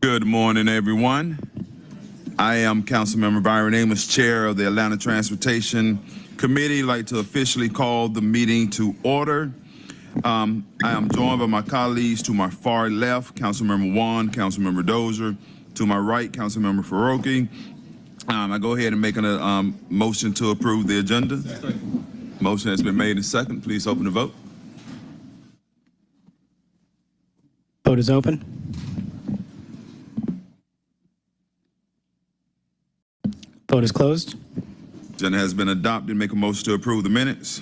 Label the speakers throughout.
Speaker 1: Good morning, everyone. I am Councilmember Byron Amos, Chair of the Atlanta Transportation Committee. I'd like to officially call the meeting to order. I am joined by my colleagues to my far left, Councilmember Wan, Councilmember Dozier, to my right, Councilmember Faroki. I go ahead and make a motion to approve the agenda. Motion has been made and second. Please open the vote.
Speaker 2: Vote is open. Vote is closed.
Speaker 1: Agenda has been adopted. Make a motion to approve the minutes.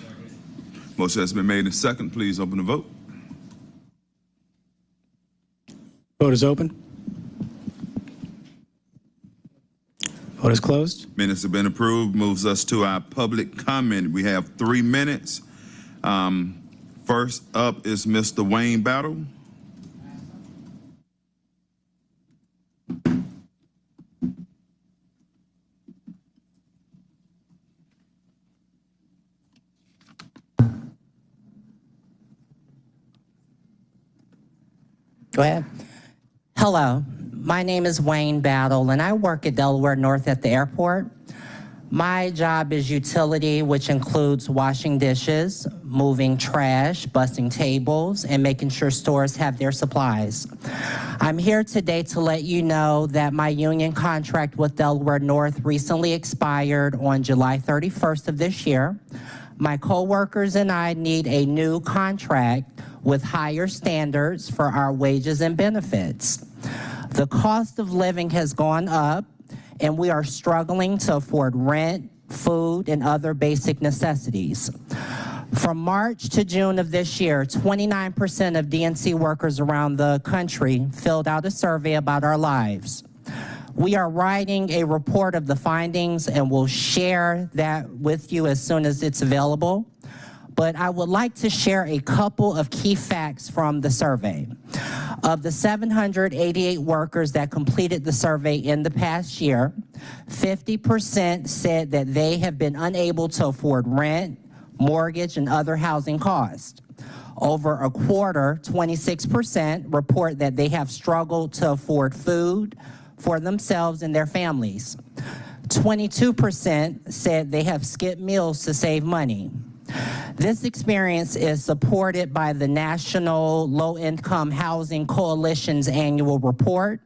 Speaker 1: Motion has been made and second. Please open the vote.
Speaker 2: Vote is open. Vote is closed.
Speaker 1: Minutes have been approved. Moves us to our public comment. We have 3 minutes. First up is Mr. Wayne Battle.
Speaker 3: Go ahead. Hello, my name is Wayne Battle, and I work at Delaware North at the airport. My job is utility, which includes washing dishes, moving trash, busting tables, and making sure stores have their supplies. I'm here today to let you know that my union contract with Delaware North recently expired on July 31st of this year. My coworkers and I need a new contract with higher standards for our wages and benefits. The cost of living has gone up, and we are struggling to afford rent, food, and other basic necessities. From March to June of this year, 29% of DNC workers around the country filled out a survey about our lives. We are writing a report of the findings, and we'll share that with you as soon as it's available. But I would like to share a couple of key facts from the survey. Of the 788 workers that completed the survey in the past year, 50% said that they have been unable to afford rent, mortgage, and other housing costs. Over a quarter, 26%, report that they have struggled to afford food for themselves and their families. 22% said they have skipped meals to save money. This experience is supported by the National Low-Income Housing Coalition's annual report.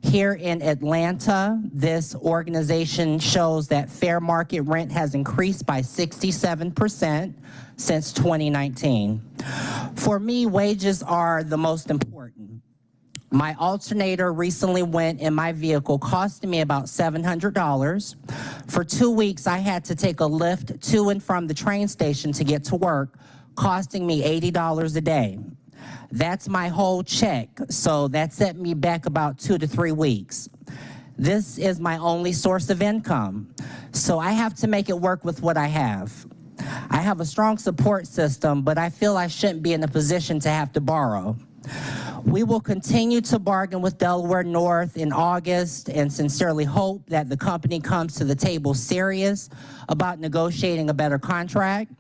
Speaker 3: Here in Atlanta, this organization shows that fair market rent has increased by 67% since 2019. For me, wages are the most important. My alternator recently went in my vehicle, costing me about $700. For 2 weeks, I had to take a Lyft to and from the train station to get to work, costing me $80 a day. That's my whole check, so that set me back about 2 to 3 weeks. This is my only source of income, so I have to make it work with what I have. I have a strong support system, but I feel I shouldn't be in a position to have to borrow. We will continue to bargain with Delaware North in August and sincerely hope that the company comes to the table serious about negotiating a better contract.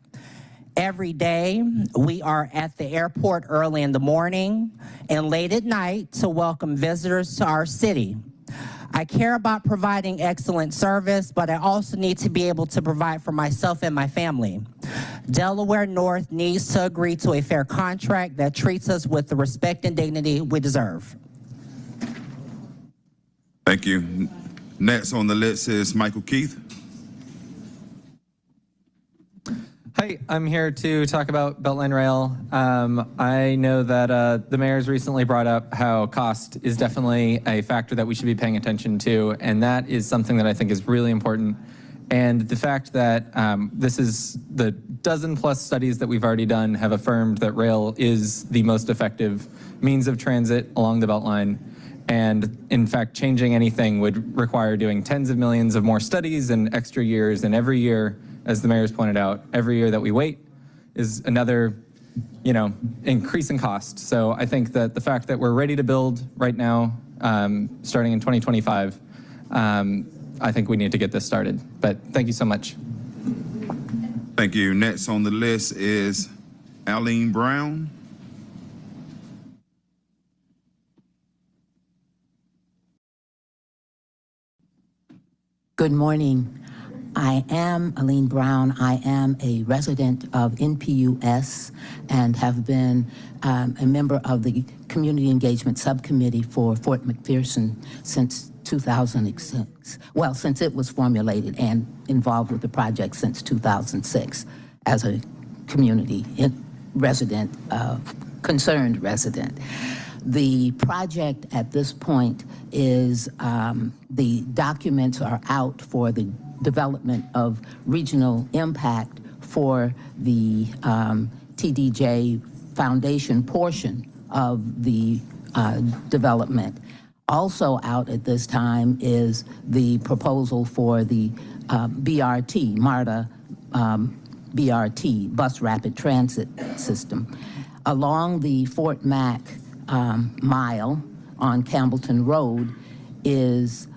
Speaker 3: Every day, we are at the airport early in the morning and late at night to welcome visitors to our city. I care about providing excellent service, but I also need to be able to provide for myself and my family. Delaware North needs to agree to a fair contract that treats us with the respect and dignity we deserve.
Speaker 1: Thank you. Next on the list is Michael Keith.
Speaker 4: Hi, I'm here to talk about Beltline Rail. I know that the mayor's recently brought up how cost is definitely a factor that we should be paying attention to, and that is something that I think is really important. And the fact that this is the dozen-plus studies that we've already done have affirmed that rail is the most effective means of transit along the Beltline. And in fact, changing anything would require doing tens of millions of more studies and extra years, and every year, as the mayor's pointed out, every year that we wait is another, increase in cost. So I think that the fact that we're ready to build right now, starting in 2025, I think we need to get this started. But thank you so much.
Speaker 1: Thank you. Next on the list is Arlene Brown.
Speaker 5: Good morning. I am Aline Brown. I am a resident of NPUS and have been a member of the Community Engagement Subcommittee for Fort McPherson since 2006. Well, since it was formulated, and involved with the project since 2006 as a community resident, concerned resident. The project at this point is, the documents are out for the development of regional impact for the TDJ Foundation portion of the development. Also out at this time is the proposal for the BRT, MARTA BRT, Bus Rapid Transit System. Along the Fort Mac mile on Campbellton Road is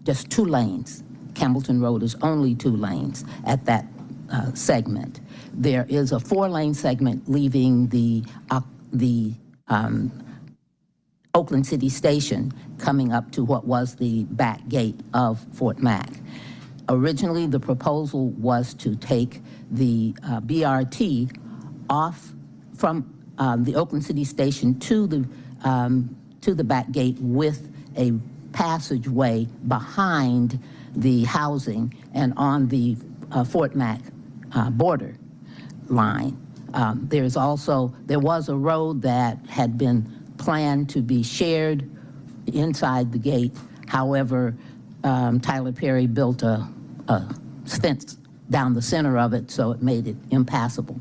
Speaker 5: just 2 lanes. Campbellton Road is only 2 lanes at that segment. There is a 4-lane segment leaving the Oakland City Station coming up to what was the back gate of Fort Mac. Originally, the proposal was to take the BRT off from the Oakland City Station to the back gate with a passageway behind the housing and on the Fort Mac border line. There was a road that had been planned to be shared inside the gate. However, Tyler Perry built a fence down the center of it, so it made it impassable.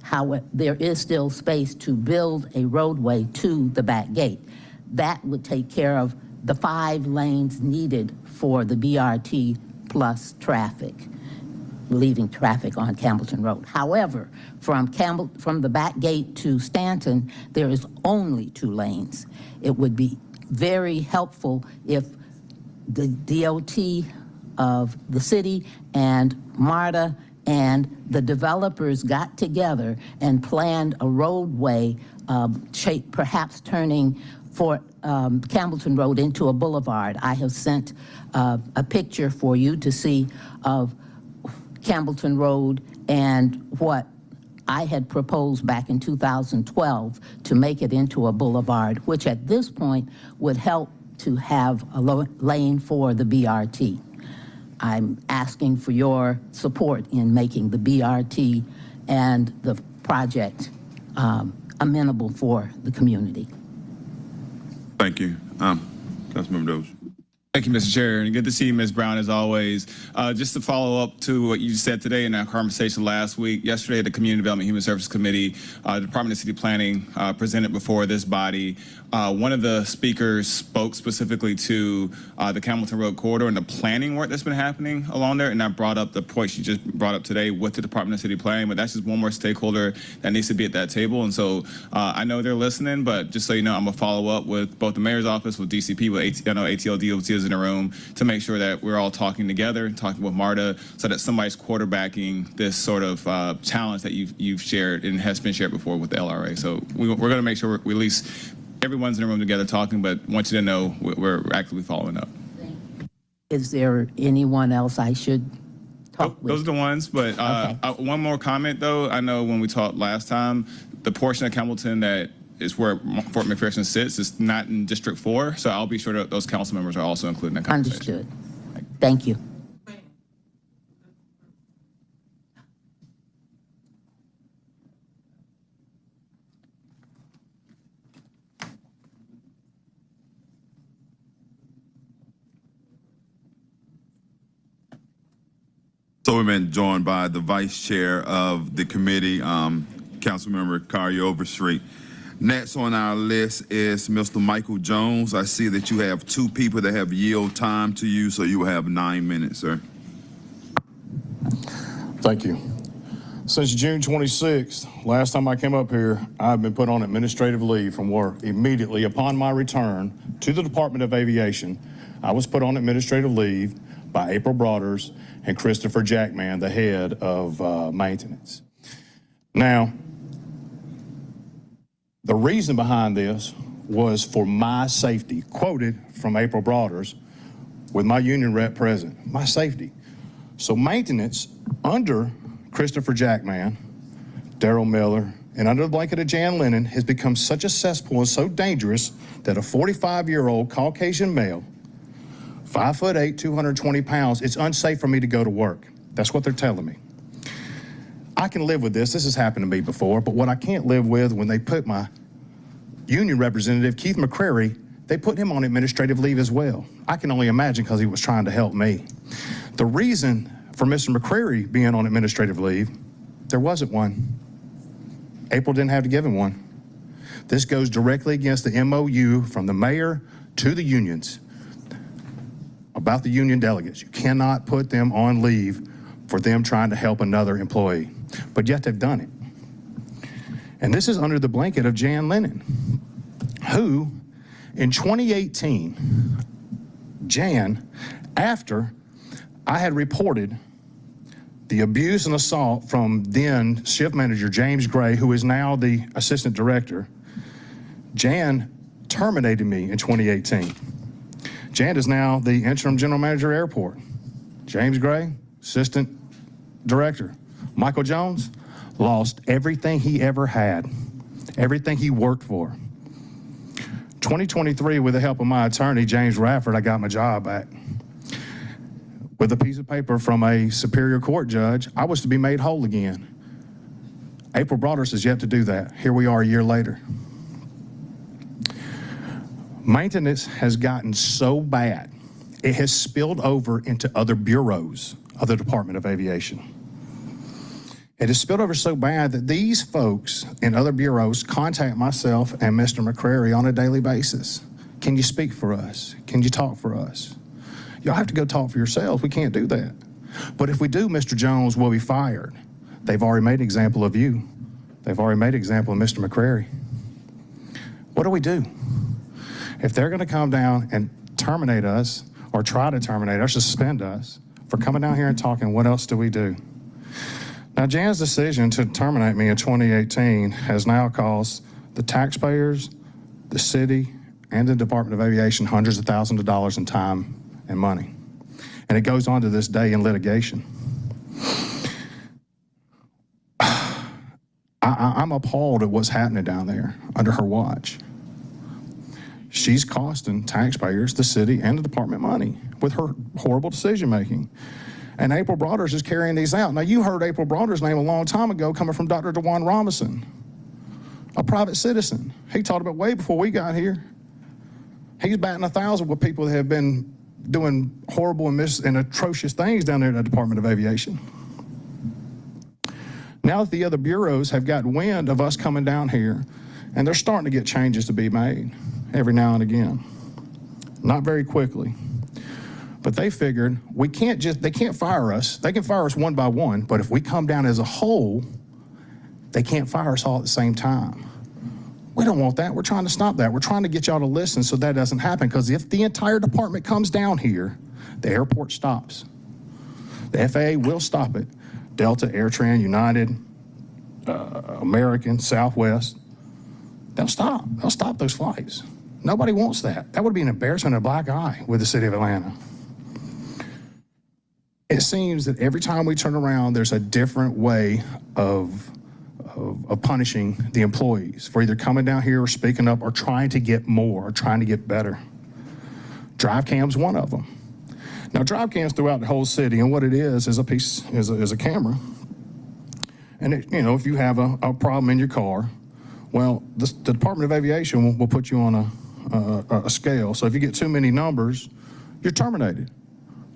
Speaker 5: However, there is still space to build a roadway to the back gate. That would take care of the 5 lanes needed for the BRT plus traffic, leaving traffic on Campbellton Road. However, from the back gate to Stanton, there is only 2 lanes. It would be very helpful if the DOT of the city and MARTA and the developers got together and planned a roadway, perhaps turning Campbellton Road into a boulevard. I have sent a picture for you to see of Campbellton Road and what I had proposed back in 2012 to make it into a boulevard, which at this point would help to have a lane for the BRT. I'm asking for your support in making the BRT and the project amenable for the community.
Speaker 1: Thank you. Councilmember Dozier.
Speaker 6: Thank you, Mr. Chair, and good to see you, Ms. Brown, as always. Just to follow up to what you said today in our conversation last week, yesterday at the Community Development and Human Services Committee, the Department of City Planning presented before this body. One of the speakers spoke specifically to the Campbellton Road corridor and the planning work that's been happening along there, and I brought up the point she just brought up today with the Department of City Planning, but that's just one more stakeholder that needs to be at that table, and so I know they're listening, but just so you know, I'm gonna follow up with both the Mayor's Office, with DCP, with I know ATL DOT is in the room, to make sure that we're all talking together, talking with MARTA, so that somebody's quarterbacking this sort of challenge that you've shared and has been shared before with the LRA. So we're going to make sure we at least everyone's in the room together talking, but want you to know we're actively following up.
Speaker 5: Is there anyone else I should talk with?
Speaker 6: Those are the ones, but
Speaker 5: Okay.
Speaker 6: one more comment though. I know when we talked last time, the portion of Campbellton that is where Fort McPherson sits is not in District 4, so I'll be sure that those council members are also included in that conversation.
Speaker 5: Understood. Thank you.
Speaker 1: So we've been joined by the vice chair of the committee, Councilmember Kari Overstreet. Next on our list is Mr. Michael Jones. I see that you have two people that have yield time to you, so you will have 9 minutes, sir.
Speaker 7: Thank you. Since June 26th, last time I came up here, I've been put on administrative leave from work. Immediately upon my return to the Department of Aviation, I was put on administrative leave by April Broaders and Christopher Jackman, the head of maintenance. Now, the reason behind this was for my safety, quoted from April Broaders with my union rep present, my safety. So maintenance under Christopher Jackman, Daryl Miller, and under the blanket of Jan Lennon has become such a cesspool and so dangerous that a 45-year-old Caucasian male, 5'8", 220 pounds, it's unsafe for me to go to work. That's what they're telling me. I can live with this. This has happened to me before, but what I can't live with when they put my union representative, Keith McCrary, they put him on administrative leave as well. I can only imagine because he was trying to help me. The reason for Mr. McCrary being on administrative leave, there wasn't one. April didn't have to give him one. This goes directly against the MOU from the mayor to the unions about the union delegates. You cannot put them on leave for them trying to help another employee, but yet they've done it. And this is under the blanket of Jan Lennon, who in 2018, Jan, after I had reported the abuse and assault from then shift manager James Gray, who is now the assistant director, Jan terminated me in 2018. Jan is now the interim general manager airport. James Gray, assistant director. Michael Jones lost everything he ever had, everything he worked for. 2023, with the help of my attorney, James Rafford, I got my job back. With a piece of paper from a superior court judge, I was to be made whole again. April Broaders has yet to do that. Here we are a year later. Maintenance has gotten so bad, it has spilled over into other bureaus of the Department of Aviation. It has spilled over so bad that these folks in other bureaus contact myself and Mr. McCrary on a daily basis. Can you speak for us? Can you talk for us? Y'all have to go talk for yourselves. We can't do that. But if we do, Mr. Jones will be fired. They've already made an example of you. They've already made an example of Mr. McCrary. What do we do? If they're gonna come down and terminate us or try to terminate us, suspend us for coming down here and talking, what else do we do? Now, Jan's decision to terminate me in 2018 has now cost the taxpayers, the city, and the Department of Aviation hundreds of thousands of dollars in time and money. And it goes on to this day in litigation. I'm appalled at what's happening down there under her watch. She's costing taxpayers, the city, and the department money with her horrible decision-making. And April Broaders is carrying these out. Now, you heard April Broaders' name a long time ago coming from Dr. DeJuan Robinson, a private citizen. He talked about way before we got here. He's batting 1,000 with people that have been doing horrible and atrocious things down there in the Department of Aviation. Now that the other bureaus have got wind of us coming down here, and they're starting to get changes to be made every now and again. Not very quickly. But they figured they can't fire us. They can fire us one by one, but if we come down as a whole, they can't fire us all at the same time. We don't want that. We're trying to stop that. We're trying to get y'all to listen so that doesn't happen, because if the entire department comes down here, the airport stops. The FAA will stop it. Delta, AirTran, United, American, Southwest, they'll stop. They'll stop those flights. Nobody wants that. That would be an embarrassment and a black eye with the city of Atlanta. It seems that every time we turn around, there's a different way of punishing the employees for either coming down here or speaking up or trying to get more or trying to get better. Drive cam's one of them. Now, drive cams throughout the whole city, and what it is a camera. And if you have a problem in your car, well, the Department of Aviation will put you on a scale. So if you get too many numbers, you're terminated.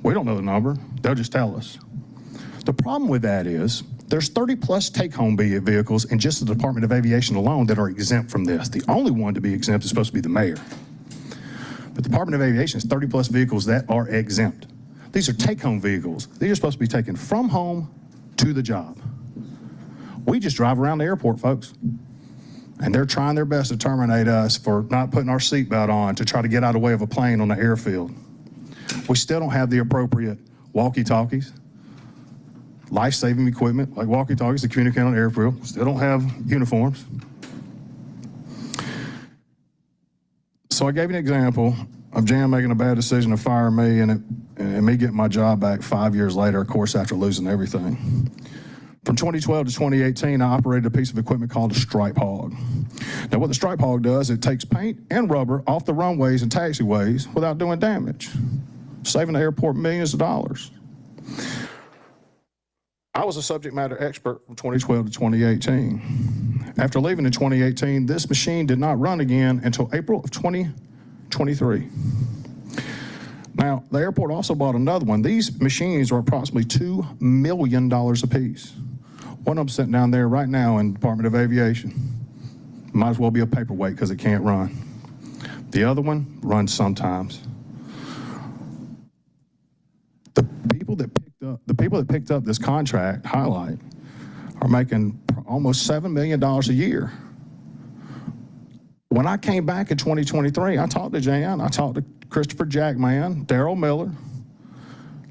Speaker 7: We don't know the number. They'll just tell us. The problem with that is there's 30-plus take-home vehicles in just the Department of Aviation alone that are exempt from this. The only one to be exempt is supposed to be the mayor. But the Department of Aviation has 30-plus vehicles that are exempt. These are take-home vehicles. These are supposed to be taken from home to the job. We just drive around the airport, folks. And they're trying their best to terminate us for not putting our seatbelt on to try to get out of the way of a plane on the airfield. We still don't have the appropriate walkie-talkies, life-saving equipment like walkie-talkies to communicate on the airfield. Still don't have uniforms. So I gave you an example of Jan making a bad decision to fire me and me getting my job back 5 years later, of course, after losing everything. From 2012 to 2018, I operated a piece of equipment called a stripe hog. Now, what the stripe hog does, it takes paint and rubber off the runways and taxiways without doing damage, saving the airport millions of dollars. I was a subject matter expert from 2012 to 2018. After leaving in 2018, this machine did not run again until April of 2023. Now, the airport also bought another one. These machines are approximately $2 million a piece. One of them sitting down there right now in the Department of Aviation. Might as well be a paperweight because it can't run. The other one runs sometimes. The people that picked up this contract, Highlight, are making almost $7 million a year. When I came back in 2023, I talked to Jan, I talked to Christopher Jackman, Darrell Miller.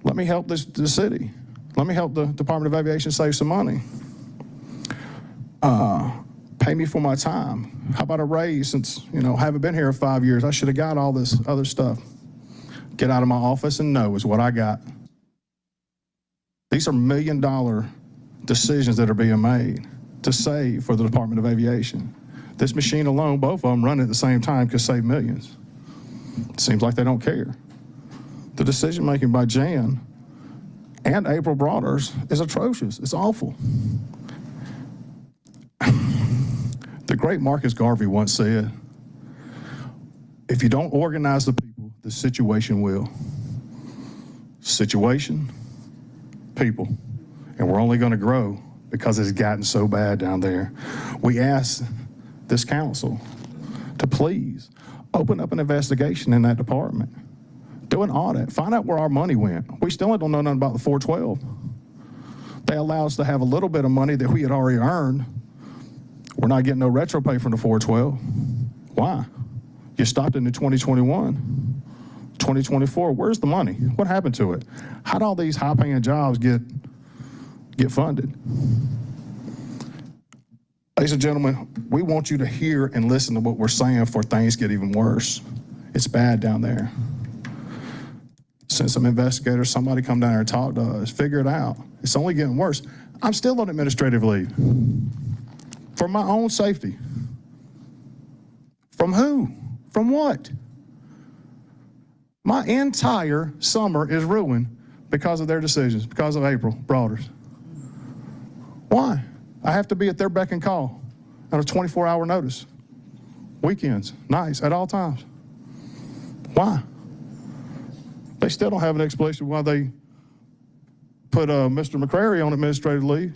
Speaker 7: Let me help the city. Let me help the Department of Aviation save some money. Pay me for my time. How about a raise since, I haven't been here 5 years. I should have got all this other stuff. Get out of my office and no is what I got. These are $1 million decisions that are being made to save for the Department of Aviation. This machine alone, both of them running at the same time could save millions. It seems like they don't care. The decision-making by Jan and April Broaders is atrocious. It's awful. The great Marcus Garvey once said, if you don't organize the people, the situation will. Situation, people. And we're only going to grow because it's gotten so bad down there. We ask this council to please open up an investigation in that department. Do an audit. Find out where our money went. We still don't know nothing about the 412. They allow us to have a little bit of money that we had already earned. We're not getting no retro pay from the 412. Why? You stopped it in 2021. 2024, where's the money? What happened to it? How'd all these high-paying jobs get funded? Ladies and gentlemen, we want you to hear and listen to what we're saying before things get even worse. It's bad down there. Send some investigators, somebody come down here and talk to us, figure it out. It's only getting worse. I'm still on administrative leave for my own safety. From who? From what? My entire summer is ruined because of their decisions, because of April Broaders. Why? I have to be at their beck and call on a 24-hour notice. Weekends, nights, at all times. Why? They still don't have an explanation why they put Mr. McCrary on administrative leave.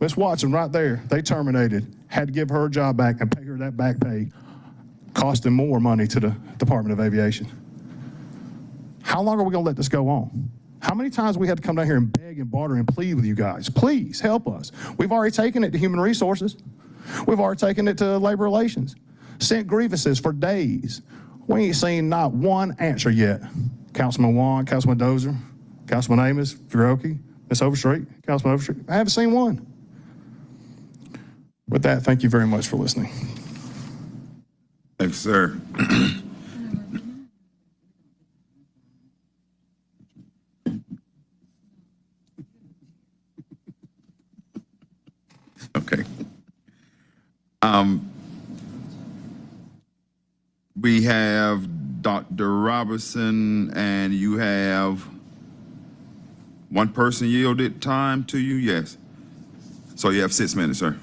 Speaker 7: Miss Watson right there, they terminated, had to give her a job back and pay her that back pay, costing more money to the Department of Aviation. How long are we gonna let this go on? How many times we had to come down here and beg and barter and plead with you guys? Please help us. We've already taken it to Human Resources. We've already taken it to Labor Relations. Sent grievances for days. We ain't seen not one answer yet. Councilman Wan, Councilman Dozer, Councilman Amos, Firoki, Ms. Overstreet, Councilman Overstreet. I haven't seen one. With that, thank you very much for listening.
Speaker 1: Thanks, sir. Okay. We have Dr. Robertson, and you have one person yielded time to you? Yes. So you have 6 minutes, sir.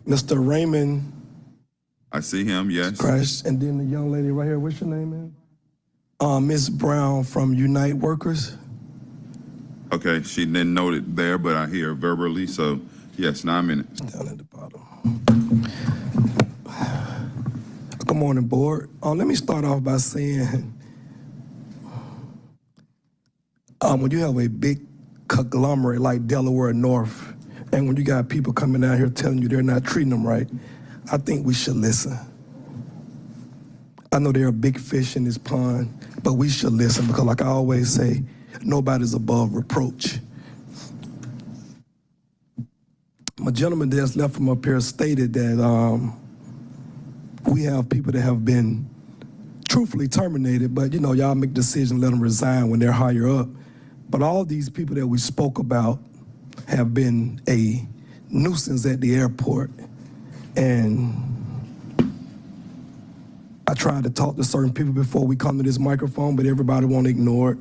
Speaker 8: Mr. Raymond
Speaker 1: I see him, yes.
Speaker 8: Christ, and then the young lady right here, what's your name, man? Ms. Brown from Unite Workers.
Speaker 1: Okay, she didn't note it there, but I hear verbally, so yes, 9 minutes.
Speaker 8: Down at the bottom. Good morning, board. Let me start off by saying, when you have a big conglomerate like Delaware North, and when you got people coming out here telling you they're not treating them right, I think we should listen. I know there are big fish in this pond, but we should listen because, like I always say, nobody's above reproach. My gentleman that's left from up here stated that we have people that have been truthfully terminated, but you know, y'all make decisions, let them resign when they're higher up. But all these people that we spoke about have been a nuisance at the airport. And I tried to talk to certain people before we come to this microphone, but everybody won't ignore it.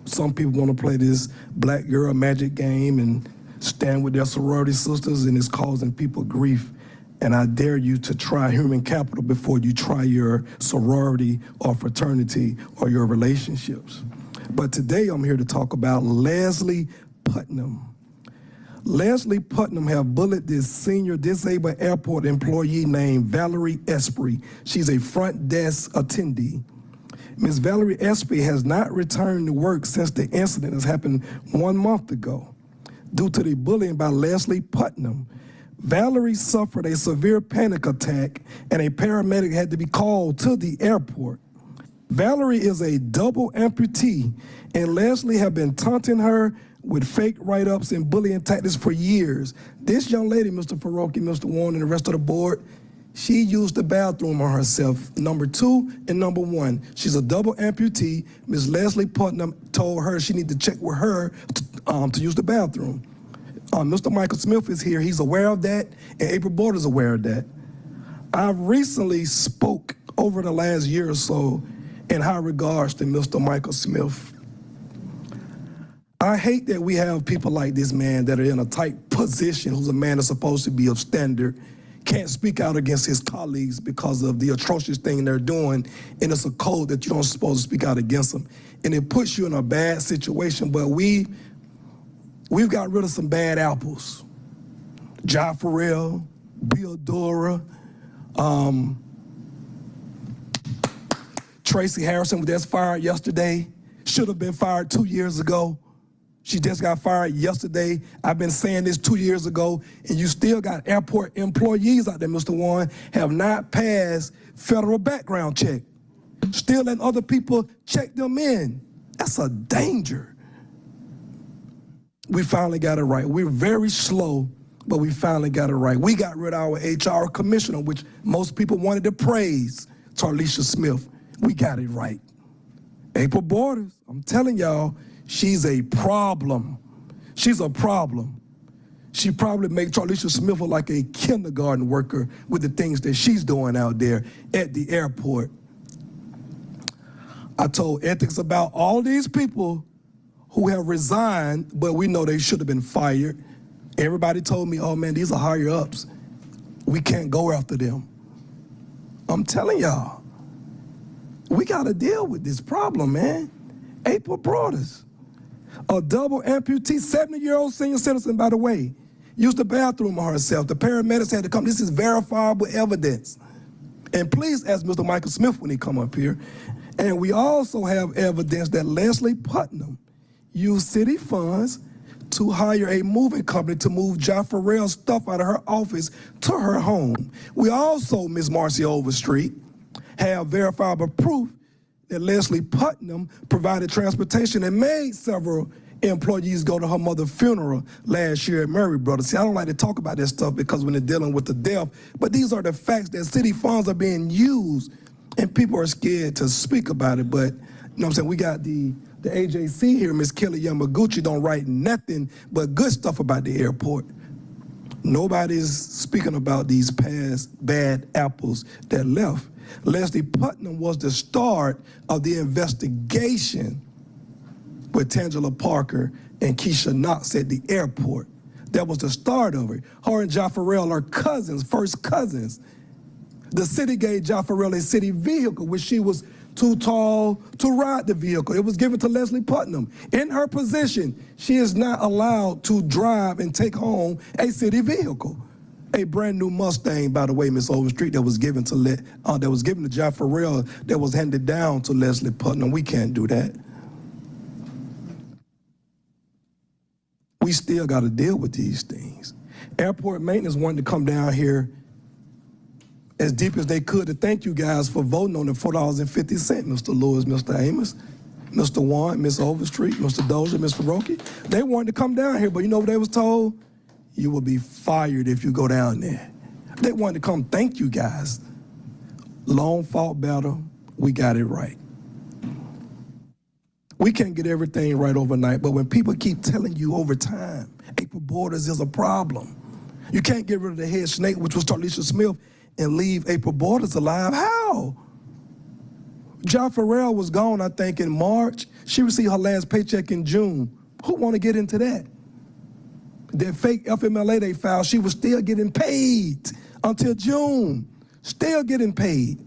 Speaker 8: Some people want to play this black girl magic game and stand with their sorority sisters, and it's causing people grief. And I dare you to try human capital before you try your sorority or fraternity or your relationships. But today I'm here to talk about Leslie Putnam. Leslie Putnam have bullied this senior disabled airport employee named Valerie Esprit. She's a front desk attendee. Ms. Valerie Esprit has not returned to work since the incident has happened 1 month ago. Due to the bullying by Leslie Putnam, Valerie suffered a severe panic attack and a paramedic had to be called to the airport. Valerie is a double amputee, and Leslie have been taunting her with fake write-ups and bullying tactics for years. This young lady, Mr. Firoki, Mr. Warren, and the rest of the board, she used the bathroom on herself, number 2 and number 1. She's a double amputee. Ms. Leslie Putnam told her she needed to check with her to use the bathroom. Mr. Michael Smith is here. He's aware of that, and April Border's aware of that. I recently spoke over the last year or so in high regards to Mr. Michael Smith. I hate that we have people like this man that are in a tight position, who's a man that's supposed to be of standard, can't speak out against his colleagues because of the atrocious thing they're doing, and it's a code that you don't supposed to speak out against them. And it puts you in a bad situation, but we've got rid of some bad apples. Ja Farrell, Bill Dora, Tracy Harrison, that's fired yesterday, should have been fired 2 years ago. She just got fired yesterday. I've been saying this 2 years ago, and you still got airport employees out there, Mr. Warren, have not passed federal background check. Still letting other people check them in. That's a danger. We finally got it right. We're very slow, but we finally got it right. We got rid of our HR commissioner, which most people wanted to praise, Tarlisha Smith. We got it right. April Borders, I'm telling y'all, she's a problem. She's a problem. She probably makes Tarlisha Smith look like a kindergarten worker with the things that she's doing out there at the airport. I told ethics about all these people who have resigned, but we know they should have been fired. Everybody told me, oh man, these are higher ups. We can't go after them. I'm telling y'all, we got to deal with this problem, man. April brought us. A double amputee, 70-year-old senior citizen, by the way, used the bathroom herself. The paramedics had to come. This is verifiable evidence. And please ask Mr. Michael Smith when he come up here. And we also have evidence that Leslie Putnam used city funds to hire a moving company to move Jaffarell's stuff out of her office to her home. We also, Ms. Marcy Overstreet, have verifiable proof that Leslie Putnam provided transportation and made several employees go to her mother's funeral last year at Murray Brothers. See, I don't like to talk about this stuff because when they're dealing with the death, but these are the facts that city funds are being used and people are scared to speak about it. But, you know what I'm saying, we got the AJC here, Ms. Kelly Yamaguchi, don't write nothing but good stuff about the airport. Nobody's speaking about these past bad apples that left. Leslie Putnam was the start of the investigation with Tangela Parker and Keisha Knox at the airport. That was the start of it. Her and Jaffarell are cousins, first cousins. The city gave Jaffarell a city vehicle, which she was too tall to ride the vehicle. It was given to Leslie Putnam. In her position, she is not allowed to drive and take home a city vehicle. A brand new Mustang, by the way, Ms. Overstreet, that was given to Jaffarell, that was handed down to Leslie Putnam. We can't do that. We still got to deal with these things. Airport maintenance wanted to come down here as deep as they could to thank you guys for voting on the $4.50, Mr. Lewis, Mr. Amos, Mr. Warren, Ms. Overstreet, Mr. Dozier, Mr. Roque. They wanted to come down here, but you know what they was told? You will be fired if you go down there. They wanted to come thank you guys. Long fought battle, we got it right. We can't get everything right overnight, but when people keep telling you over time, April Borders is a problem. You can't get rid of the head snake, which was Tarlisha Smith, and leave April Borders alive. How? Jaffarell was gone, I think, in March. She received her last paycheck in June. Who want to get into that? That fake FMLA they filed, she was still getting paid until June. Still getting paid.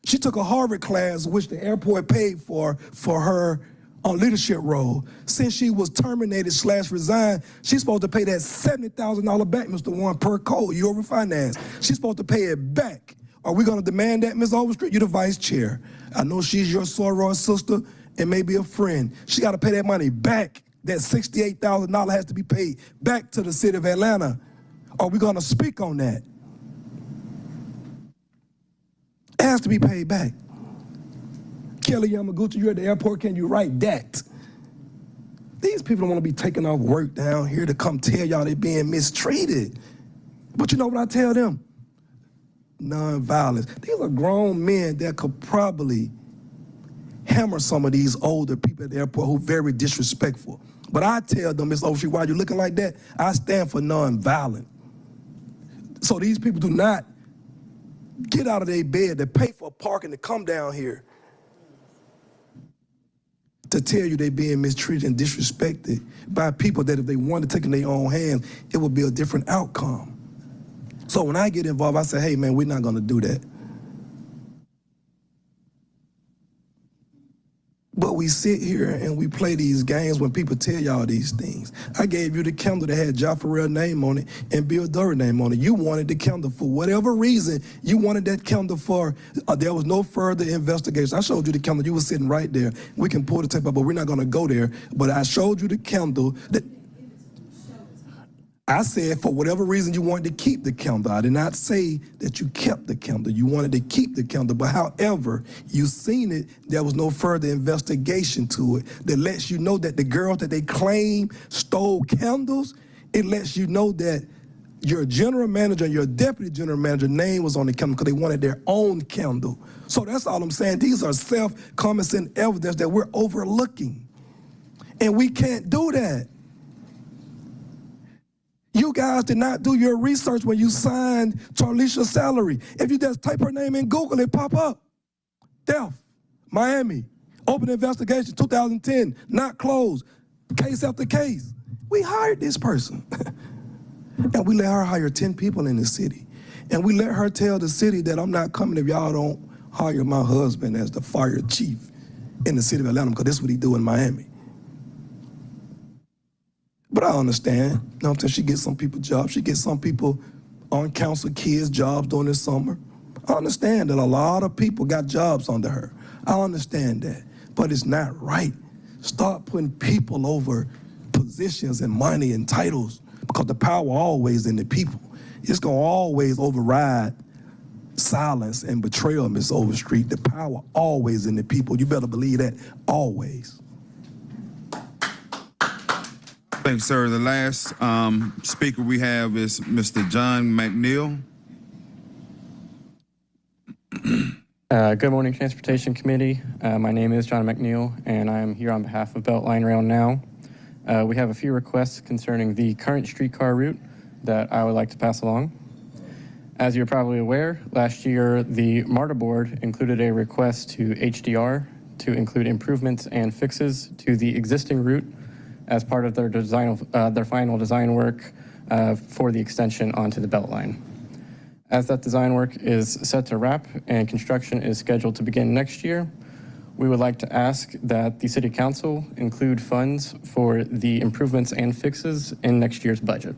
Speaker 8: She took a Harvard class, which the airport paid for her leadership role. Since she was terminated / resigned, she's supposed to pay that $70,000 back, Mr. Warren, per code. You overfinanced. She's supposed to pay it back. Are we going to demand that, Ms. Overstreet? You're the vice chair. I know she's your soror sister and maybe a friend. She got to pay that money back. That $68,000 has to be paid back to the city of Atlanta. Are we going to speak on that? It has to be paid back. Kelly Yamaguchi, you're at the airport, can you write that? These people don't want to be taking off work down here to come tell y'all they're being mistreated. But you know what I tell them? Nonviolence. These are grown men that could probably hammer some of these older people at the airport who are very disrespectful. But I tell them, Ms. Overstreet, why you looking like that? I stand for nonviolent. So these people do not get out of their bed to pay for parking to come down here to tell you they're being mistreated and disrespected by people that if they wanted to take in their own hands, it would be a different outcome. So when I get involved, I say, hey man, we're not gonna do that. But we sit here and we play these games when people tell y'all these things. I gave you the candle that had Jaffarell's name on it and Bill Durr's name on it. You wanted the candle for whatever reason. You wanted that candle for, there was no further investigation. I showed you the candle. You were sitting right there. We can pull the tape up, but we're not going to go there. But I showed you the candle that I said for whatever reason you wanted to keep the candle. I did not say that you kept the candle. You wanted to keep the candle, but however, you seen it, there was no further investigation to it that lets you know that the girls that they claim stole candles, it lets you know that your general manager and your deputy general manager name was on the candle because they wanted their own candle. So that's all I'm saying. These are common sense evidence that we're overlooking. And we can't do that. You guys did not do your research when you signed Tarlisha's salary. If you just type her name in Google, it pop up. Death, Miami, open investigation, 2010, not closed, case after case. We hired this person. And we let her hire 10 people in the city. And we let her tell the city that I'm not coming if y'all don't hire my husband as the fire chief in the city of Atlanta, because this is what he do in Miami. But I understand, you know what I'm saying? She gets some people jobs. She gets some people on council kids jobs during the summer. I understand that a lot of people got jobs under her. I understand that, but it's not right. Start putting people over positions and money and titles, because the power always in the people. It's gonna always override silence and betrayal, Ms. Overstreet. The power always in the people. You better believe that, always.
Speaker 1: Thanks, sir. The last speaker we have is Mr. John McNeil.
Speaker 9: Good morning, Transportation Committee. My name is John McNeil, and I am here on behalf of Beltline Rail Now. We have a few requests concerning the current streetcar route that I would like to pass along. As you're probably aware, last year the MARTA board included a request to HDR to include improvements and fixes to the existing route as part of their final design work for the extension onto the Beltline. As that design work is set to wrap and construction is scheduled to begin next year, we would like to ask that the City Council include funds for the improvements and fixes in next year's budget.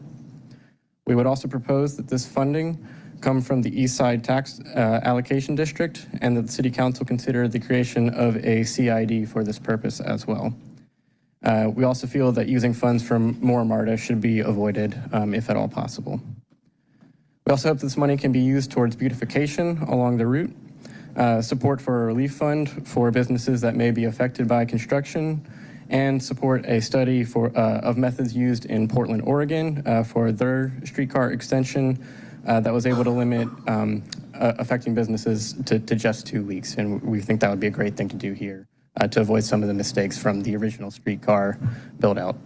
Speaker 9: We would also propose that this funding come from the East Side Tax Allocation District, and that the City Council consider the creation of a CID for this purpose as well. We also feel that using funds from more MARTA should be avoided if at all possible. We also hope this money can be used towards beautification along the route, support for a relief fund for businesses that may be affected by construction, and support a study of methods used in Portland, Oregon for their streetcar extension that was able to limit affecting businesses to just 2 weeks. And we think that would be a great thing to do here to avoid some of the mistakes from the original streetcar build out.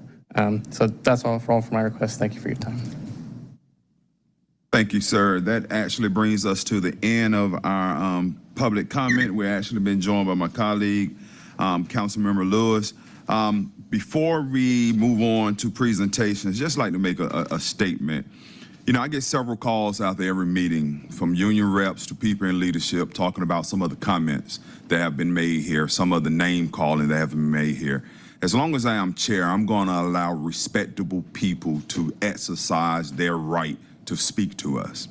Speaker 9: So that's all for my requests. Thank you for your time.
Speaker 1: Thank you, sir. That actually brings us to the end of our public comment. We're actually been joined by my colleague, Councilmember Lewis. Before we move on to presentations, just like to make a statement. You know, I get several calls after every meeting from union reps to people in leadership talking about some of the comments that have been made here, some of the name calling that have been made here. As long as I am chair, I'm going to allow respectable people to exercise their right to speak to us.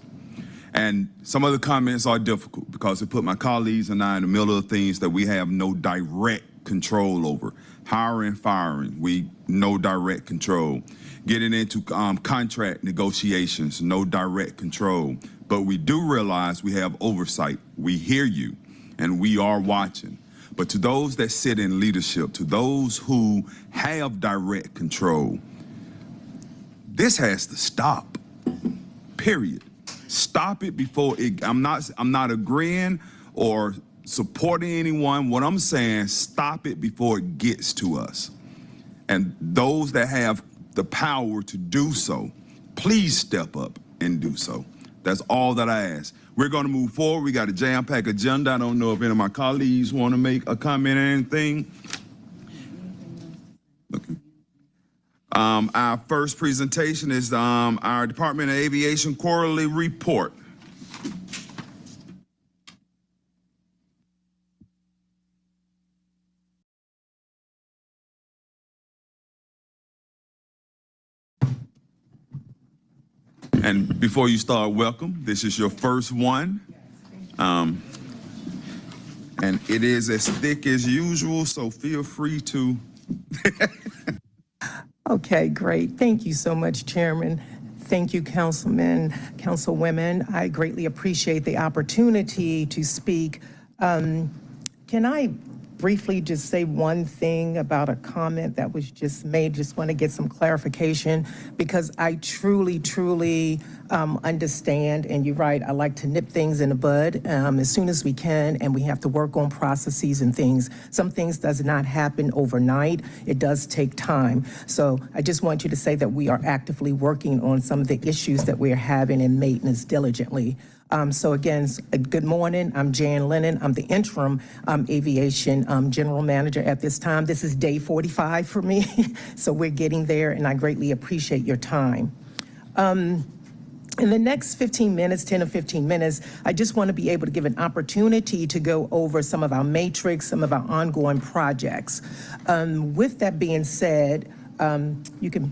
Speaker 1: And some of the comments are difficult because it put my colleagues and I in the middle of things that we have no direct control over. Hiring, firing, we no direct control. Getting into contract negotiations, no direct control. But we do realize we have oversight. We hear you, and we are watching. But to those that sit in leadership, to those who have direct control, this has to stop, period. Stop it before it, I'm not agreeing or supporting anyone. What I'm saying, stop it before it gets to us. And those that have the power to do so, please step up and do so. That's all that I ask. We're going to move forward. We got a jam-packed agenda. I don't know if any of my colleagues want to make a comment or anything. Okay. Our first presentation is our Department of Aviation quarterly report. And before you start, welcome. This is your first one. And it is as thick as usual, so feel free to.
Speaker 10: Okay, great. Thank you so much, Chairman. Thank you, councilmen, councilwomen. I greatly appreciate the opportunity to speak. Can I briefly just say one thing about a comment that was just made? Just want to get some clarification, because I truly understand, and you're right, I like to nip things in the bud as soon as we can, and we have to work on processes and things. Some things does not happen overnight. It does take time. So I just want you to say that we are actively working on some of the issues that we're having in maintenance diligently. So again, good morning. I'm Jan Lennon. I'm the interim aviation general manager at this time. This is day 45 for me, so we're getting there, and I greatly appreciate your time. In the next 15 minutes, 10 or 15 minutes, I just want to be able to give an opportunity to go over some of our matrix, some of our ongoing projects. With that being said, you can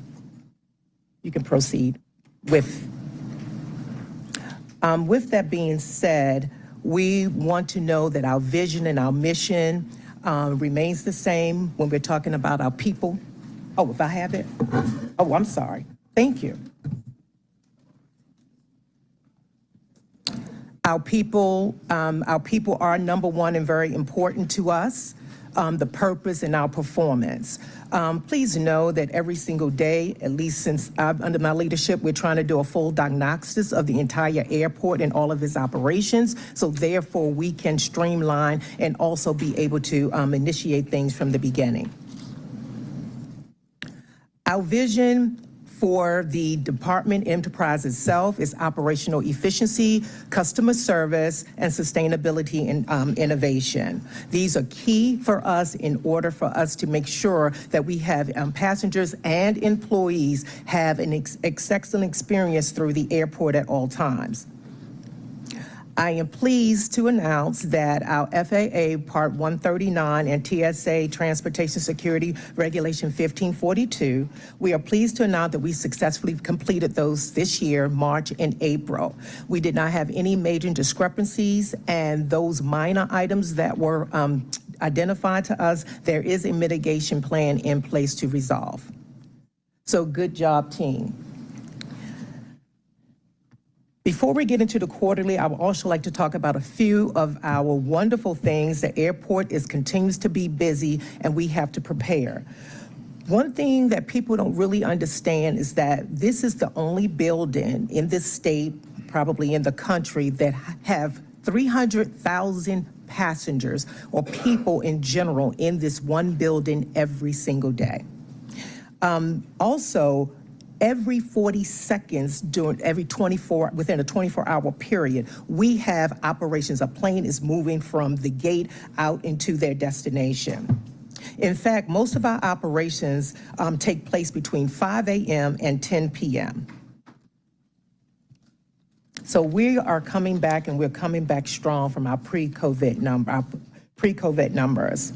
Speaker 10: proceed with. With that being said, we want to know that our vision and our mission remains the same when we're talking about our people. Oh, if I have it? Oh, I'm sorry. Thank you. Our people are number one and very important to us, the purpose and our performance. Please know that every single day, at least since under my leadership, we're trying to do a full diagnosis of the entire airport and all of its operations, so therefore we can streamline and also be able to initiate things from the beginning. Our vision for the department enterprise itself is operational efficiency, customer service, and sustainability and innovation. These are key for us in order for us to make sure that we have passengers and employees have an excellent experience through the airport at all times. I am pleased to announce that our FAA Part 139 and TSA Transportation Security Regulation 1542, we are pleased to announce that we successfully completed those this year, March and April. We did not have any major discrepancies, and those minor items that were identified to us, there is a mitigation plan in place to resolve. So good job, team. Before we get into the quarterly, I would also like to talk about a few of our wonderful things. The airport continues to be busy, and we have to prepare. One thing that people don't really understand is that this is the only building in this state, probably in the country, that have 300,000 passengers or people in general in this one building every single day. Also, every 40 seconds within a 24-hour period, we have operations. A plane is moving from the gate out into their destination. In fact, most of our operations take place between 5 a.m. and 10 p.m. So we are coming back, and we're coming back strong from our pre-COVID numbers.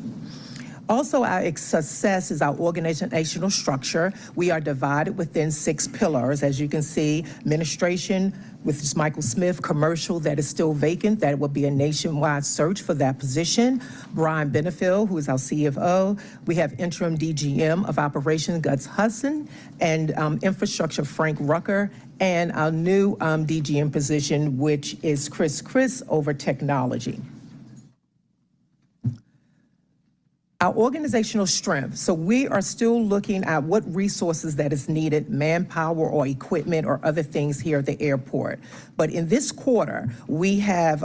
Speaker 10: Also, our success is our organizational structure. We are divided within 6 pillars. As you can see, administration with Michael Smith, commercial that is still vacant, that will be a nationwide search for that position. Brian Benefield, who is our CFO. We have interim DGM of operations, Gus Hudson, and infrastructure, Frank Rucker, and our new DGM position, which is Chris over technology. Our organizational strength. So we are still looking at what resources that is needed, manpower or equipment or other things here at the airport. But in this quarter, we have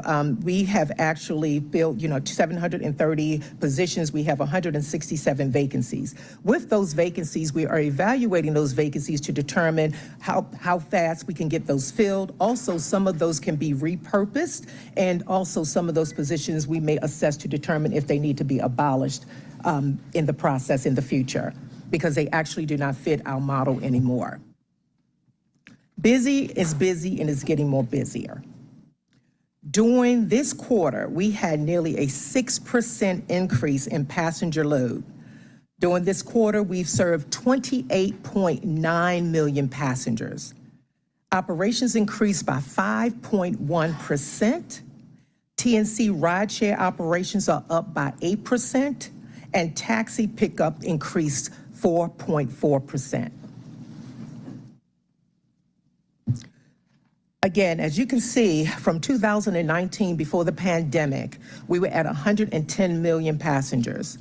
Speaker 10: actually filled 730 positions. We have 167 vacancies. With those vacancies, we are evaluating those vacancies to determine how fast we can get those filled. Also, some of those can be repurposed, and also some of those positions we may assess to determine if they need to be abolished in the process in the future, because they actually do not fit our model anymore. Busy is busy, and it's getting more busier. During this quarter, we had nearly a 6% increase in passenger load. During this quarter, we've served 28.9 million passengers. Operations increased by 5.1%. TNC rideshare operations are up by 8%. And taxi pickup increased 4.4%. Again, as you can see, from 2019, before the pandemic, we were at 110 million passengers.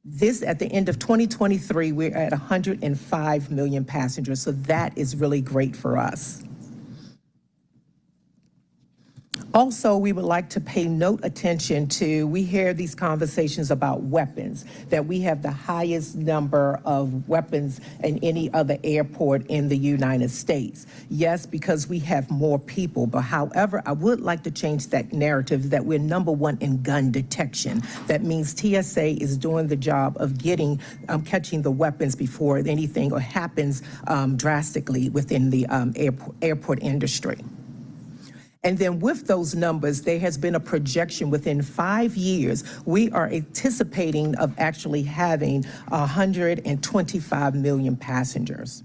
Speaker 10: This, at the end of 2023, we're at 105 million passengers, so that is really great for us. Also, we would like to pay attention to, we hear these conversations about weapons, that we have the highest number of weapons in any other airport in the United States. Yes, because we have more people, but however, I would like to change that narrative that we're #1 in gun detection. That means TSA is doing the job of catching the weapons before anything or happens drastically within the airport industry. And then with those numbers, there has been a projection within 5 years, we are anticipating of actually having 125 million passengers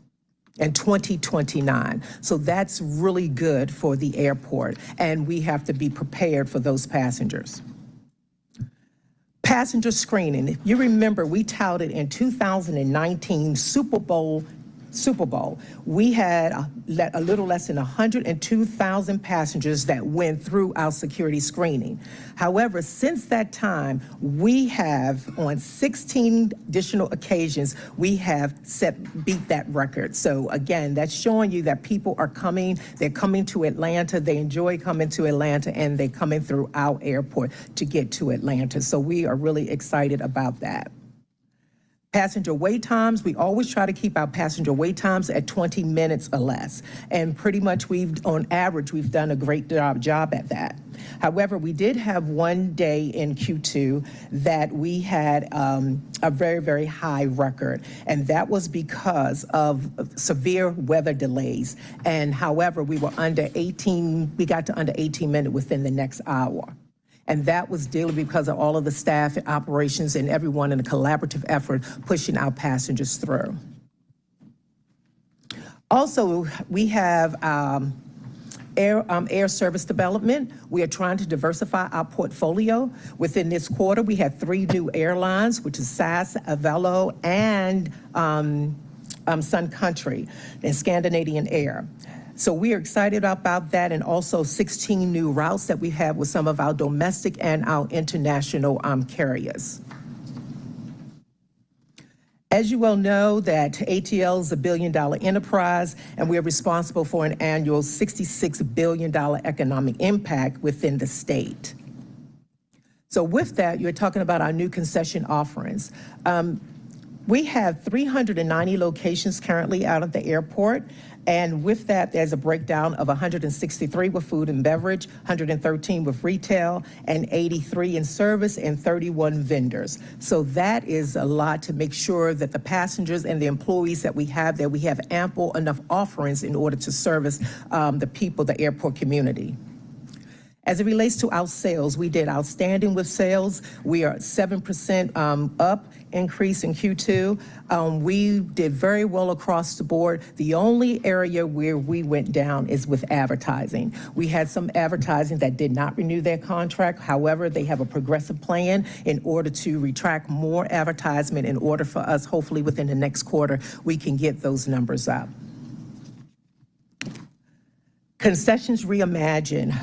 Speaker 10: in 2029. So that's really good for the airport, and we have to be prepared for those passengers. Passenger screening. If you remember, we touted in 2019 Super Bowl, we had a little less than 102,000 passengers that went through our security screening. However, since that time, we have, on 16 additional occasions, we have beat that record. So again, that's showing you that people are coming, they're coming to Atlanta, they enjoy coming to Atlanta, and they're coming through our airport to get to Atlanta. So we are really excited about that. Passenger wait times, we always try to keep our passenger wait times at 20 minutes or less. And pretty much on average, we've done a great job at that. However, we did have one day in Q2 that we had a very, very high record, and that was because of severe weather delays. And however, we got to under 18 minutes within the next hour. And that was daily because of all of the staff and operations and everyone in a collaborative effort pushing our passengers through. Also, we have air service development. We are trying to diversify our portfolio. Within this quarter, we had 3 new airlines, which is SAS, Avelo, and Sun Country and Scandinavian Air. So we are excited about that, and also 16 new routes that we have with some of our domestic and our international carriers. As you well know, that ATL is a $1 billion enterprise, and we are responsible for an annual $66 billion economic impact within the state. So with that, you're talking about our new concession offerings. We have 390 locations currently out at the airport. And with that, there's a breakdown of 163 with food and beverage, 113 with retail, and 83 in service, and 31 vendors. So that is a lot to make sure that the passengers and the employees that we have there, we have ample enough offerings in order to service the people, the airport community. As it relates to our sales, we did outstanding with sales. We are 7% up increase in Q2. We did very well across the board. The only area where we went down is with advertising. We had some advertising that did not renew their contract. However, they have a progressive plan in order to retract more advertisement in order for us, hopefully within the next quarter, we can get those numbers up. Concessions Reimagine.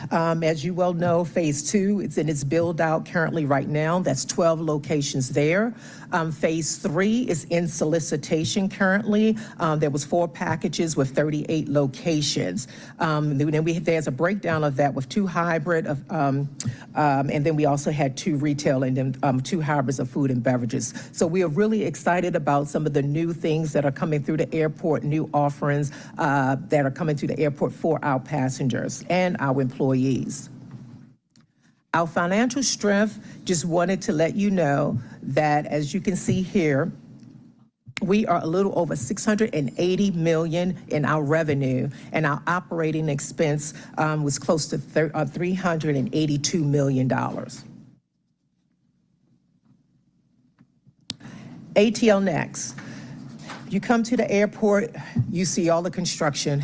Speaker 10: As you well know, phase 2 is in its build out currently right now. That's 12 locations there. Phase 3 is in solicitation currently. There was 4 packages with 38 locations. There's a breakdown of that with 2 hybrid, and then we also had 2 retail and then 2 hybrids of food and beverages. So we are really excited about some of the new things that are coming through the airport, new offerings that are coming through the airport for our passengers and our employees. Our financial strength, just wanted to let you know that, as you can see here, we are a little over $680 million in our revenue, and our operating expense was close to $382 million. ATL Next. You come to the airport, you see all the construction,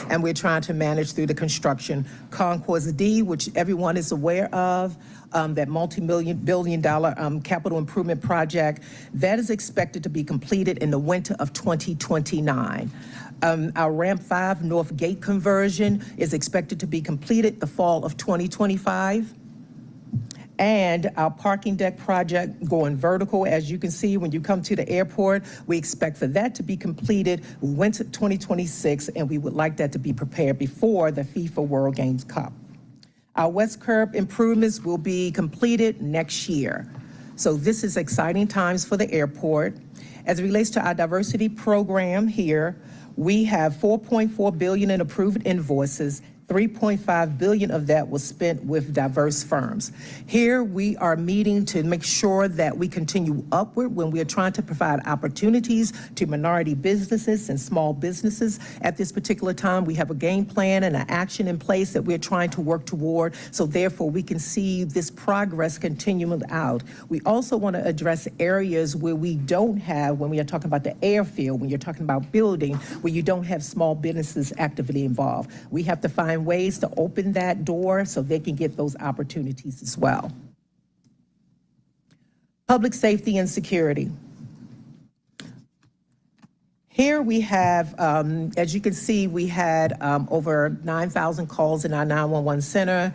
Speaker 10: and we're trying to manage through the construction. Concourse D, which everyone is aware of, that multi-billion-dollar capital improvement project, that is expected to be completed in the winter of 2029. Our Ramp 5 North Gate conversion is expected to be completed the fall of 2025. And our parking deck project going vertical, as you can see when you come to the airport, we expect for that to be completed winter 2026, and we would like that to be prepared before the FIFA World Games Cup. Our west curb improvements will be completed next year. So this is exciting times for the airport. As it relates to our diversity program here, we have $4.4 billion in approved invoices. 3.5 billion of that was spent with diverse firms. Here we are meeting to make sure that we continue upward when we are trying to provide opportunities to minority businesses and small businesses. At this particular time, we have a game plan and an action in place that we're trying to work toward, so therefore we can see this progress continuing out. We also want to address areas where we don't have, when we are talking about the airfield, when you're talking about building, where you don't have small businesses actively involved. We have to find ways to open that door so they can get those opportunities as well. Public safety and security. Here we have, as you can see, we had over 9,000 calls in our 911 center.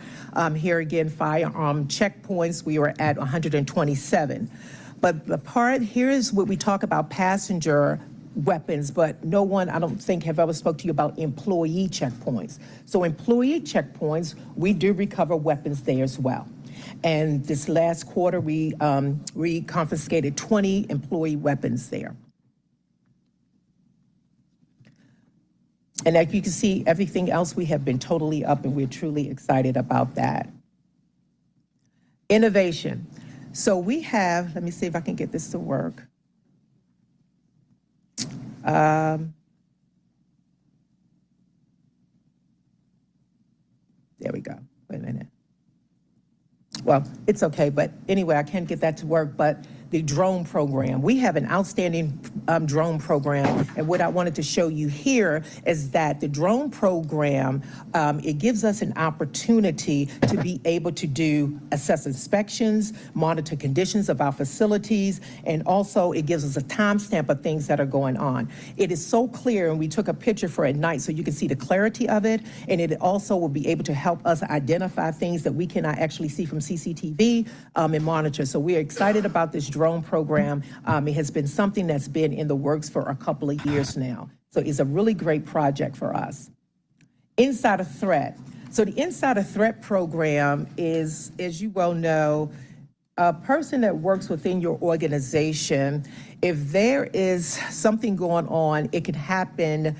Speaker 10: Here again, firearm checkpoints, we were at 127. But the part here is what we talk about passenger weapons, but no one, I don't think, have ever spoke to you about employee checkpoints. So employee checkpoints, we do recover weapons there as well. And this last quarter, we confiscated 20 employee weapons there. And as you can see, everything else we have been totally up, and we're truly excited about that. Innovation. So we have, let me see if I can get this to work. There we go. Wait a minute. Well, it's okay, but anyway, I can't get that to work, but the drone program. We have an outstanding drone program, and what I wanted to show you here is that the drone program, it gives us an opportunity to be able to assess inspections, monitor conditions of our facilities, and also it gives us a timestamp of things that are going on. It is so clear, and we took a picture for at night so you can see the clarity of it, and it also will be able to help us identify things that we cannot actually see from CCTV and monitor. So we're excited about this drone program. It has been something that's been in the works for a couple of years now. So it's a really great project for us. Insider threat. So the insider threat program is, as you well know, a person that works within your organization. If there is something going on, it can happen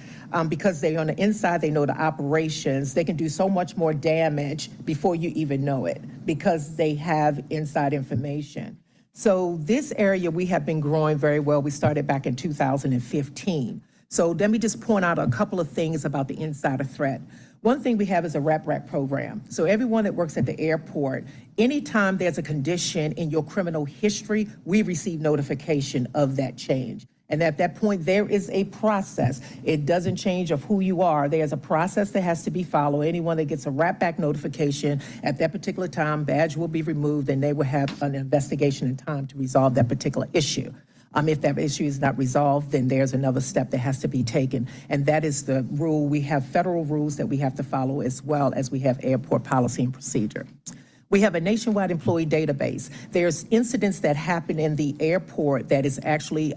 Speaker 10: because they're on the inside, they know the operations, they can do so much more damage before you even know it because they have inside information. So this area we have been growing very well. We started back in 2015. So let me just point out a couple of things about the insider threat. One thing we have is a RAP program. So everyone that works at the airport, anytime there's a condition in your criminal history, we receive notification of that change. And at that point, there is a process. It doesn't change of who you are. There's a process that has to be followed. Anyone that gets a RAP notification at that particular time, badge will be removed, and they will have an investigation and time to resolve that particular issue. If that issue is not resolved, then there's another step that has to be taken. And that is the rule. We have federal rules that we have to follow as well as we have airport policy and procedure. We have a nationwide employee database. There's incidents that happen in the airport that is actually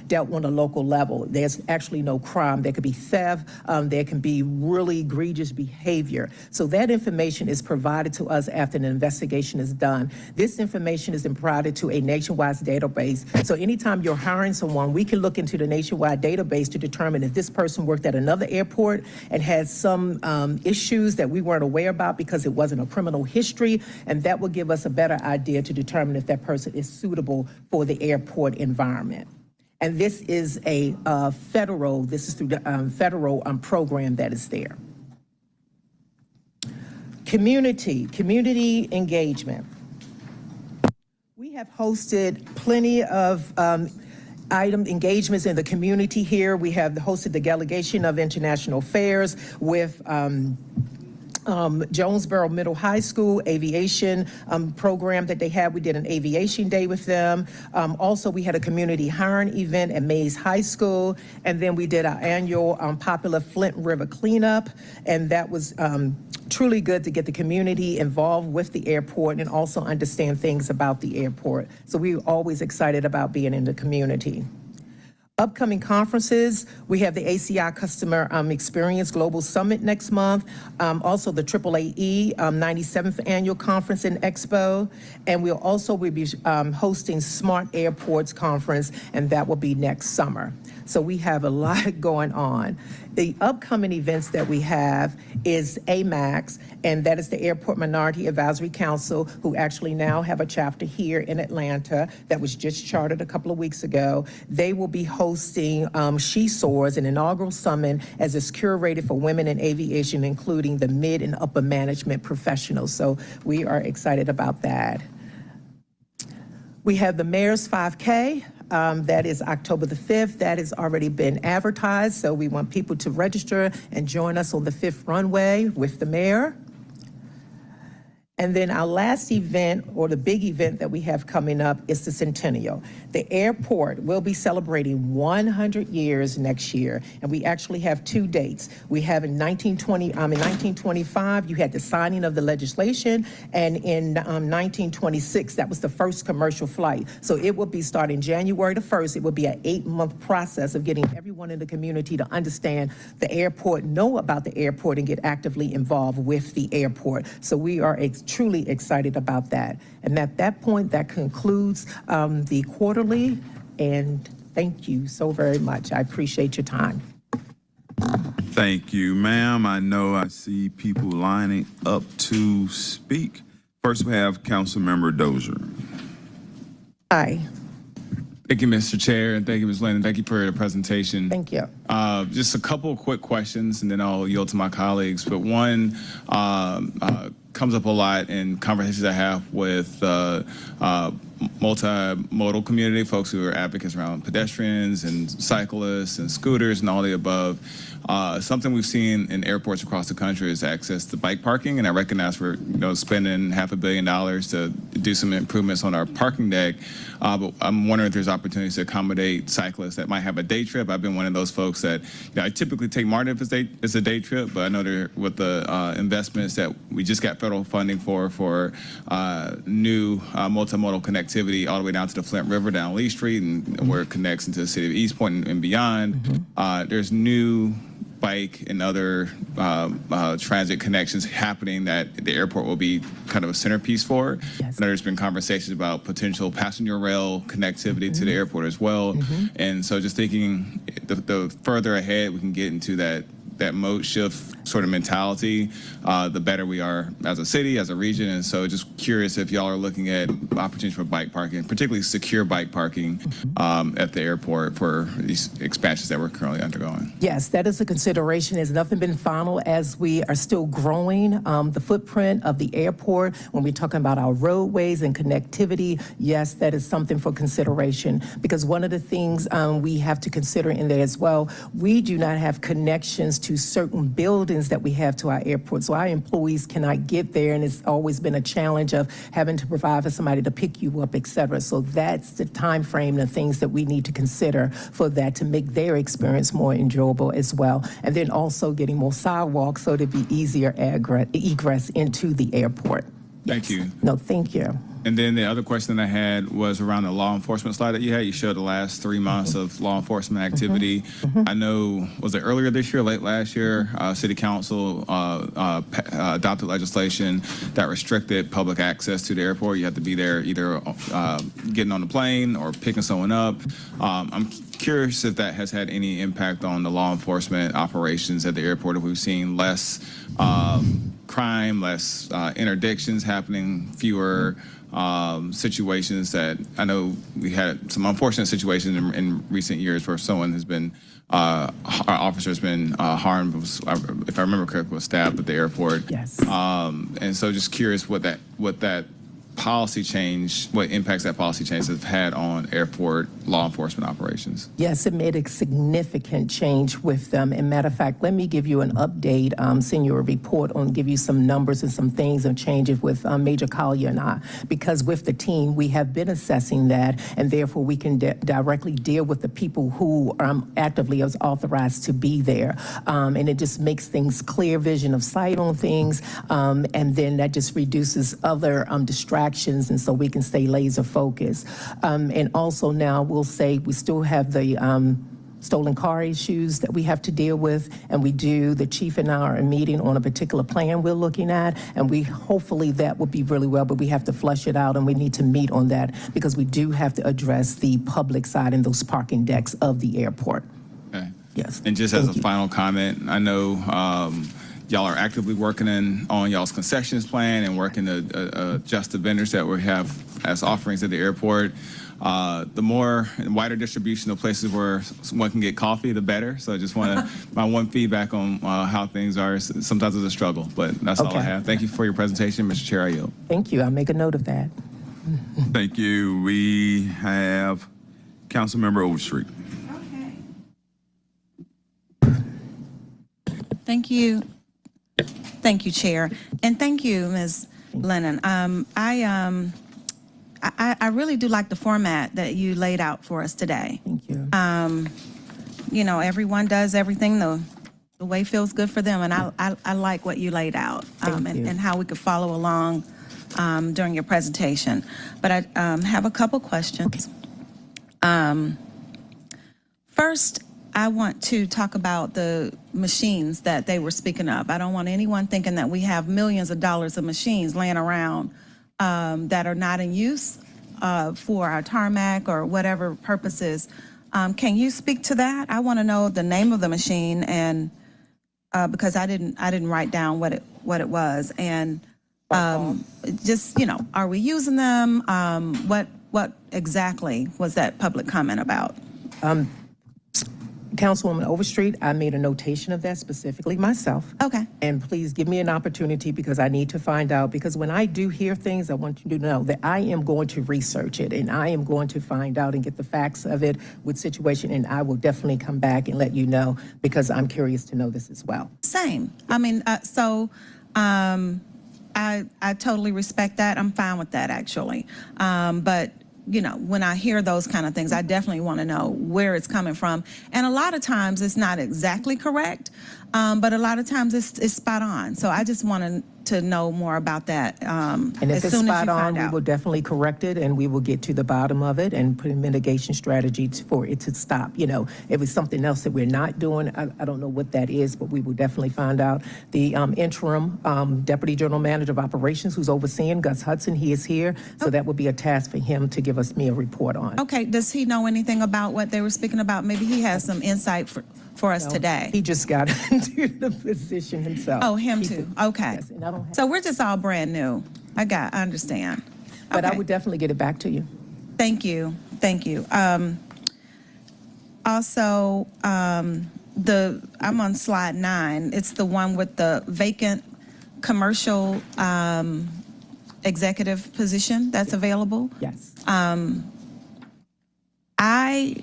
Speaker 10: dealt on a local level. There's actually no crime. There could be theft. There can be really egregious behavior. So that information is provided to us after an investigation is done. This information is provided to a nationwide database. So anytime you're hiring someone, we can look into the nationwide database to determine if this person worked at another airport and had some issues that we weren't aware about because it wasn't a criminal history. And that will give us a better idea to determine if that person is suitable for the airport environment. And this is a this is through the federal program that is there. Community engagement. We have hosted plenty of engagements in the community here. We have hosted the Delegation of International Affairs with Jonesboro Middle High School Aviation program that they had. We did an aviation day with them. Also, we had a community hiring event at Mays High School, and then we did our annual popular Flint River cleanup, and that was truly good to get the community involved with the airport and also understand things about the airport. So we were always excited about being in the community. Upcoming conferences, we have the ACI Customer Experience Global Summit next month, also the AAAE 97th Annual Conference and Expo, and we'll also be hosting Smart Airports Conference, and that will be next summer. So we have a lot going on. The upcoming events that we have is AMAX, and that is the Airport Minority Advisory Council, who actually now have a chapter here in Atlanta that was just chartered a couple of weeks ago. They will be hosting She Soars, an inaugural summit as it's curated for women in aviation, including the mid and upper management professionals. So we are excited about that. We have the Mayor's 5K. That is October the 5th. That has already been advertised, so we want people to register and join us on the 5th runway with the mayor. And then our last event, or the big event that we have coming up, is the Centennial. The airport will be celebrating 100 years next year, and we actually have two dates. We have in 1925, you had the signing of the legislation, and in 1926, that was the first commercial flight. So it will be starting January the 1st. It will be an 8-month process of getting everyone in the community to understand the airport, know about the airport, and get actively involved with the airport. So we are truly excited about that. And at that point, that concludes the quarterly, and thank you so very much. I appreciate your time.
Speaker 1: Thank you, ma'am. I know I see people lining up to speak. First, we have Councilmember Dozier.
Speaker 10: Aye.
Speaker 6: Thank you, Mr. Chair, and thank you, Ms. Landon. Thank you for the presentation.
Speaker 10: Thank you.
Speaker 6: Just a couple of quick questions, and then I'll yield to my colleagues. But one comes up a lot in conversations I have with multimodal community, folks who are advocates around pedestrians and cyclists and scooters and all the above. Something we've seen in airports across the country is access to bike parking, and I recognize we're spending $500 million to do some improvements on our parking deck, but I'm wondering if there's opportunities to accommodate cyclists that might have a day trip. I've been one of those folks that I typically take Martin if it's a day trip, but I know with the investments that we just got federal funding for new multimodal connectivity all the way down to the Flint River, down Lee Street, and where it connects into the city of East Point and beyond. There's new bike and other transit connections happening that the airport will be kind of a centerpiece for.
Speaker 10: Yes.
Speaker 6: I know there's been conversations about potential passenger rail connectivity to the airport as well. And so just thinking the further ahead we can get into that mode shift sort of mentality, the better we are as a city, as a region. And so just curious if y'all are looking at opportunities for bike parking, particularly secure bike parking at the airport for these expansions that we're currently undergoing.
Speaker 10: Yes, that is a consideration. Has nothing been final as we are still growing the footprint of the airport. When we're talking about our roadways and connectivity, yes, that is something for consideration, because one of the things we have to consider in there as well, we do not have connections to certain buildings that we have to our airport. So our employees cannot get there, and it's always been a challenge of having to provide for somebody to pick you up, et cetera. So that's the time frame and the things that we need to consider for that to make their experience more enjoyable as well. And then also getting more sidewalks so to be easier egress into the airport.
Speaker 6: Thank you.
Speaker 10: No, thank you.
Speaker 6: And then the other question I had was around the law enforcement slide that you had. You showed the last 3 months of law enforcement activity. I know, was it earlier this year, late last year, City Council adopted legislation that restricted public access to the airport. You had to be there either getting on the plane or picking someone up. I'm curious if that has had any impact on the law enforcement operations at the airport, if we've seen less crime, less interdictions happening, fewer situations that I know we had some unfortunate situations in recent years where someone has been, our officer has been harmed, if I remember correctly, was stabbed at the airport.
Speaker 10: Yes.
Speaker 6: And so just curious what that policy change, what impacts that policy change has had on airport law enforcement operations.
Speaker 10: Yes, it made a significant change with them. And matter of fact, let me give you an update, send you a report on, give you some numbers and some things and changes with Major Collier and I, because with the team, we have been assessing that, and therefore we can directly deal with the people who actively is authorized to be there. And it just makes things clear, vision of sight on things, and then that just reduces other distractions distractions, and so we can stay laser focused. And also now we'll say we still have the stolen car issues that we have to deal with, and the chief and I are meeting on a particular plan we're looking at, and hopefully that will be really well, but we have to flush it out, and we need to meet on that because we do have to address the public side and those parking decks of the airport.
Speaker 6: Okay.
Speaker 10: Yes.
Speaker 6: And just as a final comment, I know y'all are actively working on y'all's concessions plan and working to adjust the vendors that we have as offerings at the airport. The more and wider distribution of places where one can get coffee, the better. So I just want to, my one feedback on how things are. Sometimes it's a struggle, but that's all I have. Thank you for your presentation, Mr. Chair. I yield.
Speaker 10: Thank you. I'll make a note of that.
Speaker 1: Thank you. We have Councilmember Overstreet.
Speaker 11: Thank you. Thank you, Chair. And thank you, Ms. Lennon. I really do like the format that you laid out for us today.
Speaker 10: Thank you.
Speaker 11: You know, everyone does everything the way feels good for them, and I like what you laid out and how we could follow along during your presentation. But I have a couple questions. First, I want to talk about the machines that they were speaking of. I don't want anyone thinking that we have millions of dollars of machines laying around that are not in use for our tarmac or whatever purposes. Can you speak to that? I want to know the name of the machine, and because I didn't write down what it was, and just, you know, are we using them? What exactly was that public comment about?
Speaker 10: Councilwoman Overstreet, I made a notation of that specifically myself.
Speaker 11: Okay.
Speaker 10: And please give me an opportunity because I need to find out, because when I do hear things, I want you to know that I am going to research it and I am going to find out and get the facts of it with situation, and I will definitely come back and let you know because I'm curious to know this as well.
Speaker 11: Same. I mean, I totally respect that. I'm fine with that, actually. But you know, when I hear those kind of things, I definitely want to know where it's coming from. And a lot of times it's not exactly correct, but a lot of times it's spot on. So I just wanted to know more about that.
Speaker 10: And if it's spot on, we will definitely correct it and we will get to the bottom of it and put a mitigation strategy for it to stop. You know, if it's something else that we're not doing, I don't know what that is, but we will definitely find out. The interim Deputy General Manager of Operations who's overseeing, Gus Hudson, he is here. So that would be a task for him to give me a report on.
Speaker 11: Okay, does he know anything about what they were speaking about? Maybe he has some insight for us today.
Speaker 10: He just got into the position himself.
Speaker 11: Oh, him too. Okay.
Speaker 10: Yes, and I don't have,
Speaker 11: So we're just all brand new. I understand.
Speaker 10: but I
Speaker 11: Okay.
Speaker 10: would definitely get it back to you.
Speaker 11: Thank you. Thank you. Also, I'm on slide 9. It's the one with the vacant commercial executive position that's available.
Speaker 10: Yes.
Speaker 11: I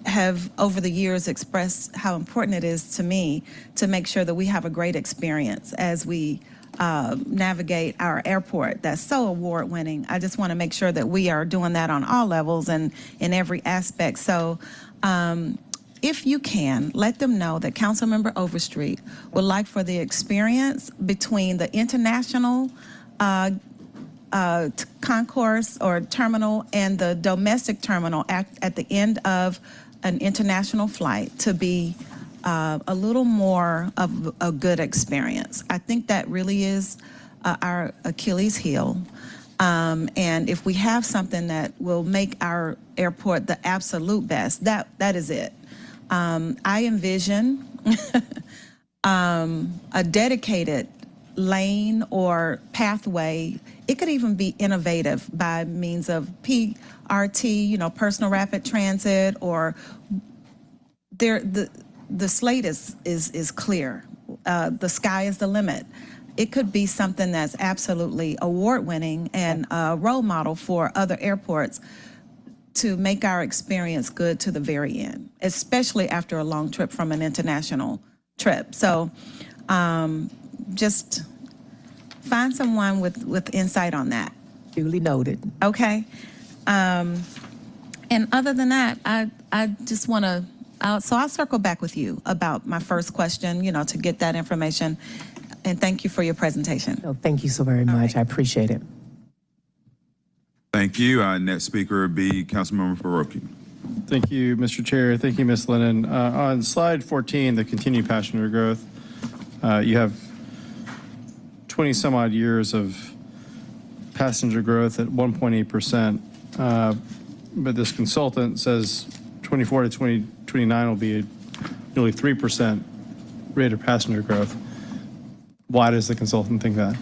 Speaker 11: have over the years expressed how important it is to me to make sure that we have a great experience as we navigate our airport that's so award-winning. I just want to make sure that we are doing that on all levels and in every aspect. So if you can, let them know that Councilmember Overstreet would like for the experience between the international concourse or terminal and the domestic terminal at the end of an international flight to be a little more of a good experience. I think that really is our Achilles heel. And if we have something that will make our airport the absolute best, that is it. I envision a dedicated lane or pathway. It could even be innovative by means of PRT, you know, personal rapid transit, or the slate is clear. The sky is the limit. It could be something that's absolutely award-winning and a role model for other airports to make our experience good to the very end, especially after a long trip from an international trip. So just find someone with insight on that.
Speaker 10: Duly noted.
Speaker 11: Okay. And other than that, I just want to, so I'll circle back with you about my first question, you know, to get that information. And thank you for your presentation.
Speaker 10: No, thank you so very much.
Speaker 11: right.
Speaker 10: I appreciate it.
Speaker 1: Thank you. Our next speaker will be Councilmember Faroki.
Speaker 9: Thank you, Mr. Chair. Thank you, Ms. Lennon. On slide 14, the continued passenger growth, you have 20 some odd years of passenger growth at 1.8%. But this consultant says 24 to 2029 will be a nearly 3% rate of passenger growth. Why does the consultant think that?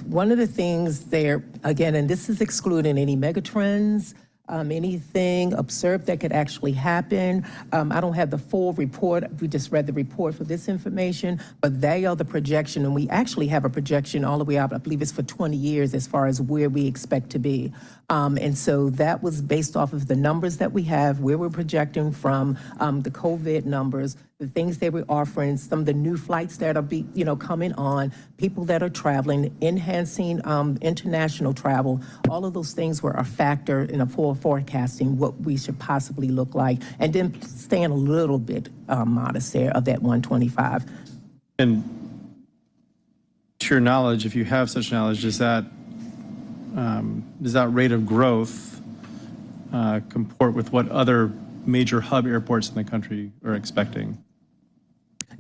Speaker 10: One of the things there, again, and this is excluding any megatrends, anything absurd that could actually happen. I don't have the full report. We just read the report for this information, but they are the projection, and we actually have a projection all the way up, I believe it's for 20 years as far as where we expect to be. And so that was based off of the numbers that we have, where we're projecting from the COVID numbers, the things they were offering, some of the new flights that are coming on, people that are traveling, enhancing international travel. All of those things were a factor in a forecasting what we should possibly look like, and then staying a little bit modest there of that 125.
Speaker 9: And to your knowledge, if you have such knowledge, does that rate of growth comport with what other major hub airports in the country are expecting?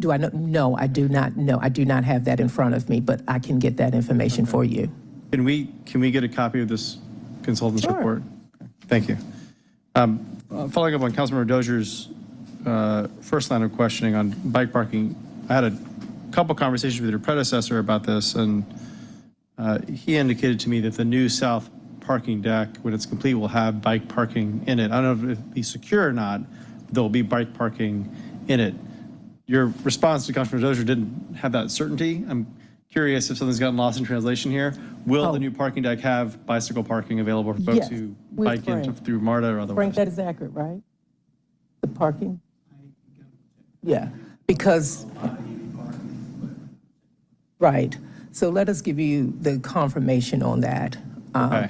Speaker 10: Do I know? No, I do not know. I do not have that in front of me, but I can get that information for you.
Speaker 9: Can we get a copy of this consultant's
Speaker 10: Sure.
Speaker 9: report? Okay. Thank you. Following up on Councilmember Dozier's first line of questioning on bike parking, I had a couple conversations with your predecessor about this, and he indicated to me that the new south parking deck, when it's complete, will have bike parking in it. I don't know if it'll be secure or not, but there'll be bike parking in it. Your response to Councilmember Dozier didn't have that certainty. I'm curious if something's gotten lost in translation here. Will the new parking deck have bicycle parking available for folks
Speaker 10: Yes.
Speaker 9: who
Speaker 10: Where's
Speaker 9: bike in
Speaker 10: Frank?
Speaker 9: through MARTA or otherwise?
Speaker 10: Frank, that is accurate, right? The parking? Yeah, because, right. So let us give you the confirmation on that.
Speaker 9: Okay.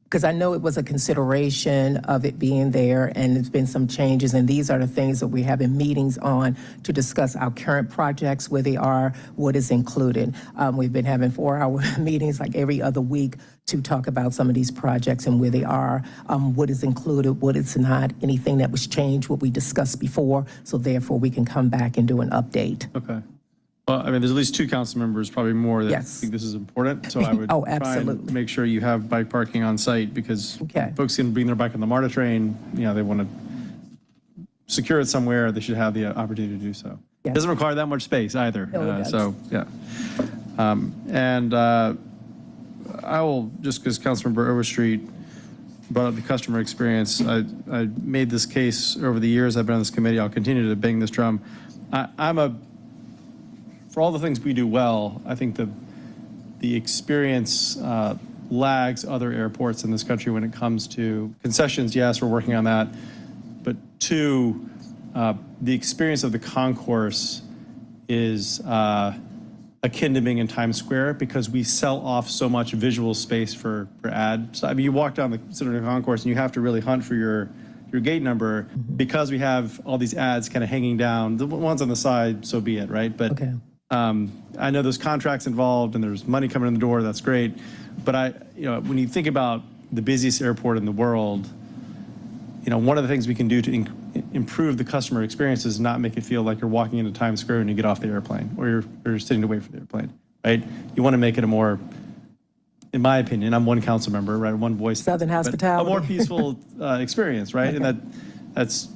Speaker 10: Because I know it was a consideration of it being there, and there's been some changes, and these are the things that we're having meetings on to discuss our current projects, where they are, what is included. We've been having 4-hour meetings like every other week to talk about some of these projects and where they are, what is included, what is not, anything that was changed, what we discussed before, so therefore we can come back and do an update.
Speaker 9: Okay. Well, I mean, there's at least 2 council members, probably more, that
Speaker 10: Yes.
Speaker 9: think this is important. So I would
Speaker 10: Oh,
Speaker 9: try and
Speaker 10: absolutely.
Speaker 9: make sure you have bike parking on site, because
Speaker 10: Okay.
Speaker 9: folks can bring their bike on the MARTA train. They want to secure it somewhere. They should have the opportunity to do so.
Speaker 10: Yes.
Speaker 9: It doesn't require that much space either.
Speaker 10: No, it does.
Speaker 9: So, yeah. I will, just because Councilmember Overstreet brought up the customer experience, I made this case over the years I've been on this committee. I'll continue to bang this drum. For all the things we do well, I think the experience lags other airports in this country when it comes to concessions. Yes, we're working on that. But 2, the experience of the concourse is akin to being in Times Square, because we sell off so much visual space for ads. So, I mean, you walk down the Center Concourse and you have to really hunt for your gate number, because we have all these ads kind of hanging down. The ones on the side, so be it, right? But
Speaker 10: Okay.
Speaker 9: I know there's contracts involved and there's money coming in the door. That's great. But when you think about the busiest airport in the world, one of the things we can do to improve the customer experience is not make it feel like you're walking into Times Square when you get off the airplane, or you're sitting to wait for the airplane, right? You want to make it a more, in my opinion, I'm one council member, right? One voice.
Speaker 10: Southern
Speaker 9: but
Speaker 10: hospitality.
Speaker 9: A more peaceful experience, right?
Speaker 10: Okay.
Speaker 9: And that's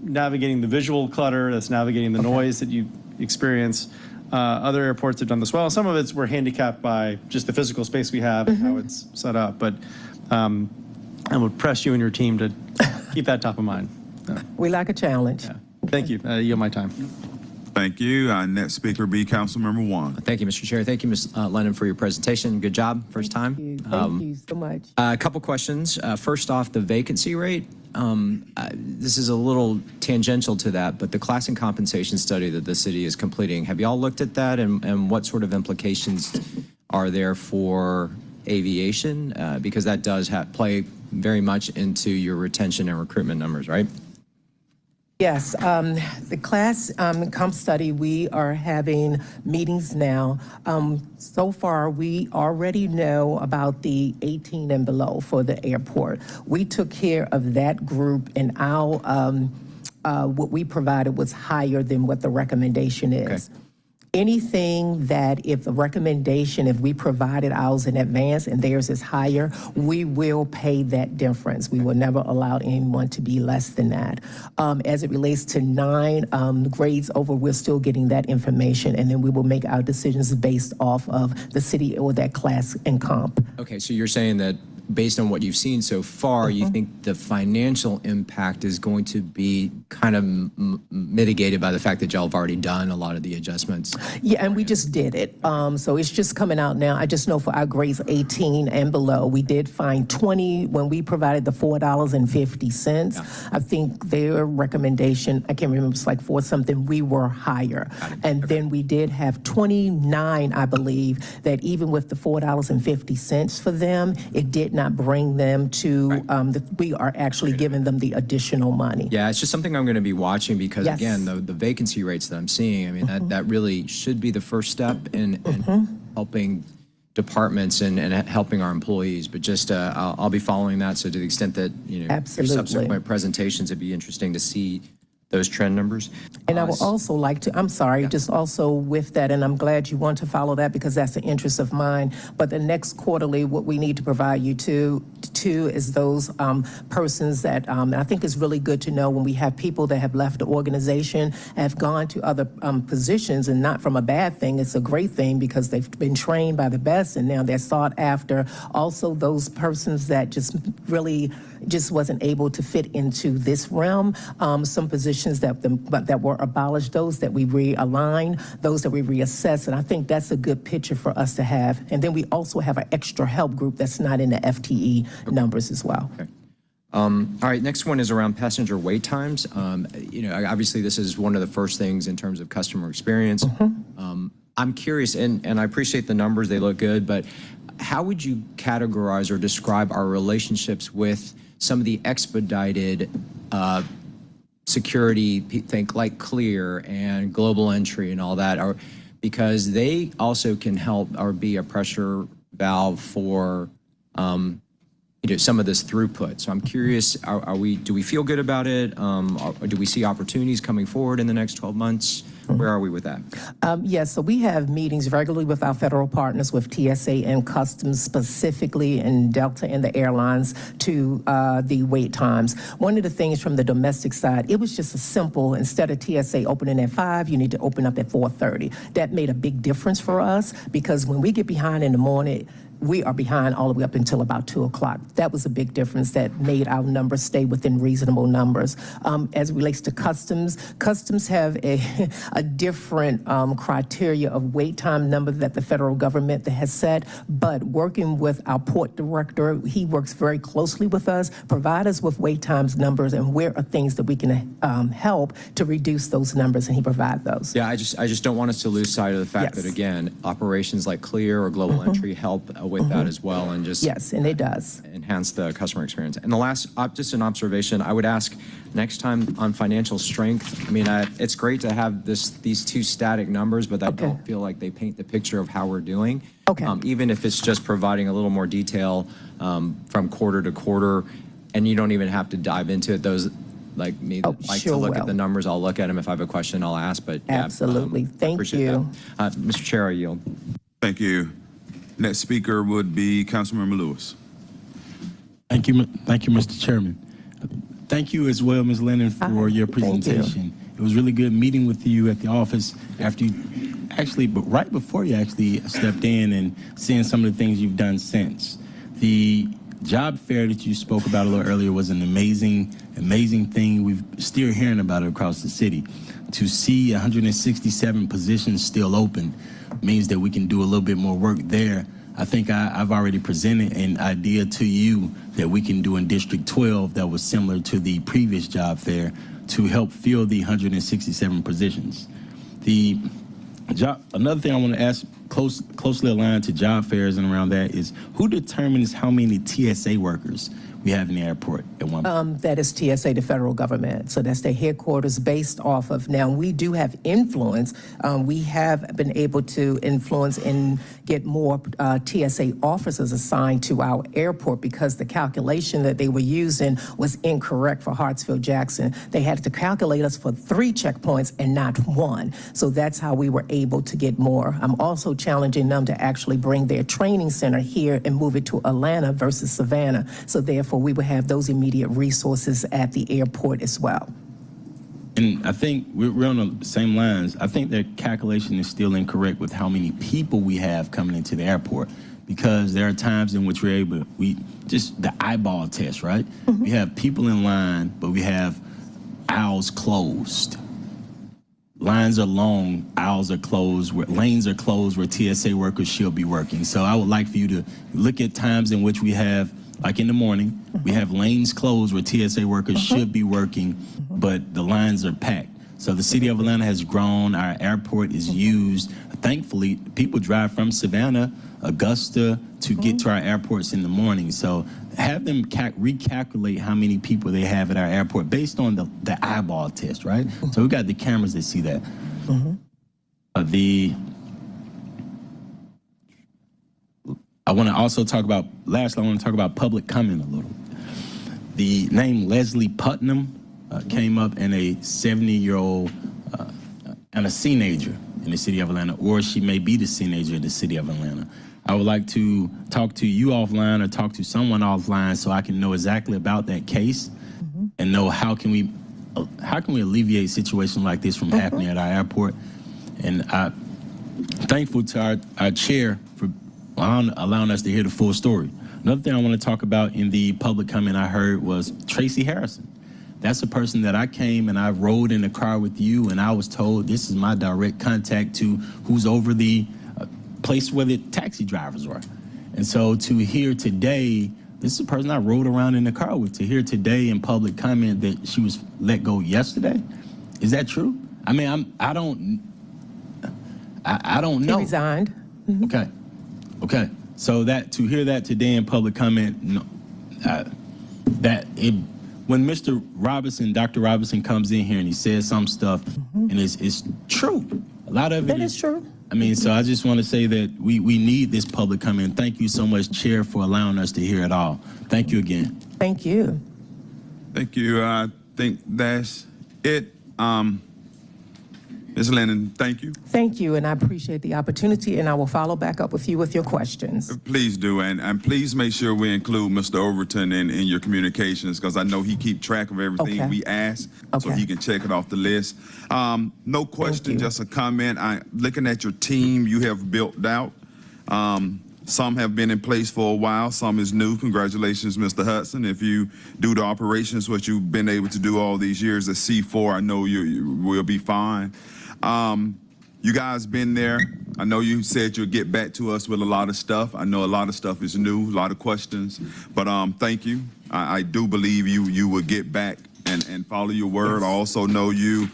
Speaker 9: navigating the visual clutter, that's navigating the noise that you experience. Other airports have done this well. Some of it's we're handicapped by just the physical space we have and how it's set up. But I would press you and your team to keep that top of mind.
Speaker 10: We like a challenge.
Speaker 9: Yeah. Thank you. Yield my time.
Speaker 1: Thank you. Our next speaker will be Councilmember Wong.
Speaker 12: Thank you, Mr. Chair. Thank you, Ms. Lennon, for your presentation. Good job, first time.
Speaker 10: Thank you so much.
Speaker 12: A couple questions. First off, the vacancy rate. This is a little tangential to that, but the class and compensation study that the city is completing, have y'all looked at that, and what sort of implications are there for aviation? Because that does play very much into your retention and recruitment numbers, right?
Speaker 10: Yes, the class comp study, we are having meetings now. So far, we already know about the 18 and below for the airport. We took care of that group, and our what we provided was higher than what the recommendation is. Anything that if the recommendation, if we provided ours in advance and theirs is higher, we will pay that difference. We will never allow anyone to be less than that. As it relates to 9 grades over, we're still getting that information, and then we will make our decisions based off of the city or that class and comp.
Speaker 12: Okay, so you're saying that based on what you've seen so far, you think the financial impact is going to be kind of mitigated by the fact that y'all have already done a lot of the adjustments?
Speaker 10: Yeah, and we just did it. So it's just coming out now. I just know for our grades 18 and below, we did find 20 when we provided the $4.50. Yeah. I think their recommendation, I can't remember, it's like 4 something, we were higher. And then we did have 29, I believe, that even with the $4.50 for them, it did not bring them to, we are actually giving them the additional money.
Speaker 12: Yeah, it's just something I'm going to be watching because,
Speaker 10: Yes.
Speaker 12: again, the vacancy rates that I'm seeing, I mean, that really should be the first step in helping departments and helping our employees. But just, I'll be following that. So to the extent that, your subsequent presentations, it'd be interesting to see those trend numbers.
Speaker 10: And I would also like to, I'm sorry, just also with that, and I'm glad you want to follow that because that's an interest of mine, but the next quarterly, what we need to provide you to is those persons that, and I think it's really good to know when we have people that have left the organization, have gone to other positions, and not from a bad thing, it's a great thing because they've been trained by the best and now they're sought after. Also those persons that just really just wasn't able to fit into this realm, some positions that were abolished, those that we realign, those that we reassess, and I think that's a good picture for us to have. And then we also have an extra help group that's not in the FTE numbers as well.
Speaker 12: Okay. All right, next one is around passenger wait times. Obviously this is one of the first things in terms of customer experience. I'm curious, and I appreciate the numbers, they look good, but how would you categorize or describe our relationships with some of the expedited security, think like Clear and Global Entry and all that, because they also can help or be a pressure valve for some of this throughput. So I'm curious, do we feel good about it? Or do we see opportunities coming forward in the next 12 months? Where are we with that?
Speaker 10: Yes, so we have meetings regularly with our federal partners, with TSA and Customs specifically, and Delta and the airlines to the wait times. One of the things from the domestic side, it was just a simple, instead of TSA opening at 5, you need to open up at 4:30. That made a big difference for us because when we get behind in the morning, we are behind all the way up until about 2 o'clock. That was a big difference that made our numbers stay within reasonable numbers. As it relates to Customs, Customs have a different criteria of wait time number that the federal government has set, but working with our port director, he works very closely with us, provide us with wait times numbers and where are things that we can help to reduce those numbers, and he provides those.
Speaker 12: Yeah, I just don't want us to lose sight of the fact that, again, operations like Clear or Global Entry help with that as well, and just
Speaker 10: yes, and it does
Speaker 12: enhance the customer experience. And the last, just an observation, I would ask next time on financial strength. I mean, it's great to have these 2 static numbers, but I don't feel like they paint the picture of how we're doing.
Speaker 10: Okay.
Speaker 12: Even if it's just providing a little more detail from quarter to quarter, and you don't even have to dive into it. Those like me that like to look at the numbers, I'll look at them. If I have a question, I'll ask. But
Speaker 10: absolutely, thank you,
Speaker 12: Mr. Chair. I yield.
Speaker 1: Thank you. Next speaker would be Councilmember Lewis.
Speaker 13: Thank you, Mr. Chairman. Thank you as well, Ms. Lennon, for your presentation. It was really good meeting with you at the office after you but right before you actually stepped in and seeing some of the things you've done since. The job fair that you spoke about a little earlier was an amazing thing. We're still hearing about it across the city. To see 167 positions still open means that we can do a little bit more work there. I think I've already presented an idea to you that we can do in District 12 that was similar to the previous job fair to help fill the 167 positions. Another thing I want to ask, closely aligned to job fairs and around that, is who determines how many TSA workers we have in the airport? at one point?
Speaker 10: That is TSA, the federal government. So that's their headquarters based off of. Now, we do have influence. We have been able to influence and get more TSA officers assigned to our airport because the calculation that they were using was incorrect for Hartsfield-Jackson. They had to calculate us for 3 checkpoints and not 1. So that's how we were able to get more. I'm also challenging them to actually bring their training center here and move it to Atlanta versus Savannah. So therefore, we will have those immediate resources at the airport as well.
Speaker 13: And I think we're on the same lines. I think their calculation is still incorrect with how many people we have coming into the airport, because there are times in which we just the eyeball test, right? We have people in line, but we have aisles closed. Lines are long, aisles are closed, lanes are closed where TSA workers should be working. So I would like for you to look at times in which we have, like in the morning, we have lanes closed where TSA workers should be working, but the lines are packed. So the city of Atlanta has grown, our airport is used. Thankfully, people drive from Savannah, Augusta to get to our airports in the morning. So have them recalculate how many people they have at our airport based on the eyeball test, right? So we got the cameras that see that. I want to also talk about, lastly, I want to talk about public comment a little. The name Leslie Putnam came up, and a 70-year-old and a teenager in the city of Atlanta, or she may be the teenager in the city of Atlanta. I would like to talk to you offline or talk to someone offline so I can know exactly about that case and know how can we alleviate situations like this from happening at our airport. And I'm thankful to our chair for allowing us to hear the full story. Another thing I want to talk about in the public comment I heard was Tracy Harrison. That's a person that I came and I rode in the car with you, and I was told this is my direct contact to who's over the place where the taxi drivers are. And so to hear today, this is a person I rode around in the car with, to hear today in public comment that she was let go yesterday. Is that true? I mean, I don't know.
Speaker 10: He resigned.
Speaker 13: Okay. So to hear that today in public comment, when Mr. Robinson, Dr. Robinson comes in here and he says some stuff, and it's true. A lot of it
Speaker 10: is true.
Speaker 13: I mean, so I just want to say that we need this public comment. Thank you so much, Chair, for allowing us to hear it all. Thank you again.
Speaker 10: Thank you.
Speaker 1: Thank you. I think that's it. Ms. Lennon, thank you.
Speaker 10: Thank you, and I appreciate the opportunity, and I will follow back up with you with your questions.
Speaker 1: Please do, and please make sure we include Mr. Overton in your communications, because I know he keeps track of everything we ask, so he can check it off the list. No question, just a comment. Looking at your team you have built out, some have been in place for a while, some is new. Congratulations, Mr. Hudson. If you do the operations, what you've been able to do all these years at C4, I know you will be fine. You guys been there. I know you said you'll get back to us with a lot of stuff. I know a lot of stuff is new, a lot of questions, but thank you. I do believe you will get back and follow your word. I also know you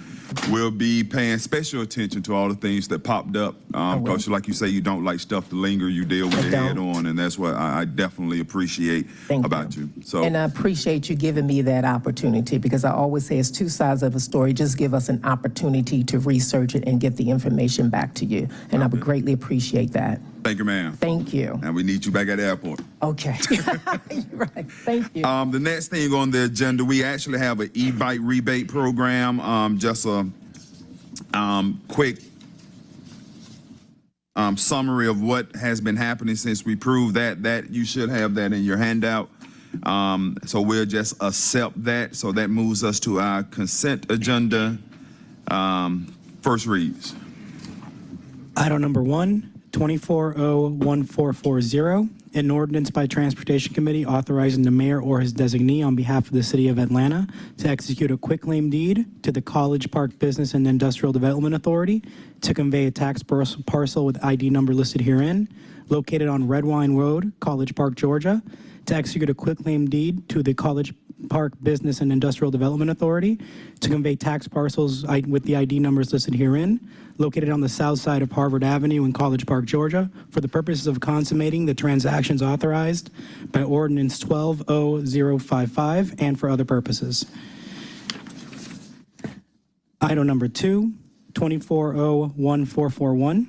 Speaker 1: will be paying special attention to all the things that popped up, because like you say, you don't like stuff to linger. You deal with it head on, and that's what I definitely appreciate about you. So,
Speaker 10: and I appreciate you giving me that opportunity, because I always say it's 2 sides of a story. Just give us an opportunity to research it and get the information back to you, and I would greatly appreciate that.
Speaker 1: Thank you, ma'am.
Speaker 10: Thank you.
Speaker 1: And we need you back at the airport.
Speaker 10: Okay. Right. Thank you.
Speaker 1: The next thing on the agenda, we actually have an e-bike rebate program. Just a quick summary of what has been happening since we proved that you should have that in your handout. So we'll just accept that. So that moves us to our consent agenda. First reads.
Speaker 2: Item number 1, 24-01440, an ordinance by Transportation Committee authorizing the mayor or his designee on behalf of the city of Atlanta to execute a quitclaim deed to the College Park Business and Industrial Development Authority to convey a tax parcel with ID number listed herein, located on Red Wine Road, College Park, Georgia, to execute a quitclaim deed to the College Park Business and Industrial Development Authority to convey tax parcels with the ID numbers listed herein, located on the south side of Harvard Avenue in College Park, Georgia, for the purposes of consummating the transactions authorized by Ordinance 120055 and for other purposes. Item number 2, 2401-441.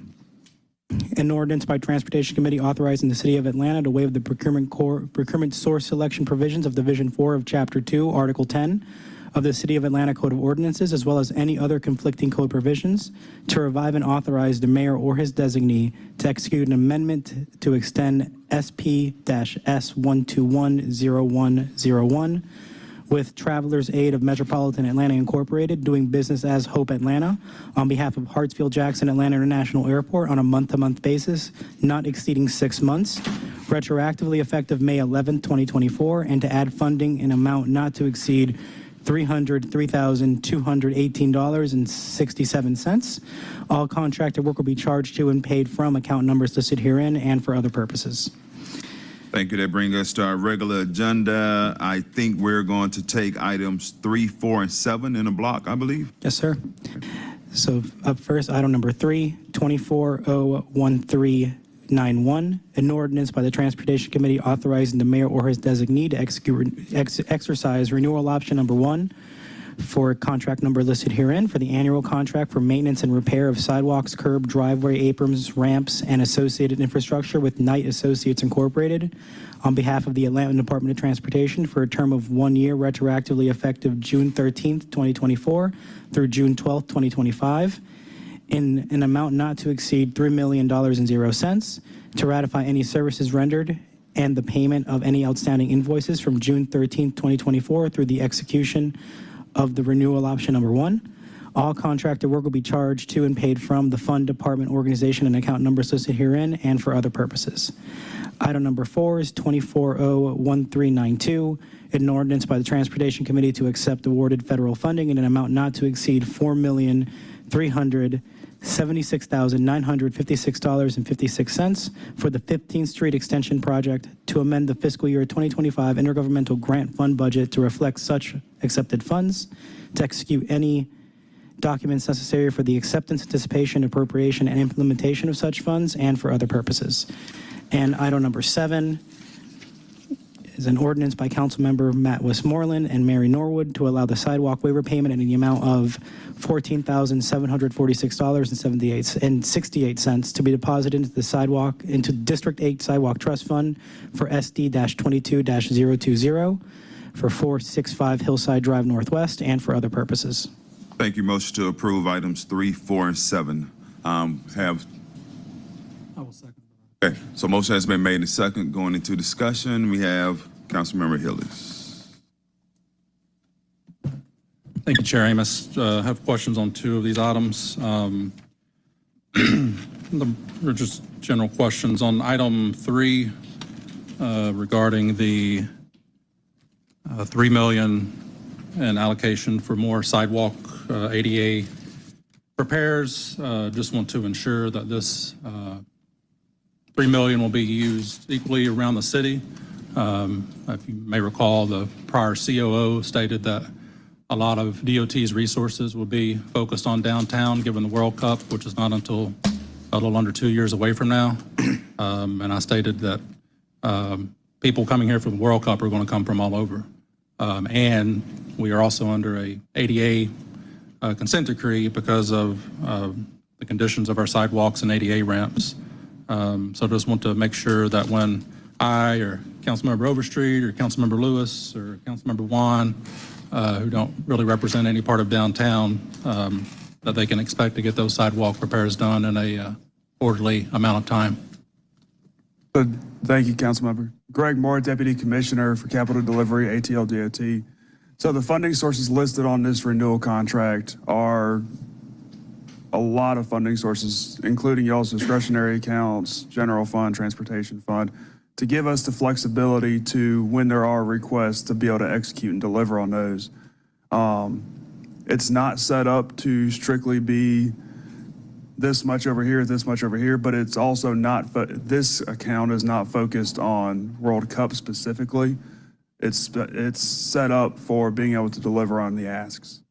Speaker 2: An ordinance by Transportation Committee authorizing the City of Atlanta to waive the procurement source selection provisions of Division 4 of Chapter 2, Article 10 of the City of Atlanta Code of Ordinances, as well as any other conflicting code provisions, to revive and authorize the mayor or his designee to execute an amendment to extend SP-S1210101 with Travelers Aid of Metropolitan Atlanta Incorporated, doing business as Hope Atlanta, on behalf of Hartsfield-Jackson Atlanta International Airport on a month-to-month basis, not exceeding 6 months, retroactively effective May 11, 2024, and to add funding in amount not to exceed $303,218.67. All contracted work will be charged to and paid from account numbers listed herein and for other purposes.
Speaker 1: Thank you. That brings us to our regular agenda. I think we're going to take items 3, 4, and 7 in a block, I believe.
Speaker 2: Yes, sir. So up first, item number 3, 2401-391, an ordinance by the Transportation Committee authorizing the mayor or his designee to exercise renewal option number 1 for contract number listed herein for the annual contract for maintenance and repair of sidewalks, curb, driveway, aprons, ramps, and associated infrastructure with Knight Associates Incorporated on behalf of the Atlanta Department of Transportation for a term of 1 year, retroactively effective June 13th, 2024 through June 12th, 2025, in an amount not to exceed $3,000,000 to ratify any services rendered and the payment of any outstanding invoices from June 13th, 2024 through the execution of the renewal option number 1. All contracted work will be charged to and paid from the fund, department, organization, and account numbers listed herein and for other purposes. Item number 4 is 2401-392, an ordinance by the Transportation Committee to accept awarded federal funding in an amount not to exceed $4,376,956.56 for the 15th Street Extension Project to amend the fiscal year 2025 intergovernmental grant fund budget to reflect such accepted funds, to execute any documents necessary for the acceptance, anticipation, appropriation, and implementation of such funds, and for other purposes. And item number 7 is an ordinance by Councilmember Matt Westmoreland and Mary Norwood to allow the sidewalk waiver payment in the amount of $14,746.68 to be deposited into District 8 Sidewalk Trust Fund for SD-22-020 for 465 Hillside Drive Northwest and for other purposes.
Speaker 1: Thank you. Motion to approve items 3, 4, and 7.
Speaker 2: I will second.
Speaker 1: Okay, so motion has been made and second. Going into discussion, we have Councilmember Hillis.
Speaker 14: Thank you, Chair Amos. I have questions on 2 of these items. They're just general questions. On item 3, regarding the $3 million in allocation for more sidewalk ADA repairs, just want to ensure that this $3 million will be used equally around the city. If you may recall, the prior COO stated that a lot of DOT's resources will be focused on downtown, given the World Cup, which is not until a little under 2 years away from now. And I stated that people coming here for the World Cup are going to come from all over. And we are also under a ADA consent decree because of the conditions of our sidewalks and ADA ramps. So just want to make sure that when I or Councilmember Overstreet or Councilmember Lewis or Councilmember Juan, who don't really represent any part of downtown, that they can expect to get those sidewalk repairs done in a orderly amount of time.
Speaker 15: Thank you, Councilmember. Greg Moore, Deputy Commissioner for Capital Delivery, ATL DOT. So the funding sources listed on this renewal contract are a lot of funding sources, including y'all's discretionary accounts, general fund, transportation fund, to give us the flexibility to, when there are requests, to be able to execute and deliver on those. It's not set up to strictly be this much over here, but it's also not, this account is not focused on World Cup specifically. It's set up for being able to deliver on the asks.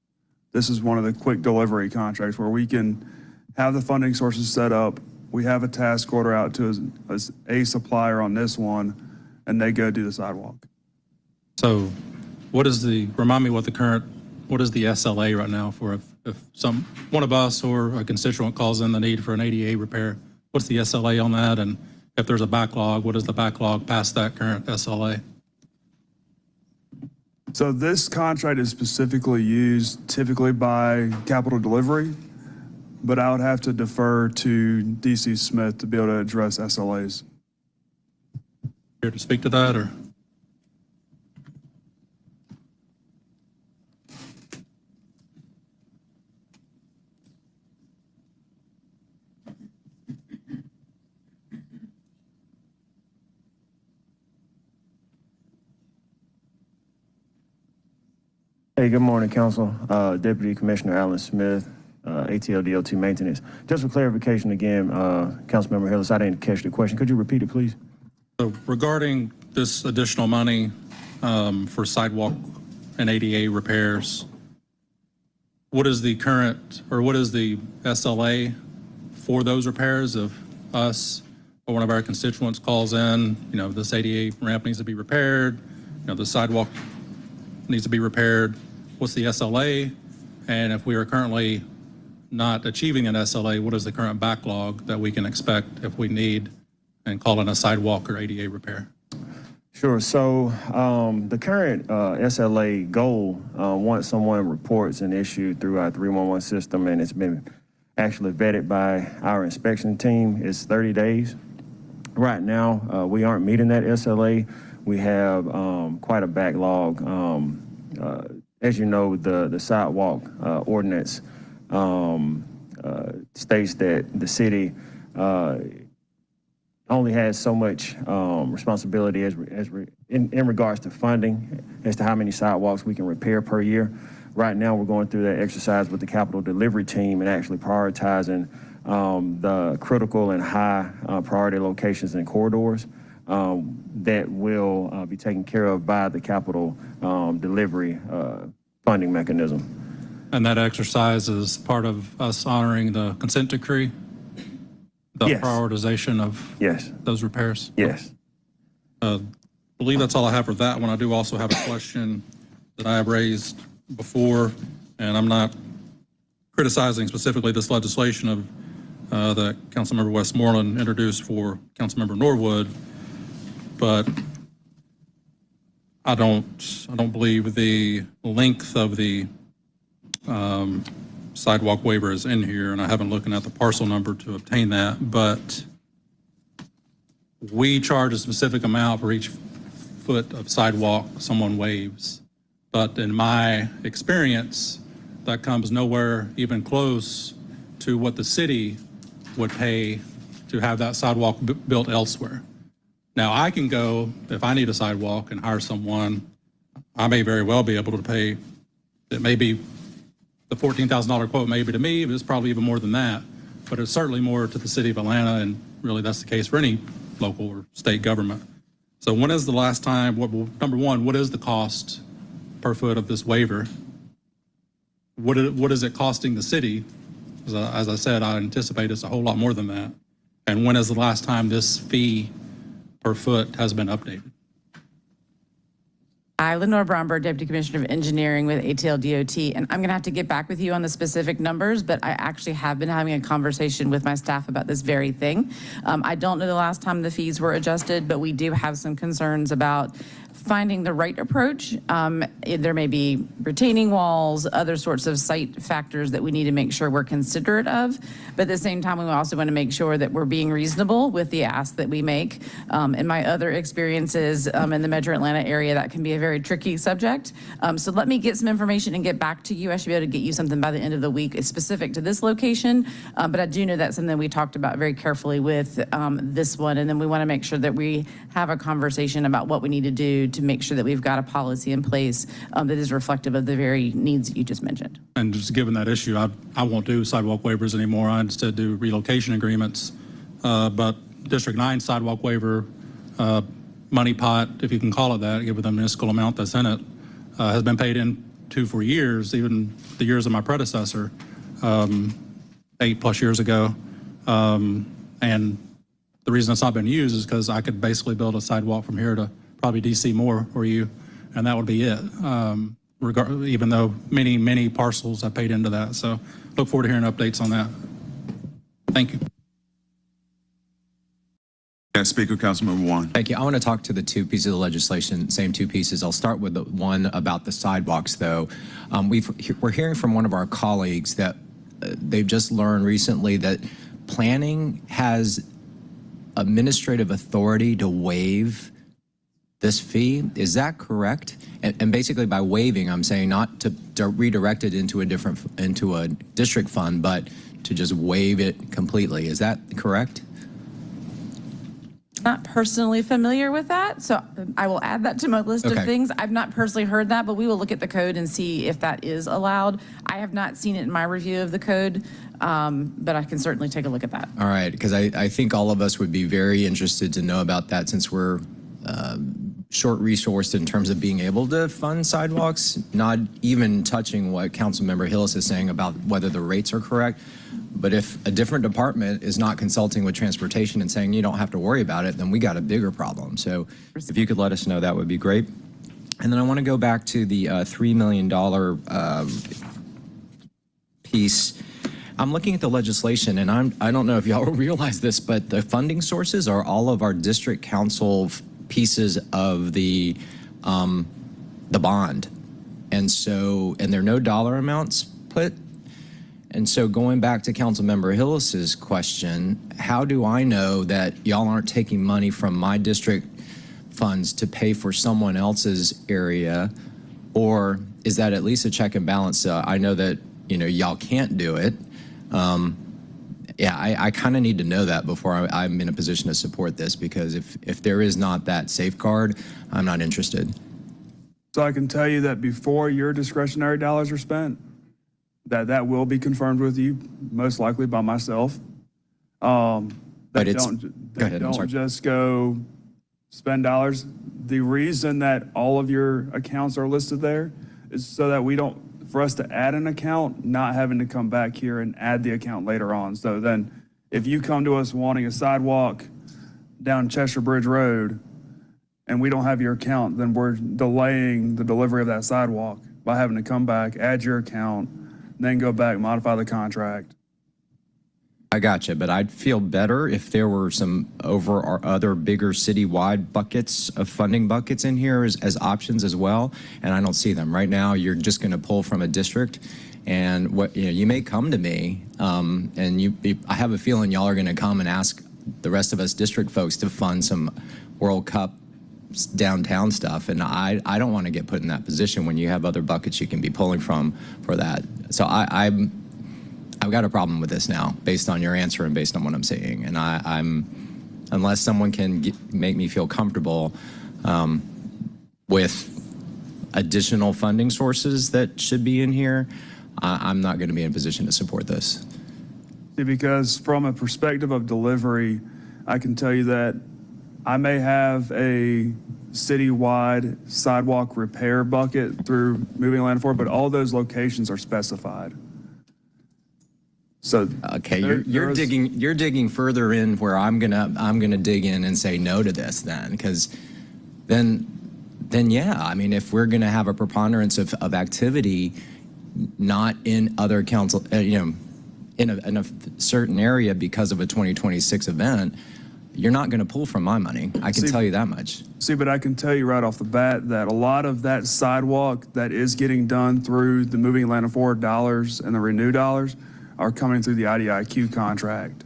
Speaker 15: This is one of the quick delivery contracts where we can have the funding sources set up. We have a task order out to a supplier on this one, and they go do the sidewalk.
Speaker 14: So remind me what is the SLA right now for if one of us or a constituent calls in the need for an ADA repair? What's the SLA on that? And if there's a backlog, what is the backlog past that current SLA?
Speaker 15: So this contract is specifically used typically by capital delivery, but I would have to defer to DC Smith to be able to address SLAs.
Speaker 14: Here to speak to that, or?
Speaker 16: Hey, good morning, Council. Deputy Commissioner Alan Smith, ATL DOT Maintenance. Just for clarification again, Councilmember Hillis, I didn't catch the question. Could you repeat it, please?
Speaker 14: So regarding this additional money for sidewalk and ADA repairs, what is the current, or what is the SLA for those repairs if us or one of our constituents calls in, this ADA ramp needs to be repaired, the sidewalk needs to be repaired? What's the SLA? And if we are currently not achieving an SLA, what is the current backlog that we can expect if we need and call in a sidewalk or ADA repair?
Speaker 16: Sure. So the current SLA goal, once someone reports an issue through our 311 system and it's been actually vetted by our inspection team, is 30 days. Right now, we aren't meeting that SLA. We have quite a backlog. As you know, the sidewalk ordinance states that the city only has so much responsibility in regards to funding as to how many sidewalks we can repair per year. Right now, we're going through that exercise with the capital delivery team and actually prioritizing the critical and high priority locations and corridors that will be taken care of by the capital delivery funding mechanism.
Speaker 14: And that exercise is part of us honoring the consent decree? The
Speaker 16: Yes.
Speaker 14: prioritization of
Speaker 16: Yes.
Speaker 14: those repairs?
Speaker 16: Yes.
Speaker 14: I believe that's all I have for that one. I do also have a question that I have raised before, and I'm not criticizing specifically this legislation of that Councilmember Westmoreland introduced for Councilmember Norwood, but I don't believe the length of the sidewalk waiver is in here, and I haven't looking at the parcel number to obtain that, but we charge a specific amount for each foot of sidewalk someone waives. But in my experience, that comes nowhere even close to what the city would pay to have that sidewalk built elsewhere. Now, I can go, if I need a sidewalk and hire someone, I may very well be able to pay, it may be, the $14,000 quote may be to me, but it's probably even more than that. But it's certainly more to the city of Atlanta, and really that's the case for any local or state government. So when is the last time, number one, what is the cost per foot of this waiver? What is it costing the city? As I said, I anticipate it's a whole lot more than that. And when is the last time this fee per foot has been updated?
Speaker 17: I, Lenore Bromberg, Deputy Commissioner of Engineering with ATL DOT, and I'm going to have to get back with you on the specific numbers, but I actually have been having a conversation with my staff about this very thing. I don't know the last time the fees were adjusted, but we do have some concerns about finding the right approach. There may be retaining walls, other sorts of site factors that we need to make sure we're considerate of. But at the same time, we also want to make sure that we're being reasonable with the ask that we make. In my other experiences in the Metro Atlanta area, that can be a very tricky subject. So let me get some information and get back to you. I should be able to get you something by the end of the week. It's specific to this location, but I do know that's something we talked about very carefully with this one. And then we want to make sure that we have a conversation about what we need to do to make sure that we've got a policy in place that is reflective of the very needs that you just mentioned.
Speaker 14: And just given that issue, I won't do sidewalk waivers anymore. I instead do relocation agreements. But District 9 sidewalk waiver money pot, if you can call it that, given the minuscule amount that's in it, has been paid into for years, even the years of my predecessor, 8+ years ago. And the reason it's not been used is because I could basically build a sidewalk from here to probably DC Moore or you, and that would be it. Even though many parcels have paid into that. So look forward to hearing updates on that. Thank you.
Speaker 1: Next speaker, Councilmember Juan.
Speaker 12: Thank you. I want to talk to the two pieces of legislation, same two pieces. I'll start with the one about the sidewalks, though. We're hearing from one of our colleagues that they've just learned recently that planning has administrative authority to waive this fee. Is that correct? And basically by waiving, I'm saying not to redirect it into a district fund, but to just waive it completely. Is that correct?
Speaker 17: Not personally familiar with that, so I will add that to my list of things. I've not personally heard that, but we will look at the code and see if that is allowed. I have not seen it in my review of the code, but I can certainly take a look at that.
Speaker 12: All right, because I think all of us would be very interested to know about that since we're short-resourced in terms of being able to fund sidewalks, not even touching what Councilmember Hillis is saying about whether the rates are correct. But if a different department is not consulting with transportation and saying you don't have to worry about it, then we got a bigger problem. So if you could let us know, that would be great. And then I want to go back to the $3 million piece. I'm looking at the legislation, and I don't know if y'all realize this, but the funding sources are all of our district council pieces of the bond. And there are no dollar amounts put. And so going back to Councilmember Hillis's question, how do I know that y'all aren't taking money from my district funds to pay for someone else's area? Or is that at least a check and balance? I know that, y'all can't do it. I kind of need to know that before I'm in a position to support this, because if there is not that safeguard, I'm not interested.
Speaker 15: So I can tell you that before your discretionary dollars are spent, that will be confirmed with you, most likely by myself. Don't just go spend dollars. The reason that all of your accounts are listed there is so that for us to add an account, not having to come back here and add the account later on. So then if you come to us wanting a sidewalk down Cheshire Bridge Road and we don't have your account, then we're delaying the delivery of that sidewalk by having to come back, add your account, then go back, modify the contract.
Speaker 12: I gotcha, but I'd feel better if there were some or other bigger citywide buckets of funding buckets in here as options as well, and I don't see them. Right now, you're just going to pull from a district, and you may come to me, and I have a feeling y'all are going to come and ask the rest of us district folks to fund some World Cup downtown stuff, and I don't want to get put in that position when you have other buckets you can be pulling from for that. So I've got a problem with this now, based on your answer and based on what I'm seeing. And unless someone can make me feel comfortable with additional funding sources that should be in here, I'm not going to be in a position to support this.
Speaker 15: See, because from a perspective of delivery, I can tell you that I may have a citywide sidewalk repair bucket through Moving Land Forward, but all those locations are specified. So
Speaker 12: okay, you're digging further in where I'm gonna dig in and say no to this then, because then yeah, I mean, if we're gonna have a preponderance of activity not in other council, in a certain area because of a 2026 event, you're not going to pull from my money. I can tell you that much.
Speaker 15: See, but I can tell you right off the bat that a lot of that sidewalk that is getting done through the Moving Atlanta Forward dollars and the Renew dollars are coming through the IDIQ contract.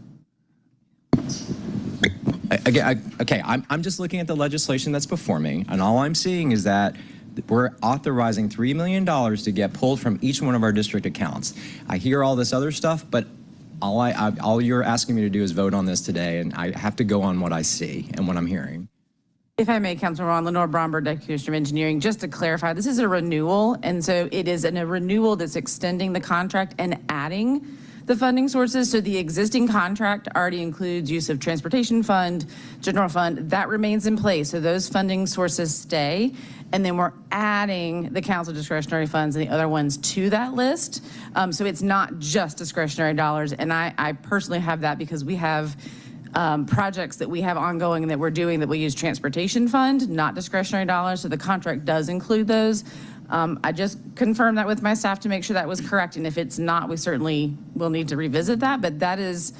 Speaker 12: I'm just looking at the legislation that's before me, and all I'm seeing is that we're authorizing $3 million to get pulled from each one of our district accounts. I hear all this other stuff, but all you're asking me to do is vote on this today, and I have to go on what I see and what I'm hearing.
Speaker 17: If I may, Councilman Lenore Bromberg, Deputy Commissioner of Engineering, just to clarify, this is a renewal, and so it is a renewal that's extending the contract and adding the funding sources. So the existing contract already includes use of transportation fund, general fund, that remains in place. So those funding sources stay. And then we're adding the council discretionary funds and the other ones to that list. So it's not just discretionary dollars. And I personally have that because we have projects that we have ongoing and that we're doing that we use transportation fund, not discretionary dollars. So the contract does include those. I just confirmed that with my staff to make sure that was correct. And if it's not, we certainly will need to revisit that. But that is,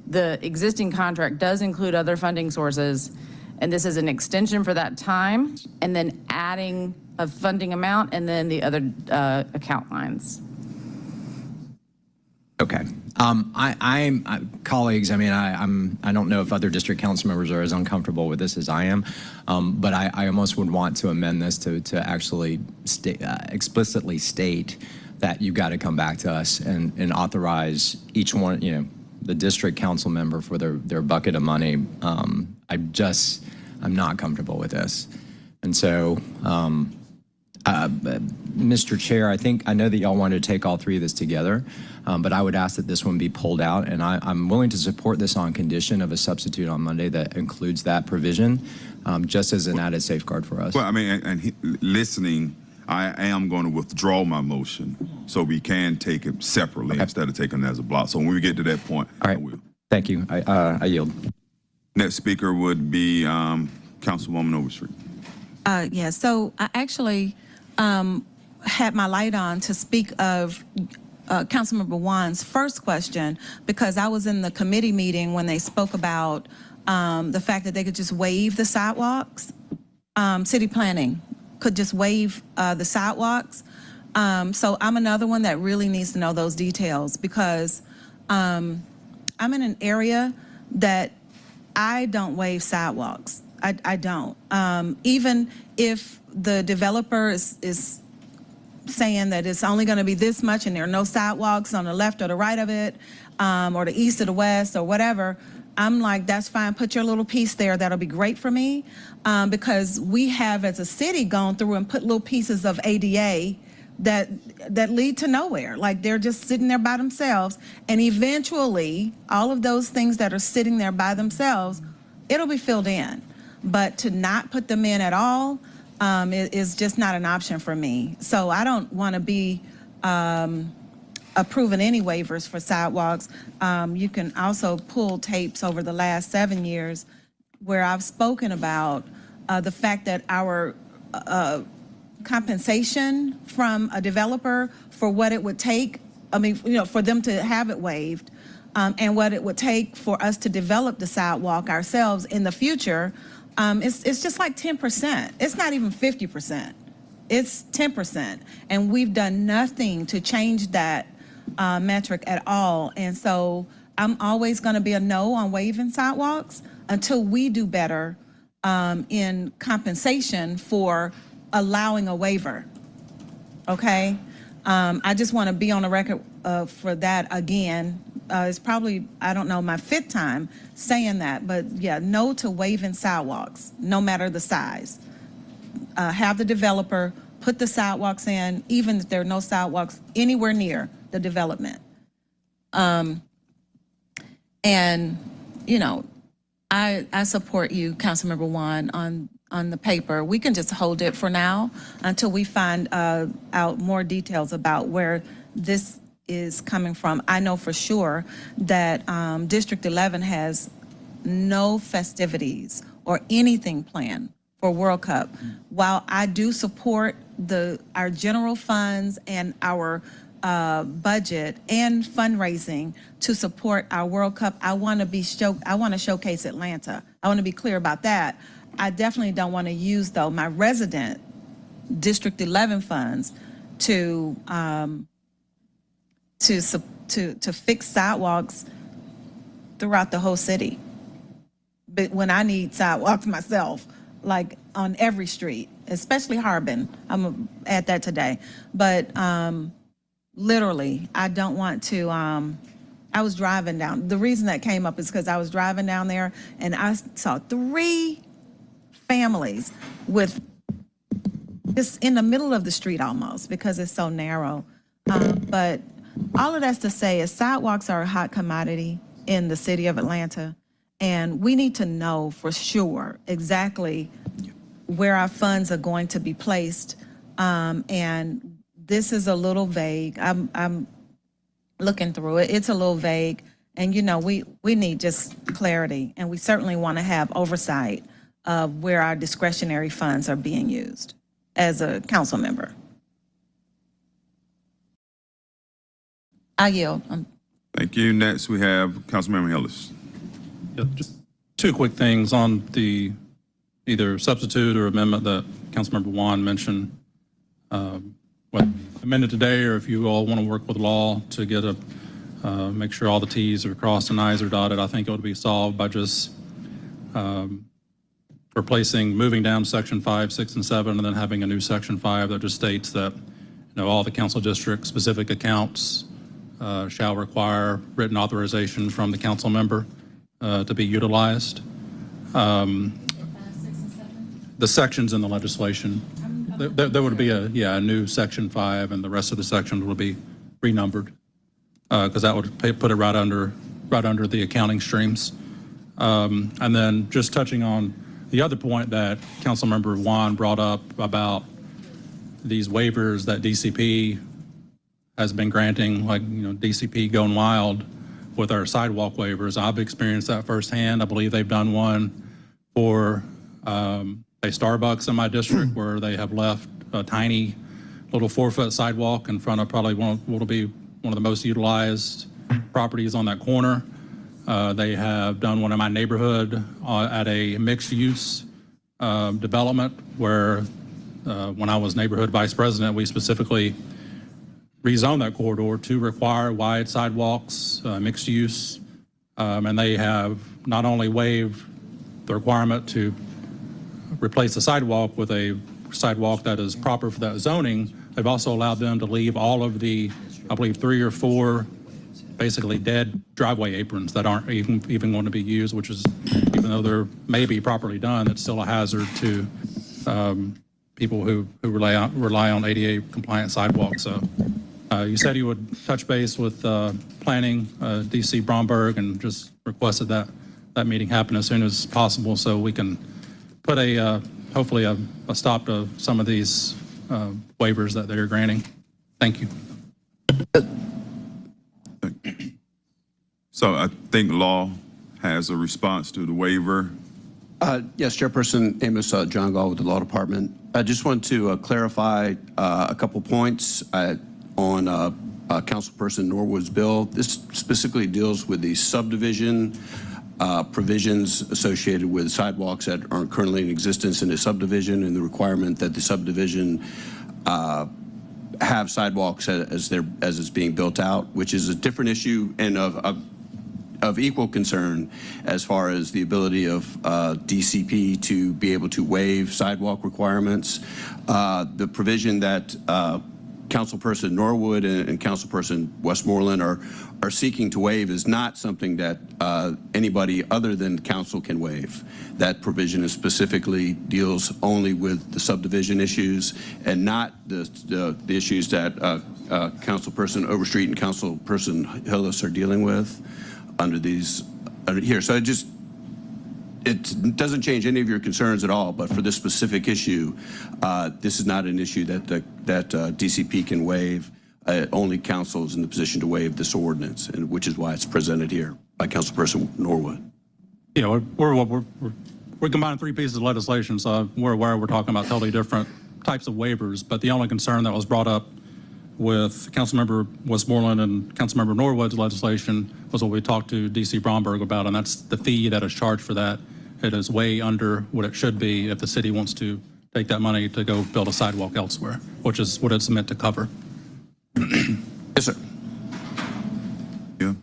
Speaker 17: the existing contract does include other funding sources. And this is an extension for that time, and then adding a funding amount, and then the other account lines.
Speaker 12: Okay. Colleagues, I mean, I don't know if other district council members are as uncomfortable with this as I am, but I almost would want to amend this to actually explicitly state that you've got to come back to us and authorize each one, the district council member for their bucket of money. I'm not comfortable with this. And so, Mr. Chair, I know that y'all wanted to take all three of this together, but I would ask that this one be pulled out, and I'm willing to support this on condition of a substitute on Monday that includes that provision, just as an added safeguard for us.
Speaker 1: Well, I mean, listening, I am going to withdraw my motion so we can take it separately instead of taking it as a block. So when we get to that point,
Speaker 12: all right.
Speaker 1: I will.
Speaker 12: Thank you. I yield.
Speaker 1: Next speaker would be Councilwoman Overstreet.
Speaker 11: Yeah, so I actually had my light on to speak of Councilmember Wan's first question, because I was in the committee meeting when they spoke about the fact that they could just waive the sidewalks. City planning could just waive the sidewalks. So I'm another one that really needs to know those details, because I'm in an area that I don't waive sidewalks. I don't. Even if the developer is saying that it's only going to be this much and there are no sidewalks on the left or the right of it, or the east or the west or whatever, I'm like, that's fine. Put your little piece there. That'll be great for me, because we have, as a city, gone through and put little pieces of ADA that lead to nowhere. Like, they're just sitting there by themselves, and eventually all of those things that are sitting there by themselves, it'll be filled in. But to not put them in at all is just not an option for me. So I don't want to be approving any waivers for sidewalks. You can also pull tapes over the last 7 years where I've spoken about the fact that our compensation from a developer for what it would take, for them to have it waived, and what it would take for us to develop the sidewalk ourselves in the future, it's just like 10%. It's not even 50%. It's 10%. And we've done nothing to change that metric at all. And so I'm always going to be a no on waiving sidewalks until we do better in compensation for allowing a waiver. Okay? I just want to be on the record for that again. It's probably, I don't know, my 5th time saying that, but yeah, no to waiving sidewalks, no matter the size. Have the developer put the sidewalks in, even if there are no sidewalks anywhere near the development. And, I support you, Councilmember Wan, on the paper. We can just hold it for now until we find out more details about where this is coming from. I know for sure that District 11 has no festivities or anything planned for World Cup. While I do support our general funds and our budget and fundraising to support our World Cup, I want to showcase Atlanta. I want to be clear about that. I definitely don't want to use, though, my resident District 11 funds to fix sidewalks throughout the whole city. But when I need sidewalks myself, like on every street, especially Harbin, I'm gonna add that today. But literally, I don't want to. I was driving down. The reason that came up is because I was driving down there and I saw 3 families with just in the middle of the street almost, because it's so narrow. But all of that's to say is sidewalks are a hot commodity in the city of Atlanta, and we need to know for sure exactly where our funds are going to be placed. And this is a little vague. I'm looking through it. It's a little vague. And, you know, we need just clarity, and we certainly want to have oversight of where our discretionary funds are being used as a council member. I yield.
Speaker 1: Thank you. Next, we have Councilmember Hillis.
Speaker 14: Yeah, just two quick things on the either substitute or amendment that Councilmember Juan mentioned. What amended today, or if you all want to work with law to get a make sure all the T's are crossed and I's are dotted, I think it would be solved by just moving down section 5, 6, and 7, and then having a new section 5 that just states that, you know, all the council district specific accounts shall require written authorization from the council member to be utilized. The sections in the legislation, there would be a new section 5, and the rest of the sections would be renumbered, because that would put it right under the accounting streams. And then just touching on the other point that Councilmember Juan brought up about these waivers that DCP has been granting, like, you know, DCP going wild with our sidewalk waivers. I've experienced that firsthand. I believe they've done one for a Starbucks in my district where they have left a tiny little 4-foot sidewalk in front of probably what'll be one of the most utilized properties on that corner. They have done one in my neighborhood at a mixed-use development where when I was neighborhood vice president, we specifically rezoned that corridor to require wide sidewalks, mixed use, and they have not only waived the requirement to replace the sidewalk with a sidewalk that is proper for that zoning, they've also allowed them to leave all of the, I believe, 3 or 4 basically dead driveway aprons that aren't even going to be used, which is, even though they're maybe properly done, it's still a hazard to people who rely on ADA compliant sidewalks. So you said you would touch base with planning, DC Bromberg, and just requested that meeting happen as soon as possible so we can put hopefully a stop to some of these waivers that they're granting. Thank you.
Speaker 1: So I think law has a response to the waiver.
Speaker 18: Yes, Chairperson Amos John Gall with the Law Department. I just want to clarify a couple points on Councilperson Norwood's bill. This specifically deals with the subdivision provisions associated with sidewalks that aren't currently in existence in a subdivision, and the requirement that the subdivision have sidewalks as it's being built out, which is a different issue and of equal concern as far as the ability of DCP to be able to waive sidewalk requirements. The provision that Councilperson Norwood and Councilperson Westmoreland are seeking to waive is not something that anybody other than council can waive. That provision is specifically deals only with the subdivision issues and not the issues that Councilperson Overstreet and Councilperson Hillis are dealing with under these here. So it doesn't change any of your concerns at all, but for this specific issue, this is not an issue that DCP can waive. Only council is in the position to waive this ordinance, and which is why it's presented here by Councilperson Norwood.
Speaker 14: You know, we're combining 3 pieces of legislation, so we're aware we're talking about totally different types of waivers, but the only concern that was brought up with Councilmember Westmoreland and Councilmember Norwood's legislation was what we talked to DC Bromberg about, and that's the fee that is charged for that. It is way under what it should be if the city wants to take that money to go build a sidewalk elsewhere, which is what it's meant to cover.
Speaker 18: Yes, sir.
Speaker 1: Yeah.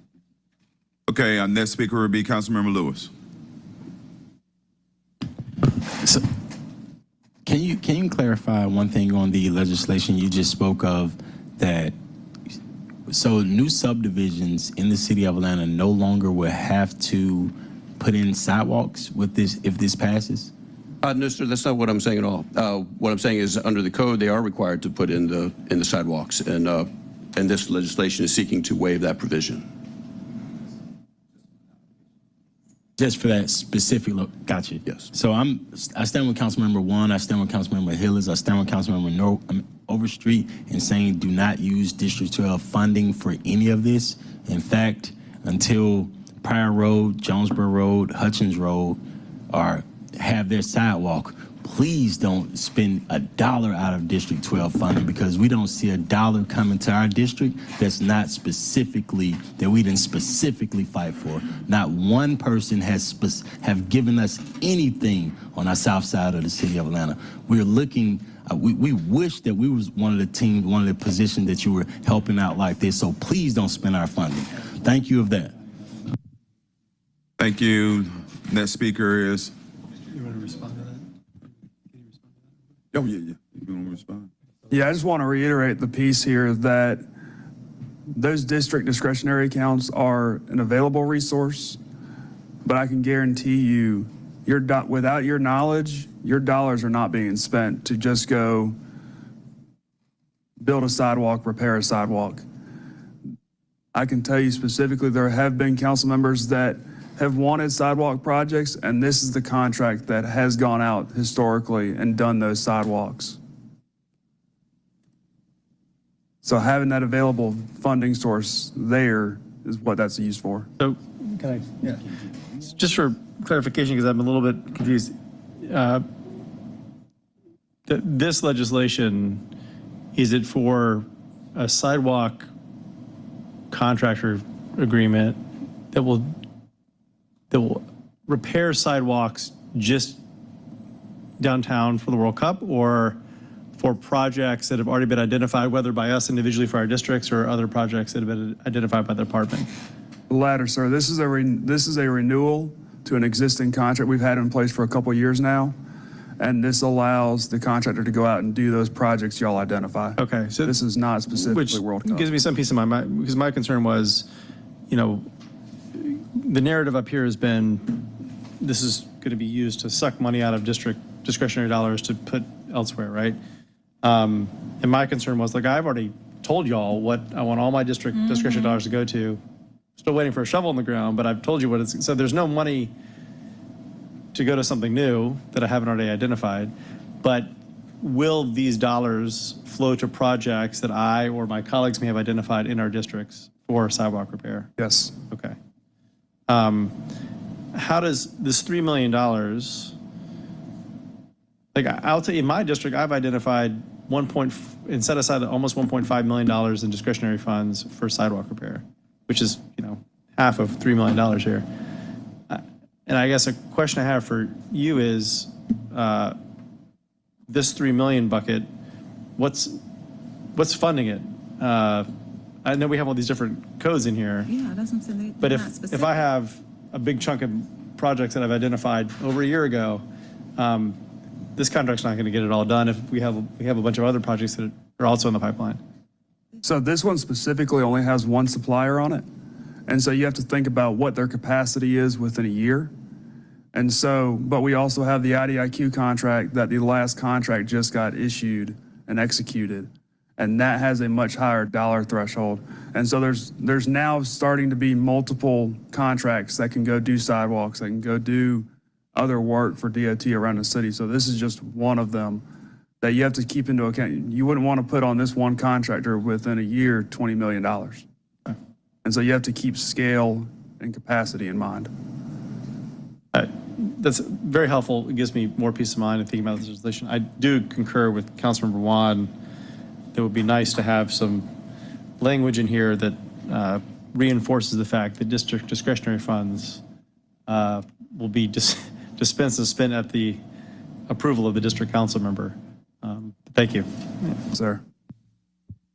Speaker 1: Okay, our next speaker will be Councilmember Lewis.
Speaker 13: So, can you clarify one thing on the legislation you just spoke of, that so new subdivisions in the city of Atlanta no longer will have to put in sidewalks with this if this passes?
Speaker 18: No, sir, that's not what I'm saying at all. What I'm saying is under the code, they are required to put in the sidewalks. And and this legislation is seeking to waive that provision.
Speaker 13: Just for that specific look, gotcha.
Speaker 18: Yes.
Speaker 13: So I stand with Councilmember One, I stand with Councilmember Hillis, I stand with Councilmember Overstreet in saying do not use District 12 funding for any of this. In fact, until Pryor Road, Jonesboro Road, Hutchins Road have their sidewalk, please don't spend $1 out of District 12 funding, because we don't see $1 coming to our district that's not specifically, that we didn't specifically fight for. Not one person have given us anything on our south side of the city of Atlanta. We're looking, we wish that we was one of the teams, one of the positions that you were helping out like this, so please don't spend our funding. Thank you of that.
Speaker 1: Thank you. Next speaker is.
Speaker 15: You want to respond to that?
Speaker 1: Oh, yeah. You want to respond?
Speaker 15: Yeah, I just want to reiterate the piece here that those district discretionary accounts are an available resource, but I can guarantee you, without your knowledge, your dollars are not being spent to just go build a sidewalk, repair a sidewalk. I can tell you specifically, there have been council members that have wanted sidewalk projects, and this is the contract that has gone out historically and done those sidewalks. So having that available funding source there is what that's used for.
Speaker 19: So, just for clarification, because I'm a little bit confused. This legislation, is it for a sidewalk contractor agreement that will repair sidewalks just downtown for the World Cup, or for projects that have already been identified, whether by us individually for our districts or other projects that have been identified by the department?
Speaker 15: The latter, sir. This is a renewal to an existing contract we've had in place for a couple of years now, and this allows the contractor to go out and do those projects y'all identify.
Speaker 19: Okay, so
Speaker 15: this is not specifically World Cup.
Speaker 19: Gives me some peace of mind, because my concern was, the narrative up here has been, this is going to be used to suck money out of district discretionary dollars to put elsewhere, right? And my concern was, like, I've already told y'all what I want all my district discretionary dollars to go to. Still waiting for a shovel in the ground, but I've told you what it's, so there's no money to go to something new that I haven't already identified. But will these dollars flow to projects that I or my colleagues may have identified in our districts for sidewalk repair?
Speaker 15: Yes.
Speaker 19: Okay. How does this $3 million, like, I'll tell you, in my district, I've identified and set aside almost $1.5 million in discretionary funds for sidewalk repair, which is, half of $3 million here. And I guess a question I have for you is, this $3 million bucket, what's funding it? I know we have all these different codes in here.
Speaker 11: Yeah, that's what I'm saying.
Speaker 19: But if I have a big chunk of projects that I've identified over a year ago, this contract's not going to get it all done if we have a bunch of other projects that are also in the pipeline.
Speaker 15: So this one specifically only has one supplier on it. And so you have to think about what their capacity is within a year. And so, but we also have the IDIQ contract that the last contract just got issued and executed. And that has a much higher dollar threshold. And so there's now starting to be multiple contracts that can go do sidewalks, that can go do other work for DOT around the city. So this is just one of them that you have to keep into account. You wouldn't want to put on this one contractor within a year $20 million. And so you have to keep scale and capacity in mind.
Speaker 19: That's very helpful. It gives me more peace of mind in thinking about this legislation. I do concur with Councilmember Wan. It would be nice to have some language in here that reinforces the fact that district discretionary funds will be dispensed and spent at the approval of the district council member. Thank you.
Speaker 15: Sir.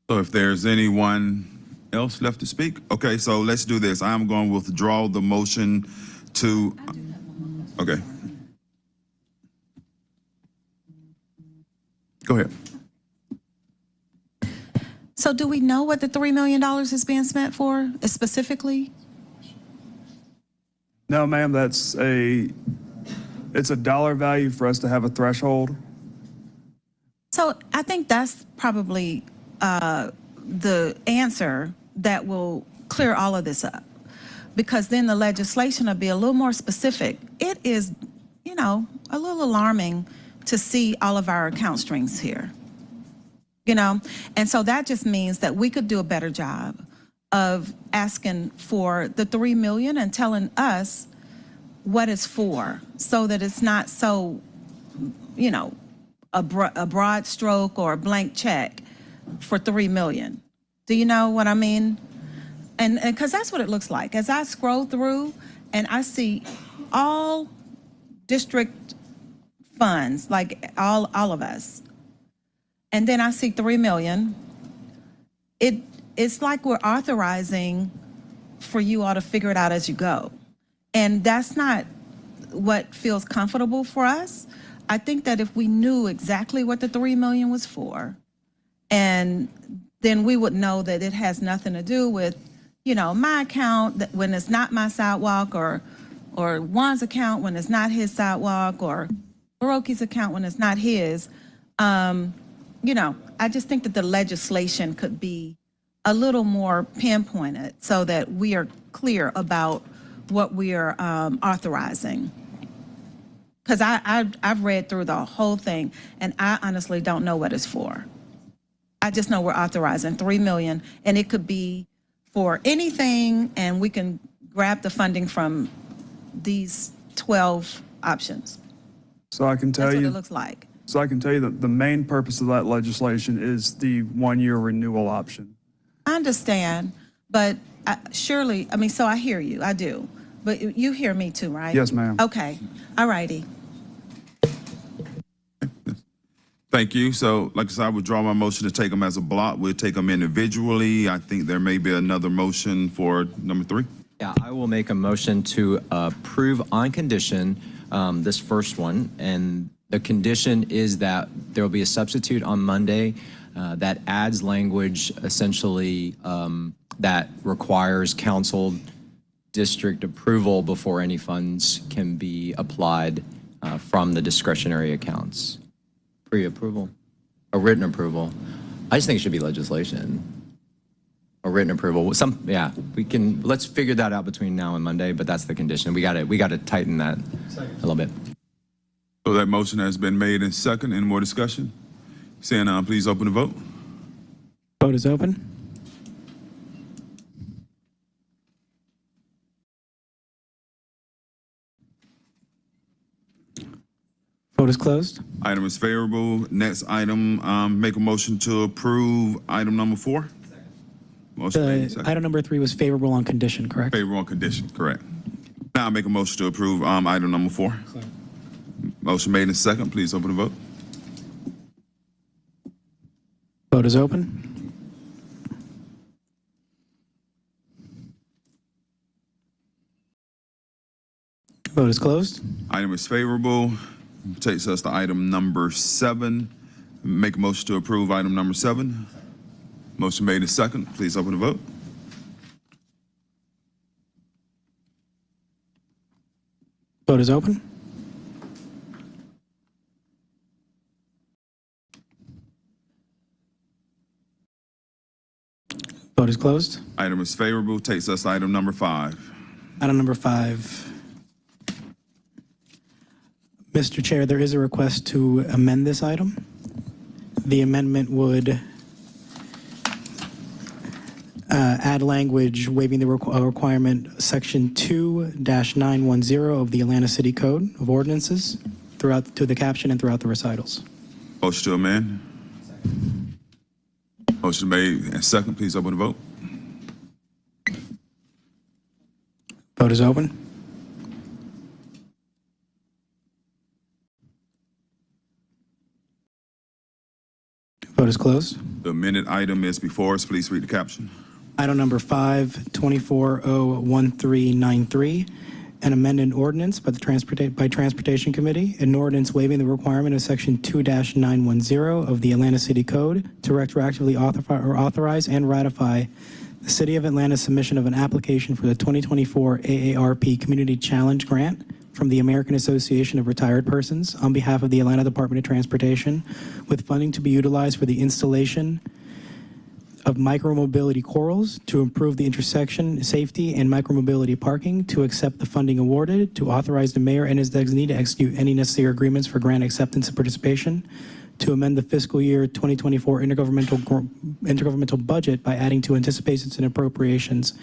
Speaker 1: So if there's anyone else left to speak? Okay, so let's do this. I'm going to withdraw the motion to, okay. Go ahead.
Speaker 11: So do we know what the $3 million is being spent for specifically?
Speaker 15: No, ma'am, it's a dollar value for us to have a threshold.
Speaker 11: So I think that's probably the answer that will clear all of this up, because then the legislation will be a little more specific. It is, you know, a little alarming to see all of our account strings here, you know? And so that just means that we could do a better job of asking for the 3 million and telling us what it's for, so that it's not so, you know, a broad stroke or a blank check for 3 million. Do you know what I mean? And because that's what it looks like. As I scroll through and I see all district funds, like all of us, and then I see 3 million, it's like we're authorizing for you all to figure it out as you go. And that's not what feels comfortable for us. I think that if we knew exactly what the 3 million was for, and then we would know that it has nothing to do with, you know, my account that when it's not my sidewalk, or Juan's account when it's not his sidewalk, or Hiroki's account when it's not his. You know, I just think that the legislation could be a little more pinpointed so that we are clear about what we are authorizing. Because I've read through the whole thing, and I honestly don't know what it's for. I just know we're authorizing 3 million, and it could be for anything, and we can grab the funding from these 12 options.
Speaker 15: So I can tell
Speaker 11: That's what
Speaker 15: you.
Speaker 11: it looks like.
Speaker 15: So I can tell you that the main purpose of that legislation is the 1-year renewal option.
Speaker 11: I understand, but surely, I mean, so I hear you, I do. But you hear me too, right?
Speaker 15: Yes, ma'am.
Speaker 11: Okay, all righty.
Speaker 1: Thank you. So, like I said, I would draw my motion to take them as a block. We'll take them individually. I think there may be another motion for number 3.
Speaker 12: Yeah, I will make a motion to approve on condition this first one. And the condition is that there will be a substitute on Monday that adds language essentially that requires council district approval before any funds can be applied from the discretionary accounts. Pre-approval, a written approval. I just think it should be legislation. A written approval. Yeah, let's figure that out between now and Monday, but that's the condition. We got to tighten that a little bit.
Speaker 1: So that motion has been made and second. Any more discussion? Seeing none, please open the vote.
Speaker 2: Vote is open. Vote is closed.
Speaker 1: Item is favorable. Next item, make a motion to approve item number 4. Motion made, second.
Speaker 2: Item number 3 was favorable on condition, correct?
Speaker 1: Favorable on condition, correct. Now I make a motion to approve item number 4. Motion made and second. Please open the vote.
Speaker 2: Vote is open. Vote is closed.
Speaker 1: Item is favorable. Takes us to item number 7. Make a motion to approve item number 7. Motion made and second. Please open the vote.
Speaker 2: Vote is open. Vote is closed.
Speaker 1: Item is favorable. Takes us to item number 5.
Speaker 2: Item number 5. Mr. Chair, there is a request to amend this item. The amendment would add language waiving the requirement section 2-910 of the Atlanta City Code of Ordinances to the caption and throughout the recitals.
Speaker 1: Motion to amend. Motion made and second. Please open the vote.
Speaker 2: Vote is open. Vote is closed.
Speaker 1: The amended item is before us. Please read the caption.
Speaker 2: Item number 5, 24-01393, an amended ordinance by Transportation Committee, an ordinance waiving the requirement of section 2-910 of the Atlanta City Code to retroactively authorize and ratify the City of Atlanta's submission of an application for the 2024 AARP Community Challenge Grant from the American Association of Retired Persons on behalf of the Atlanta Department of Transportation, with funding to be utilized for the installation of micromobility corals to improve the intersection safety and micromobility parking, to accept the funding awarded, to authorize the mayor and his designee to execute any necessary agreements for grant acceptance and participation, to amend the fiscal year 2024 intergovernmental budget by adding to anticipations and appropriations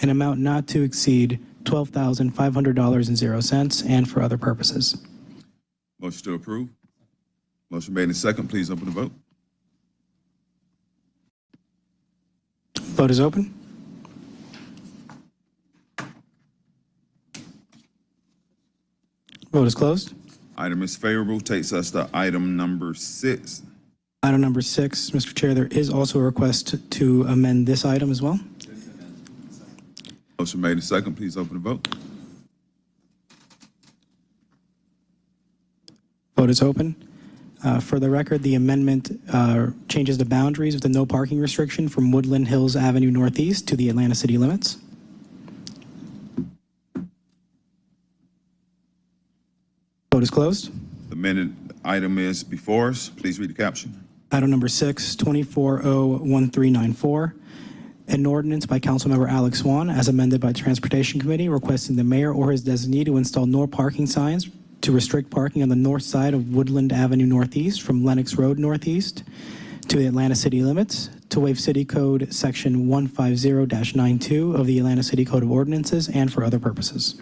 Speaker 2: an amount not to exceed $12,500.00, and for other purposes.
Speaker 1: Motion to approve. Motion made in second. Please open the vote.
Speaker 2: Vote is open. Vote is closed.
Speaker 1: Item is favorable. Takes us to item number 6.
Speaker 2: Item number 6, Mr. Chair, there is also a request to amend this item as well.
Speaker 1: Motion made in second. Please open the vote.
Speaker 2: Vote is open. For the record, the amendment changes the boundaries of the no parking restriction from Woodland Hills Avenue Northeast to the Atlanta city limits. Vote is closed.
Speaker 1: The amended item is before us. Please read the caption.
Speaker 2: Item number 6, 2401394. An ordinance by Councilmember Alex Swan, as amended by Transportation Committee, requesting the mayor or his designee to install no parking signs to restrict parking on the north side of Woodland Avenue Northeast from Lenox Road Northeast to the Atlanta city limits, to waive City Code Section 150-92 of the Atlanta City Code of Ordinances, and for other purposes.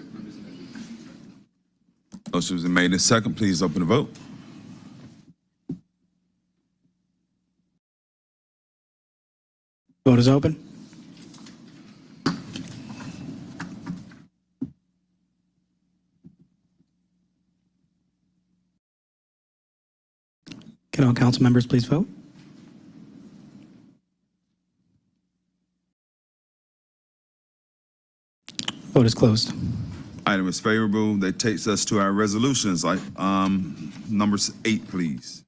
Speaker 1: Motion was made in second. Please open the vote.
Speaker 2: Vote is open. Can all council members please vote? Vote is closed.
Speaker 1: Item is favorable. That takes us to our resolutions. Number 8, please.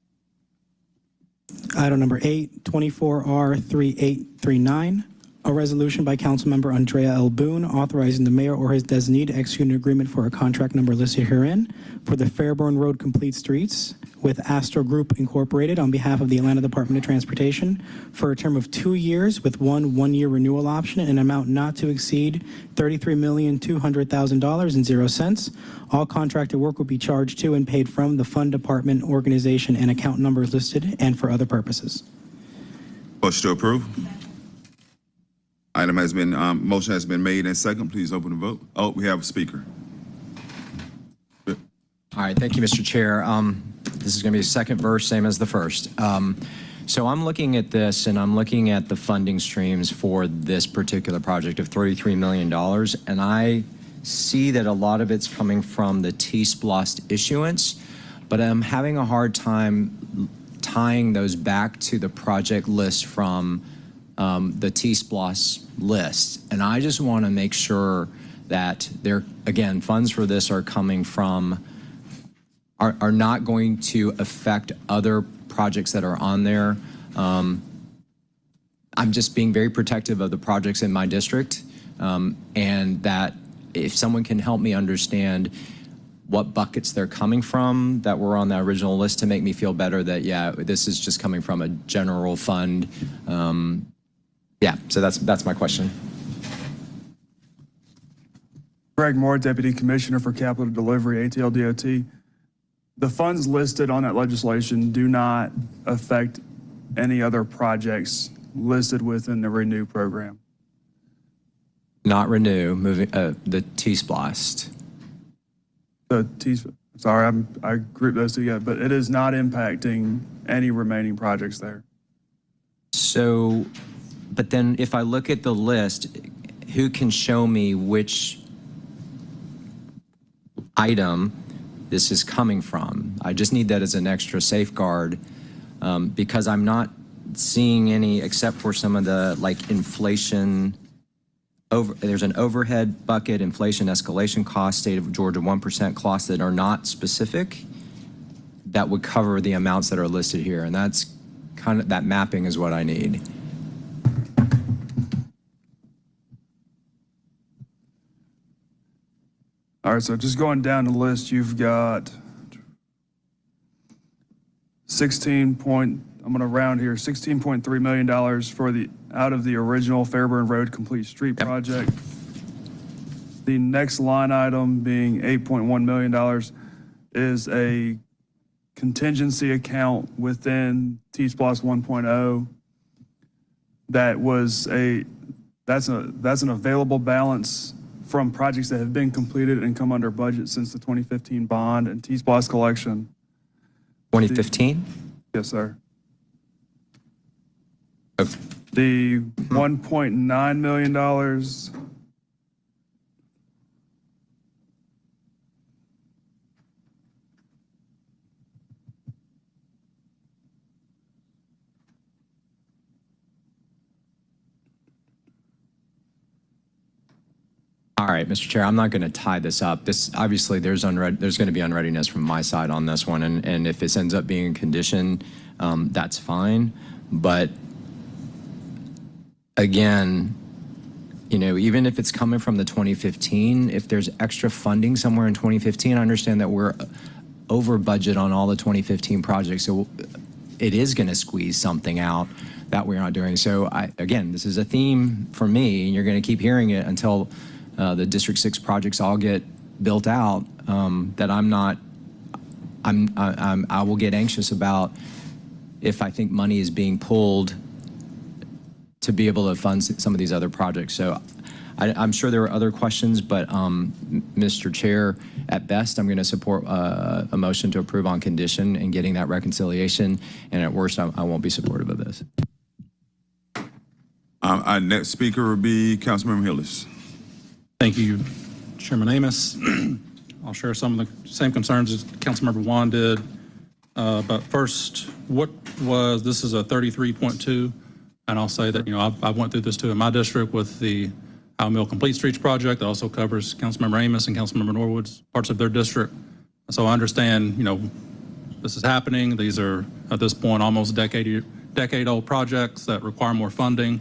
Speaker 2: Item number 8, 24R3839, a resolution by Councilmember Andrea L. Boone authorizing the mayor or his designee to execute an agreement for a contract number listed herein for the Fairborn Road Complete Streets with Astro Group Incorporated on behalf of the Atlanta Department of Transportation for a term of 2 years with one-year renewal option and an amount not to exceed $33,200,000.00. All contracted work will be charged to and paid from the fund department, organization, and account numbers listed, and for other purposes.
Speaker 1: Motion to approve. Item has been, motion has been made and second. Please open the vote. Oh, we have a speaker.
Speaker 12: All right, thank you, Mr. Chair. This is going to be the second verse, same as the first. So I'm looking at this, and I'm looking at the funding streams for this particular project of $33 million, and I see that a lot of it's coming from the T-SPLOST issuance, but I'm having a hard time tying those back to the project list from the T-SPLOST list. And I just want to make sure that there, again, funds for this are coming from are not going to affect other projects that are on there. I'm just being very protective of the projects in my district, and that if someone can help me understand what buckets they're coming from that were on the original list to make me feel better that, yeah, this is just coming from a general fund. Yeah, so that's my question.
Speaker 15: Greg Moore, Deputy Commissioner for Capital Delivery, ATL DOT. The funds listed on that legislation do not affect any other projects listed within the Renew program.
Speaker 12: Not Renew, moving the T-SPLOST.
Speaker 15: Sorry, I grouped those together, but it is not impacting any remaining projects there.
Speaker 12: So, but then if I look at the list, who can show me which item this is coming from? I just need that as an extra safeguard, because I'm not seeing any except for some of the like inflation. There's an overhead bucket, inflation escalation cost, state of Georgia 1% costs that are not specific that would cover the amounts that are listed here. And that's kind of, that mapping is what I need.
Speaker 15: All right, so just going down the list, you've got 16 point, I'm going to round here, $16.3 million out of the original Fairburn Road Complete Street project. The next line item being $8.1 million is a contingency account within T-Splosh 1.0 that's an available balance from projects that have been completed and come under budget since the 2015 bond and T-Splosh collection.
Speaker 12: 2015?
Speaker 15: Yes, sir. The $1.9 million
Speaker 12: All right, Mr. Chair, I'm not going to tie this up. This obviously there's going to be unreadiness from my side on this one, and if this ends up being a condition, that's fine. But again, you know, even if it's coming from the 2015, if there's extra funding somewhere in 2015, I understand that we're over budget on all the 2015 projects, so it is going to squeeze something out that we're not doing. So again, this is a theme for me, and you're going to keep hearing it until the District 6 projects all get built out, that I will get anxious about if I think money is being pulled to be able to fund some of these other projects. So I'm sure there are other questions, but Mr. Chair, at best, I'm going to support a motion to approve on condition and getting that reconciliation, and at worst, I won't be supportive of this.
Speaker 1: Our next speaker will be Councilmember Hillis.
Speaker 14: Thank you, Chairman Amos. I'll share some of the same concerns as Councilmember Juan did. But first, this is a 33.2, and I'll say that, you know, I went through this too in my district with the Howe Mill Complete Streets project that also covers Councilmember Amos and Councilmember Norwood's parts of their district. So I understand, you know, this is happening. These are, at this point, almost decade-old projects that require more funding.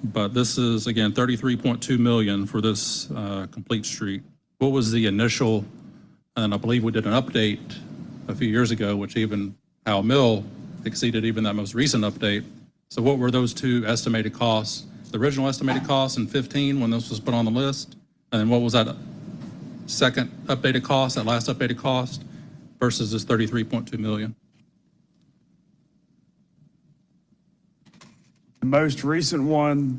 Speaker 14: But this is, again, $33.2 million for this complete street. What was the initial, and I believe we did an update a few years ago, which even Howe Mill exceeded even that most recent update. So what were those two estimated costs? The original estimated costs in 15 when this was put on the list, and then what was that second updated cost, that last updated cost, versus this $33.2 million?
Speaker 15: The most recent one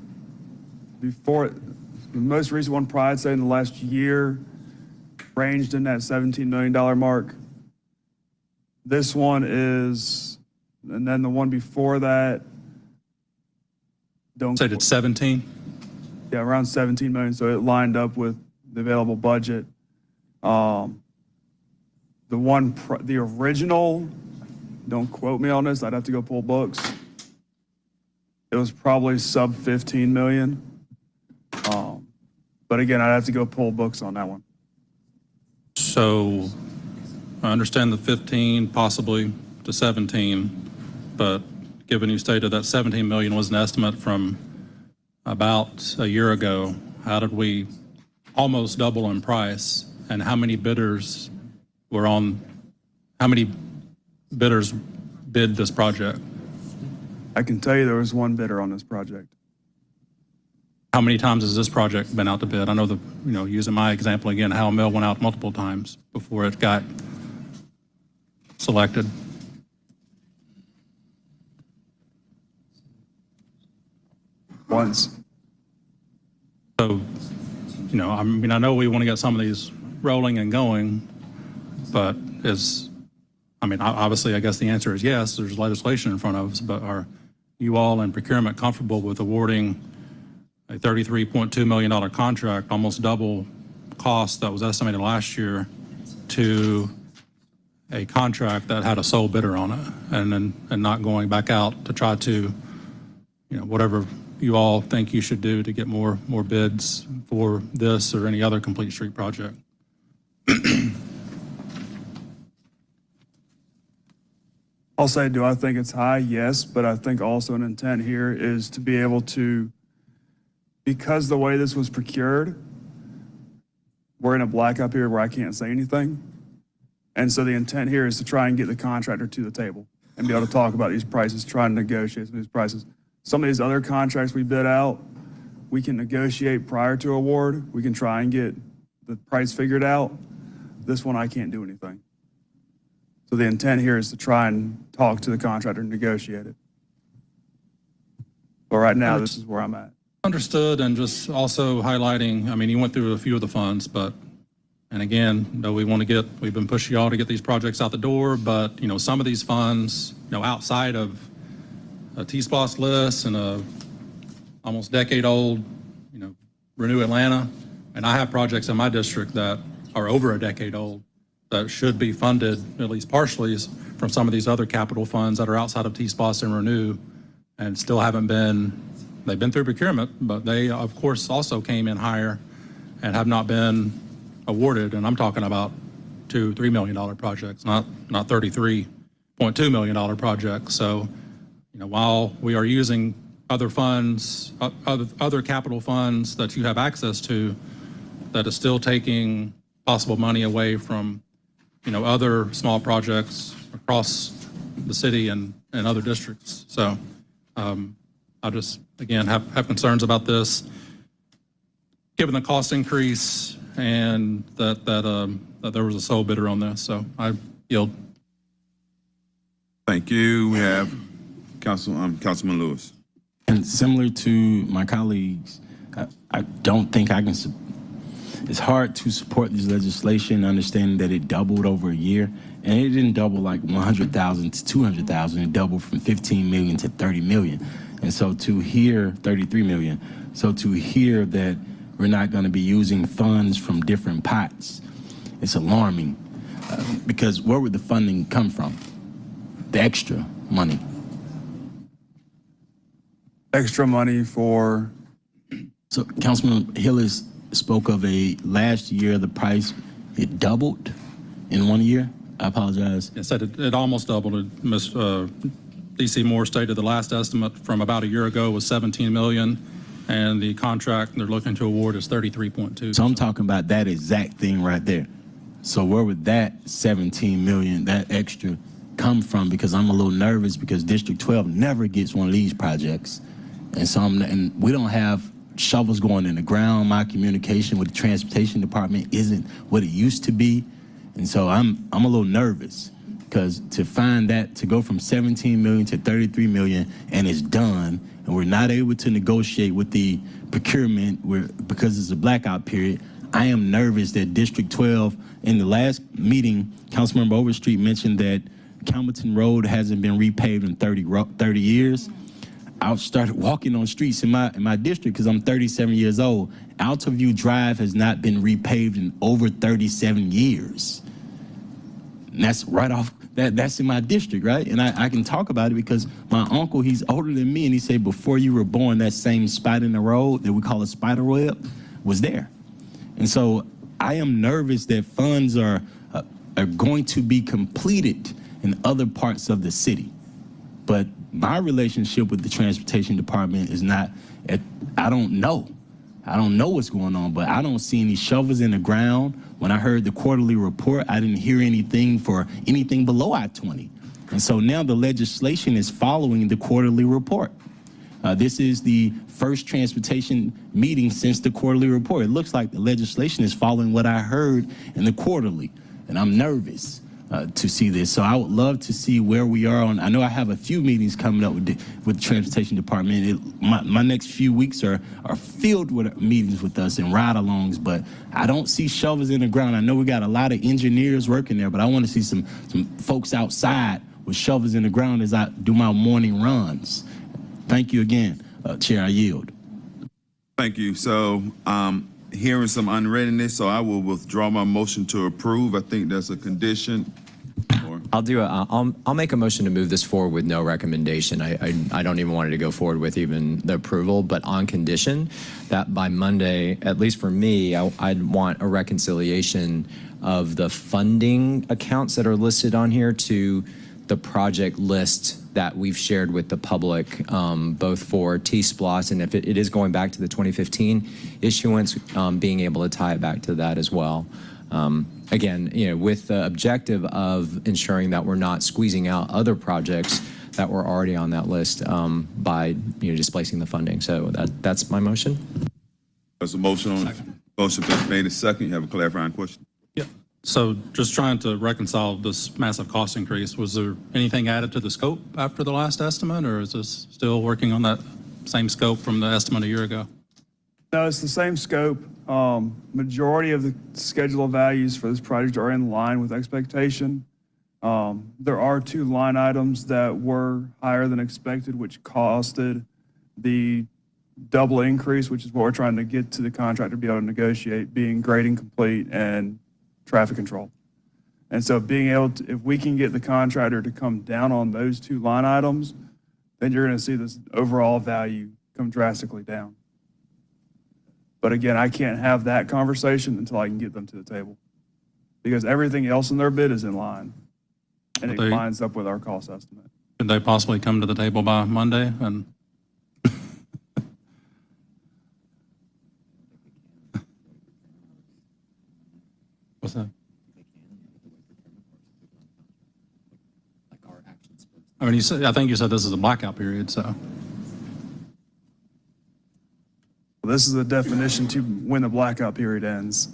Speaker 15: prior, I'd say in the last year, ranged in that $17 million mark. This one is, and then the one before that,
Speaker 14: Say it's 17?
Speaker 15: Yeah, around 17 million, so it lined up with the available budget. The original, don't quote me on this, I'd have to go pull books. It was probably sub 15 million. But again, I'd have to go pull books on that one.
Speaker 14: So I understand the 15 possibly to 17, but given you stated that 17 million was an estimate from about a year ago, how did we almost double in price? And how many bidders bid this project?
Speaker 15: I can tell you there was one bidder on this project.
Speaker 14: How many times has this project been out to bid? I know using my example again, Howe Mill went out multiple times before it got selected.
Speaker 15: Once.
Speaker 14: So, I know we want to get some of these rolling and going, but obviously, I guess the answer is yes, there's legislation in front of us, but are you all in procurement comfortable with awarding a $33.2 million contract, almost double cost that was estimated last year, to a contract that had a sole bidder on it, and not going back out to try to, whatever you all think you should do to get more bids for this or any other complete street project?
Speaker 15: I'll say, do I think it's high? Yes, but I think also an intent here is to be able to, because the way this was procured, we're in a blackout period where I can't say anything. And so the intent here is to try and get the contractor to the table and be able to talk about these prices, try to negotiate some of these prices. Some of these other contracts we bid out, we can negotiate prior to award. We can try and get the price figured out. This one, I can't do anything. So the intent here is to try and talk to the contractor and negotiate it. But right now, this is where I'm at.
Speaker 14: Understood, and just also highlighting, I mean, you went through a few of the funds, but, and again, we've been pushing y'all to get these projects out the door, but, some of these funds, outside of a T-SPOS list and a almost decade-old, Renew Atlanta, and I have projects in my district that are over a decade old that should be funded, at least partially, from some of these other capital funds that are outside of T-SPOS and Renew, and still haven't been, they've been through procurement, but they, of course, also came in higher and have not been awarded, and I'm talking about $2-3 million projects, not $33.2 million projects. So, while we are using other funds, other capital funds that you have access to, that is still taking possible money away from, other small projects across the city and other districts. So I just, again, have concerns about this, given the cost increase and that there was a sole bidder on this. So I yield.
Speaker 1: Thank you. We have Councilman Lewis.
Speaker 13: And similar to my colleagues, I don't think I can. It's hard to support this legislation, understanding that it doubled over a year, and it didn't double like 100,000 to 200,000. It doubled from 15 million to 30 million, and so to hear 33 million. So to hear that we're not going to be using funds from different pots, it's alarming, because where would the funding come from? The extra money.
Speaker 15: Extra money for?
Speaker 13: So Councilman Hillis spoke of last year, the price, it doubled in 1 year. I apologize.
Speaker 14: It said it almost doubled. Ms. D.C. Moore stated the last estimate from about a year ago was 17 million, and the contract they're looking to award is 33.2.
Speaker 13: So I'm talking about that exact thing right there. So where would that 17 million, that extra, come from? Because I'm a little nervous because District 12 never gets one of these projects. And so and we don't have shovels going in the ground. My communication with the transportation department isn't what it used to be. And so I'm a little nervous, because to find that, to go from 17 million to 33 million and it's done, and we're not able to negotiate with the procurement because it's a blackout period, I am nervous that District 12, in the last meeting, Councilmember Overstreet mentioned that Campbellton Road hasn't been repaved in 30 years. I started walking on streets in my district because I'm 37 years old. Altaview Drive has not been repaved in over 37 years. And that's right off, that's in my district, right? And I can talk about it because my uncle, he's older than me, and he said before you were born, that same spot in the road that we call a spider web was there. And so I am nervous that funds are going to be completed in other parts of the city. But my relationship with the transportation department is not, I don't know. I don't know what's going on, but I don't see any shovels in the ground. When I heard the quarterly report, I didn't hear anything for anything below I-20. And so now the legislation is following the quarterly report. This is the first transportation meeting since the quarterly report. It looks like the legislation is following what I heard in the quarterly, and I'm nervous to see this. So I would love to see where we are on. I know I have a few meetings coming up with the transportation department. My next few weeks are filled with meetings with us and ride-alongs, but I don't see shovels in the ground. I know we got a lot of engineers working there, but I want to see some folks outside with shovels in the ground as I do my morning runs. Thank you again, Chair. I yield.
Speaker 1: Thank you. So hearing some unreadiness, so I will withdraw my motion to approve. I think that's a condition.
Speaker 12: I'll make a motion to move this forward with no recommendation. I don't even want it to go forward with even the approval, but on condition that by Monday, at least for me, I'd want a reconciliation of the funding accounts that are listed on here to the project list that we've shared with the public, both for T-SPLOS and if it is going back to the 2015 issuance, being able to tie it back to that as well. again, with the objective of ensuring that we're not squeezing out other projects that were already on that list by displacing the funding. So that's my motion.
Speaker 1: There's a motion on motion been made and second. You have a clarifying question?
Speaker 14: Yeah. So just trying to reconcile this massive cost increase, was there anything added to the scope after the last estimate, or is this still working on that same scope from the estimate a year ago?
Speaker 15: No, it's the same scope. Majority of the schedule of values for this project are in line with expectation. There are 2 line items that were higher than expected, which costed the double increase, which is what we're trying to get to the contractor to be able to negotiate, being grading complete and traffic control. And so being able to, if we can get the contractor to come down on those 2 line items, then you're going to see this overall value come drastically down. But again, I can't have that conversation until I can get them to the table, because everything else in their bid is in line, and it lines up with our cost estimate.
Speaker 14: Could they possibly come to the table by Monday? And what's that? I mean, I think you said this is a blackout period, so.
Speaker 15: This is the definition to when the blackout period ends.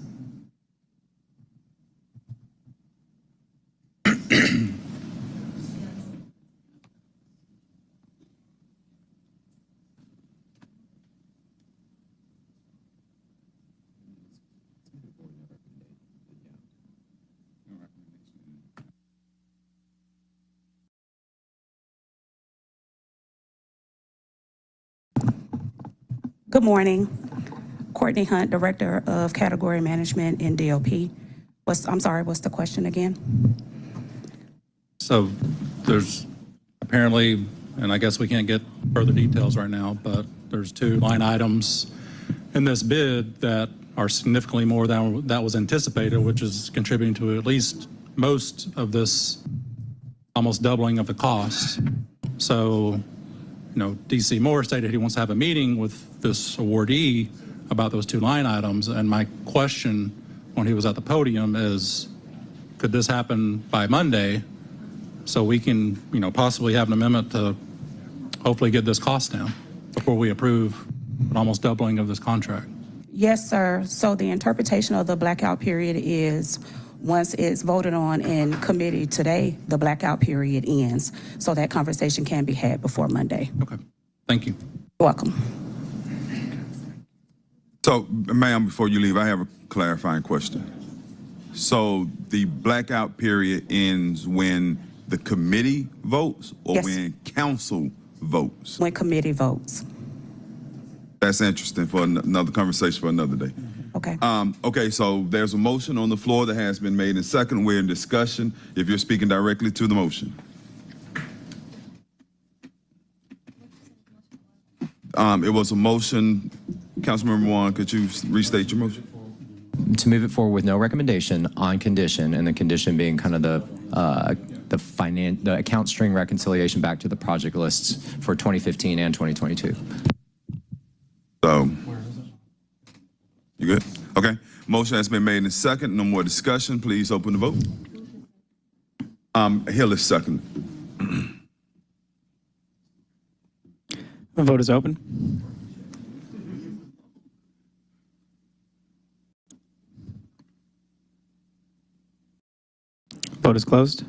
Speaker 20: Good morning. Courtney Hunt, Director of Category Management in DOP. What's the question again?
Speaker 14: So there's apparently, and I guess we can't get further details right now, but there's 2 line items in this bid that are significantly more than that was anticipated, which is contributing to at least most of this almost doubling of the cost. So, DC Moore stated he wants to have a meeting with this awardee about those 2 line items. And my question when he was at the podium is, could this happen by Monday so we can, possibly have an amendment to hopefully get this cost down before we approve an almost doubling of this contract?
Speaker 20: Yes, sir. So the interpretation of the blackout period is once it's voted on in committee today, the blackout period ends. So that conversation can be had before Monday.
Speaker 14: Okay. Thank you.
Speaker 20: You're welcome.
Speaker 1: So, ma'am, before you leave, I have a clarifying question. So the blackout period ends when the committee votes or
Speaker 20: Yes.
Speaker 1: when council votes?
Speaker 20: When committee votes.
Speaker 1: That's interesting for another conversation for another day.
Speaker 20: Okay.
Speaker 1: Okay, so there's a motion on the floor that has been made and second. We're in discussion. If you're speaking directly to the motion. It was a motion. Councilmember Juan, could you restate your motion?
Speaker 12: To move it forward with no recommendation on condition, and the condition being kind of the account string reconciliation back to the project lists for 2015 and 2022.
Speaker 1: So, you good? Okay. Motion has been made and second. No more discussion. Please open the vote. Hill is second.
Speaker 2: The vote is open. Vote is closed.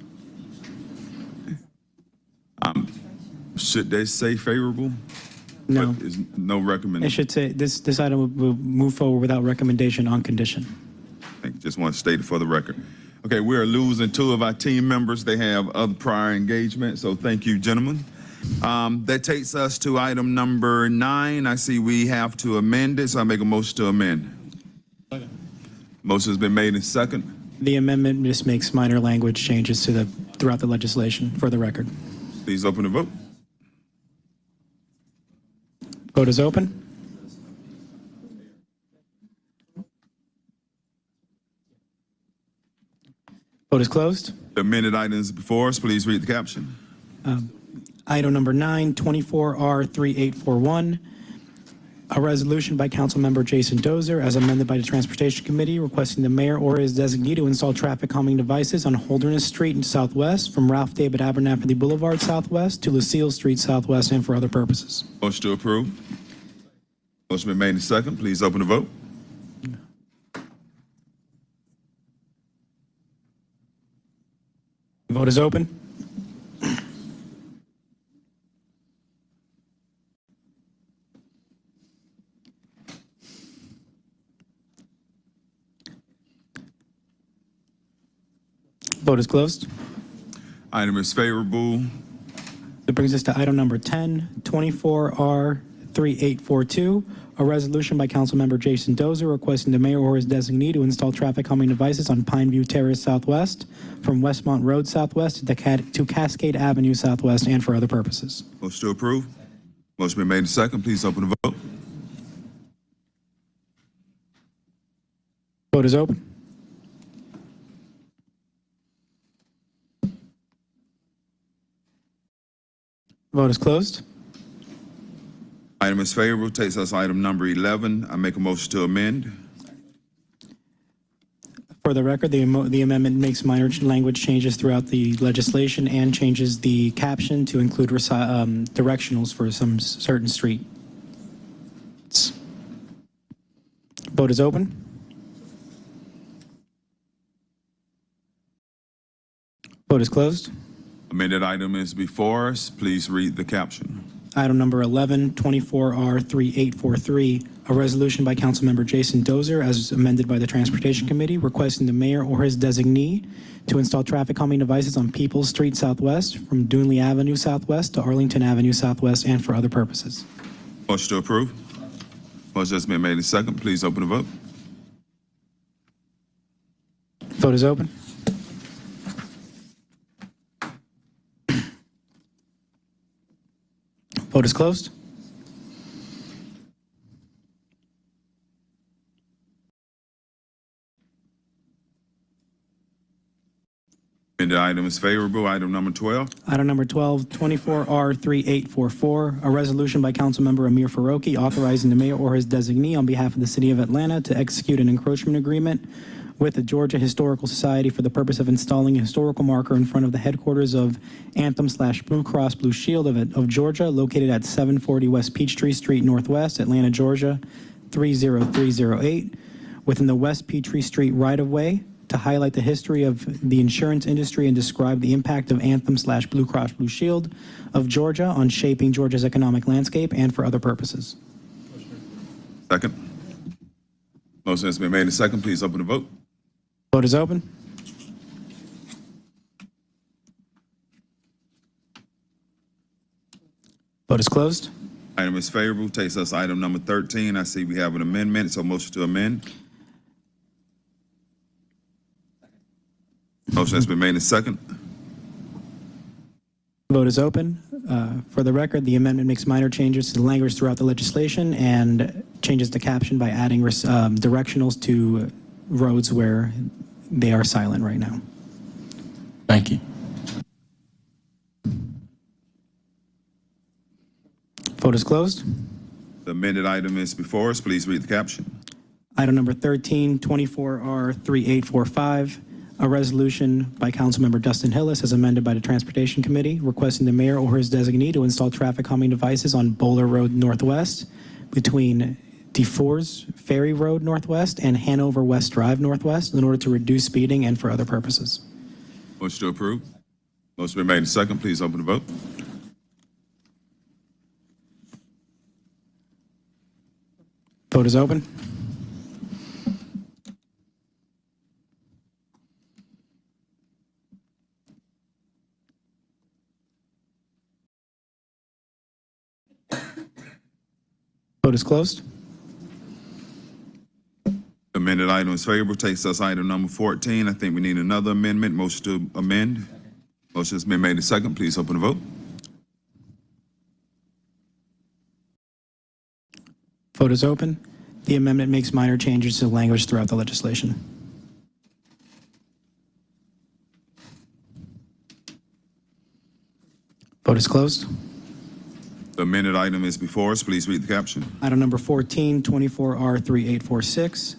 Speaker 1: Should they say favorable?
Speaker 2: No.
Speaker 1: But is no recommendation.
Speaker 2: It should say this item will move forward without recommendation on condition.
Speaker 1: I just want to state it for the record. Okay, we are losing 2 of our team members. They have other prior engagement, so thank you, gentlemen. That takes us to item number 9. I see we have to amend it, so I make a motion to amend. Second. Motion has been made and second.
Speaker 2: The amendment just makes minor language changes to throughout the legislation, for the record.
Speaker 1: Please open the vote.
Speaker 2: Vote is open. Vote is closed.
Speaker 1: The amended items before us. Please read the caption.
Speaker 2: Item number 9, 24R3841. A resolution by Councilmember Jason Dozer, as amended by the Transportation Committee, requesting the mayor or his designee to install traffic calming devices on Holderness Street in Southwest from Ralph David Abernathy Boulevard Southwest to Lucille Street Southwest and for other purposes.
Speaker 1: Motion to approve. Motion been made and second. Please open the vote.
Speaker 2: The vote is open. Vote is closed.
Speaker 1: Item is favorable.
Speaker 2: That brings us to item number 10, 24R3842, a resolution by Councilmember Jason Dozer requesting the mayor or his designee to install traffic calming devices on Pineview Terrace Southwest from Westmont Road Southwest to Cascade Avenue Southwest and for other purposes.
Speaker 1: Motion to approve. Motion been made and second. Please open the vote.
Speaker 2: Vote is open. Vote is closed.
Speaker 1: Item is favorable. Takes us item number 11. I make a motion to amend.
Speaker 2: For the record, the amendment makes minor language changes throughout the legislation and changes the caption to include directionals for some certain streets. Vote is open. Vote is closed.
Speaker 1: Amended item is before us. Please read the caption.
Speaker 2: Item number 11, 24R3843, a resolution by Councilmember Jason Dozer, as amended by the Transportation Committee, requesting the mayor or his designee to install traffic calming devices on Peoples Street Southwest from Dunley Avenue Southwest to Arlington Avenue Southwest and for other purposes.
Speaker 1: Motion to approve. Motion has been made and second. Please open the vote.
Speaker 2: Vote is open. Vote is closed.
Speaker 1: Amended item is favorable. Item number 12.
Speaker 2: Item number 12, 24R3844, a resolution by Councilmember Amir Faroki authorizing the mayor or his designee on behalf of the City of Atlanta to execute an encroachment agreement with the Georgia Historical Society for the purpose of installing a historical marker in front of the headquarters of Anthem/Blue Cross Blue Shield of Georgia, located at 740 West Peachtree Street Northwest, Atlanta, Georgia, 30308, within the West Peachtree Street right-of-way, to highlight the history of the insurance industry and describe the impact of Anthem/Blue Cross Blue Shield of Georgia on shaping Georgia's economic landscape and for other purposes.
Speaker 1: Second. Motion has been made and second. Please open the vote.
Speaker 2: Vote is open. Vote is closed.
Speaker 1: Item is favorable. Takes us item number 13. I see we have an amendment, so motion to amend. Motion has been made and second.
Speaker 2: Vote is open. For the record, the amendment makes minor changes to the language throughout the legislation and changes the caption by adding directionals to roads where they are silent right now.
Speaker 13: Thank you.
Speaker 2: Vote is closed.
Speaker 1: The amended item is before us. Please read the caption.
Speaker 2: Item number 13, 24R3845, a resolution by Councilmember Dustin Hillis as amended by the Transportation Committee requesting the mayor or his designee to install traffic calming devices on Bowler Road Northwest between DeForest Ferry Road Northwest and Hanover West Drive Northwest in order to reduce speeding and for other purposes.
Speaker 1: Motion to approve. Motion been made and second. Please open the vote.
Speaker 2: Vote is open. Vote is closed.
Speaker 1: Amended item is favorable. Takes us item number 14. I think we need another amendment. Motion to amend. Motion has been made and second. Please open the vote.
Speaker 2: Vote is open. The amendment makes minor changes to the language throughout the legislation. Vote is closed.
Speaker 1: The amended item is before us. Please read the caption.
Speaker 2: Item number 14, 24R3846.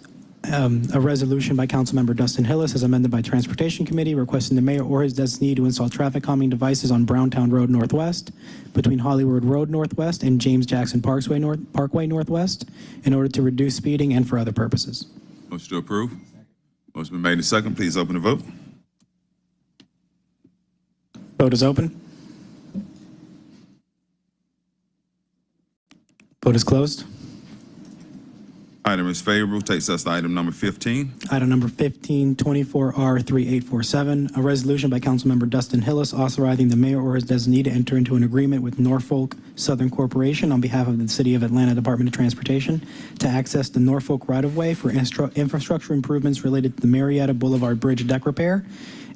Speaker 2: A resolution by Councilmember Dustin Hillis as amended by Transportation Committee requesting the mayor or his designee to install traffic calming devices on Browntown Road Northwest between Hollywood Road Northwest and James Jackson Parkway Northwest in order to reduce speeding and for other purposes.
Speaker 1: Motion to approve. Motion been made and second. Please open the vote.
Speaker 2: Vote is open. Vote is closed.
Speaker 1: Item is favorable. Takes us to item number 15.
Speaker 2: Item number 15, 24R3847, a resolution by Councilmember Dustin Hillis authorizing the mayor or his designee to enter into an agreement with Norfolk Southern Corporation on behalf of the City of Atlanta Department of Transportation to access the Norfolk right-of-way for infrastructure improvements related to the Marietta Boulevard Bridge deck repair,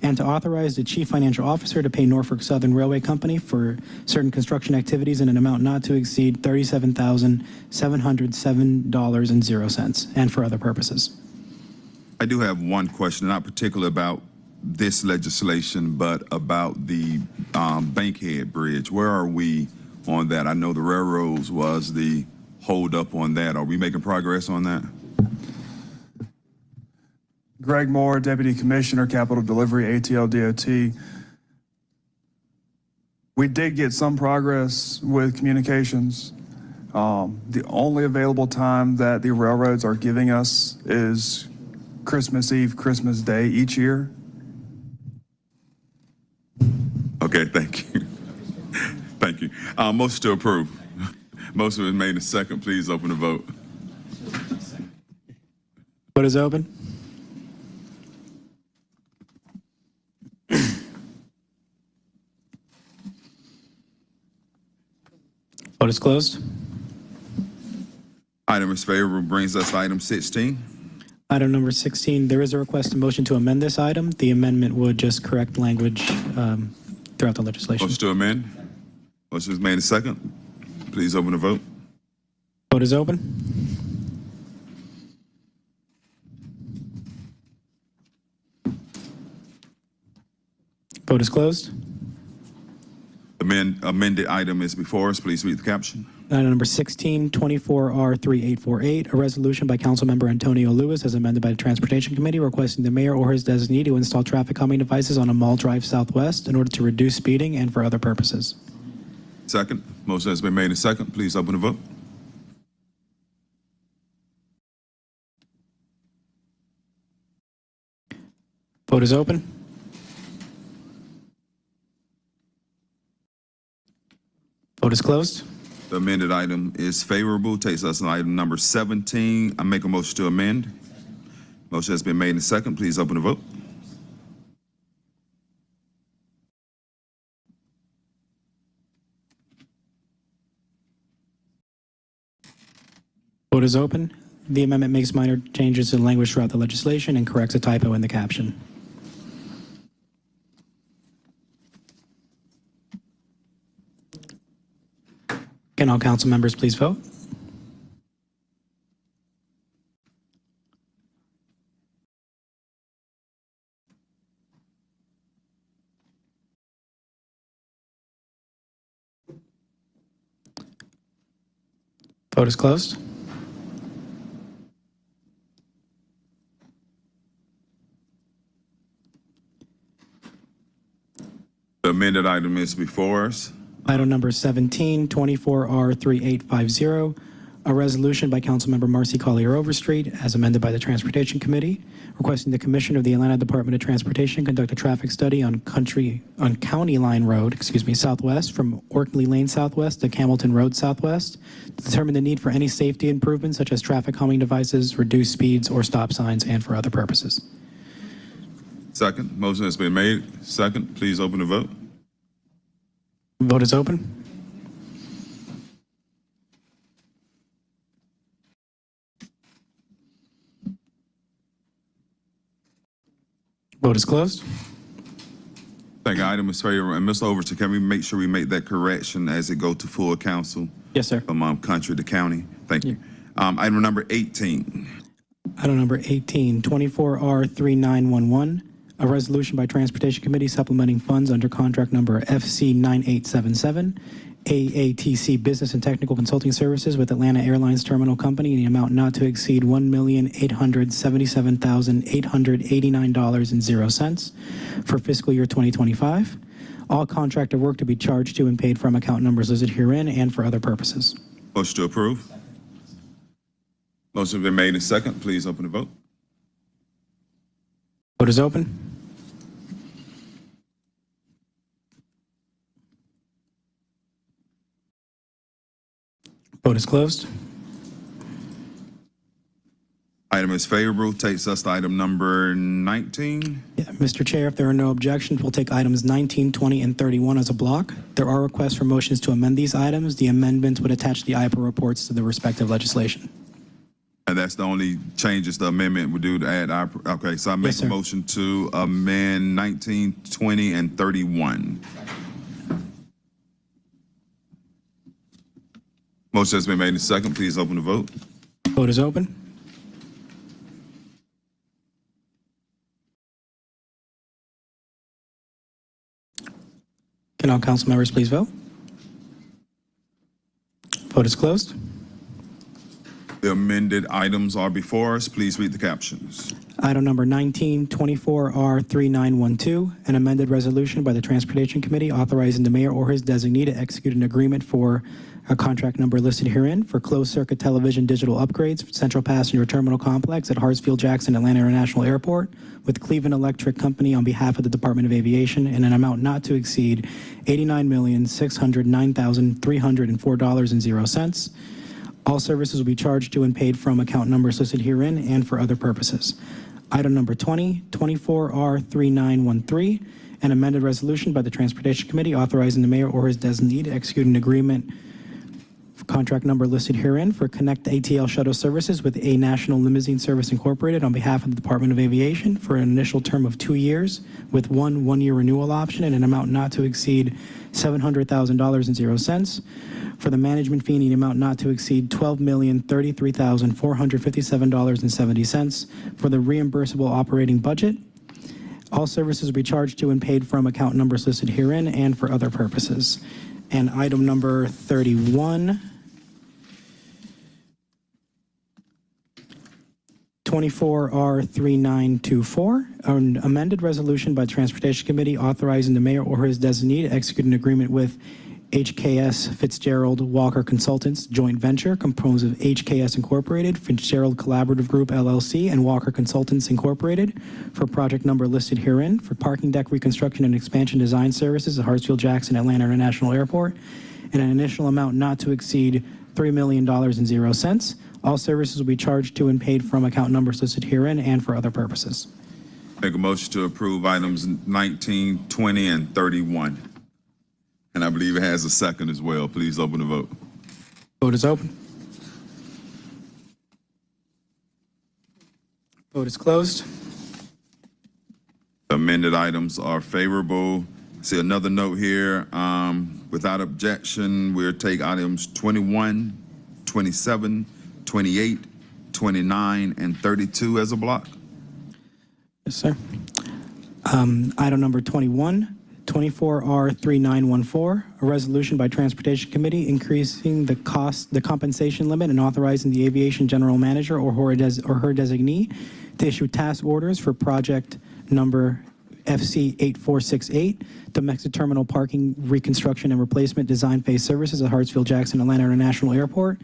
Speaker 2: and to authorize the Chief Financial Officer to pay Norfolk Southern Railway Company for certain construction activities in an amount not to exceed $37,707.00 and for other purposes.
Speaker 1: I do have one question, not particularly about this legislation, but about the Bankhead Bridge. Where are we on that? I know the railroads was the hold up on that. Are we making progress on that?
Speaker 15: Greg Moore, Deputy Commissioner, Capital Delivery, ATL DOT. We did get some progress with communications. The only available time that the railroads are giving us is Christmas Eve, Christmas Day each year.
Speaker 1: Okay, thank you. Thank you. Motion to approve. Motion was made in second. Please open the vote.
Speaker 2: Vote is open. Vote is closed.
Speaker 1: Item is favorable. Brings us to item 16.
Speaker 2: Item number 16, there is a request and motion to amend this item. The amendment would just correct language throughout the legislation.
Speaker 1: Motion to amend. Motion is made in second. Please open the vote.
Speaker 2: Vote is open. Vote is closed.
Speaker 1: Amended item is before us. Please read the caption.
Speaker 2: Item number 16, 24R3848, a resolution by Councilmember Antonio Lewis as amended by the Transportation Committee requesting the mayor or his designee to install traffic calming devices on a Mall Drive Southwest in order to reduce speeding and for other purposes.
Speaker 1: Second. Motion has been made in second. Please open the vote.
Speaker 2: Vote is open. Vote is closed.
Speaker 1: The amended item is favorable. Takes us to item number 17. I make a motion to amend. Motion has been made in second. Please open the vote.
Speaker 2: Vote is open. The amendment makes minor changes to the language throughout the legislation and corrects a typo in the caption. Can all council members please vote? Vote is closed.
Speaker 1: The amended item is before us.
Speaker 2: Item number 17, 24R3850, a resolution by Councilmember Marcy Collier Overstreet as amended by the Transportation Committee requesting the Commissioner of the Atlanta Department of Transportation conduct a traffic study on County Line Road, Southwest from Orkley Lane Southwest to Camilton Road Southwest to determine the need for any safety improvements such as traffic calming devices, reduced speeds, or stop signs, and for other purposes.
Speaker 1: Second. Motion has been made. Second. Please open the vote.
Speaker 2: Vote is open. Vote is closed.
Speaker 1: Thank you. Item is favorable. And Mr. Overton, can we make sure we make that correction as it go to full council?
Speaker 2: Yes, sir.
Speaker 1: From country to county. Thank you. Item number 18.
Speaker 2: Item number 18, 24R3911, A resolution by Transportation Committee supplementing funds under contract number FC 9877, AATC Business and Technical Consulting Services with Atlanta Airlines Terminal Company in the amount not to exceed $1,877,889.00 for fiscal year 2025. All contractor work to be charged to and paid from account numbers listed herein and for other purposes.
Speaker 1: Motion to approve. Motion has been made and second. Please open the vote.
Speaker 2: Vote is open. Vote is closed.
Speaker 1: Item is favorable. Takes us to item number 19.
Speaker 2: Yeah, Mr. Chair, if there are no objections, we'll take items 19, 20, and 31 as a block. There are requests for motions to amend these items. The amendments would attach the IPA reports to the respective legislation.
Speaker 1: And that's the only changes the amendment would do to add our, okay, so I make a motion to amend 19, 20, and 31. Motion has been made and second. Please open the vote.
Speaker 2: Vote is open. Can all council members please vote? Vote is closed.
Speaker 1: The amended items are before us. Please read the captions.
Speaker 2: Item number 1924R3912, an amended resolution by the Transportation Committee authorizing the mayor or his designee to execute an agreement for a contract number listed herein for closed-circuit television digital upgrades for Central Passenger Terminal Complex at Hartsfield-Jackson Atlanta International Airport with Cleveland Electric Company on behalf of the Department of Aviation in an amount not to exceed $89,609,304.00. All services will be charged to and paid from account numbers listed herein and for other purposes. Item number 2024R3913, an amended resolution by the Transportation Committee authorizing the mayor or his designee to execute an agreement for contract number listed herein for Connect ATL shuttle services with A National Limousine Service Incorporated on behalf of the Department of Aviation for an initial term of 2 years with one one-year renewal option and an amount not to exceed $700,000.00 for the management fee in an amount not to exceed $12,033,457.70 for the reimbursable operating budget. All services will be charged to and paid from account numbers listed herein and for other purposes. And item number 31, 24R3924, an amended resolution by the Transportation Committee authorizing the mayor or his designee to execute an agreement with HKS Fitzgerald Walker Consultants joint venture composed of HKS Incorporated, Fitzgerald Collaborative Group LLC, and Walker Consultants Incorporated for project number listed herein for parking deck reconstruction and expansion design services at Hartsfield-Jackson Atlanta International Airport in an initial amount not to exceed $3,000,000.00. All services will be charged to and paid from account numbers listed herein and for other purposes.
Speaker 1: Make a motion to approve items 19, 20, and 31. And I believe it has a second as well. Please open the vote.
Speaker 2: Vote is open. Vote is closed.
Speaker 1: Amended items are favorable. See another note here. Without objection, we'll take items 21, 27, 28, 29, and 32 as a block.
Speaker 2: Yes, sir. Item number 21. 24R3914, a resolution by Transportation Committee increasing the compensation limit and authorizing the aviation general manager or her designee to issue task orders for project number FC 8468, domestic terminal parking reconstruction and replacement design phase services at Hartsfield-Jackson Atlanta International Airport,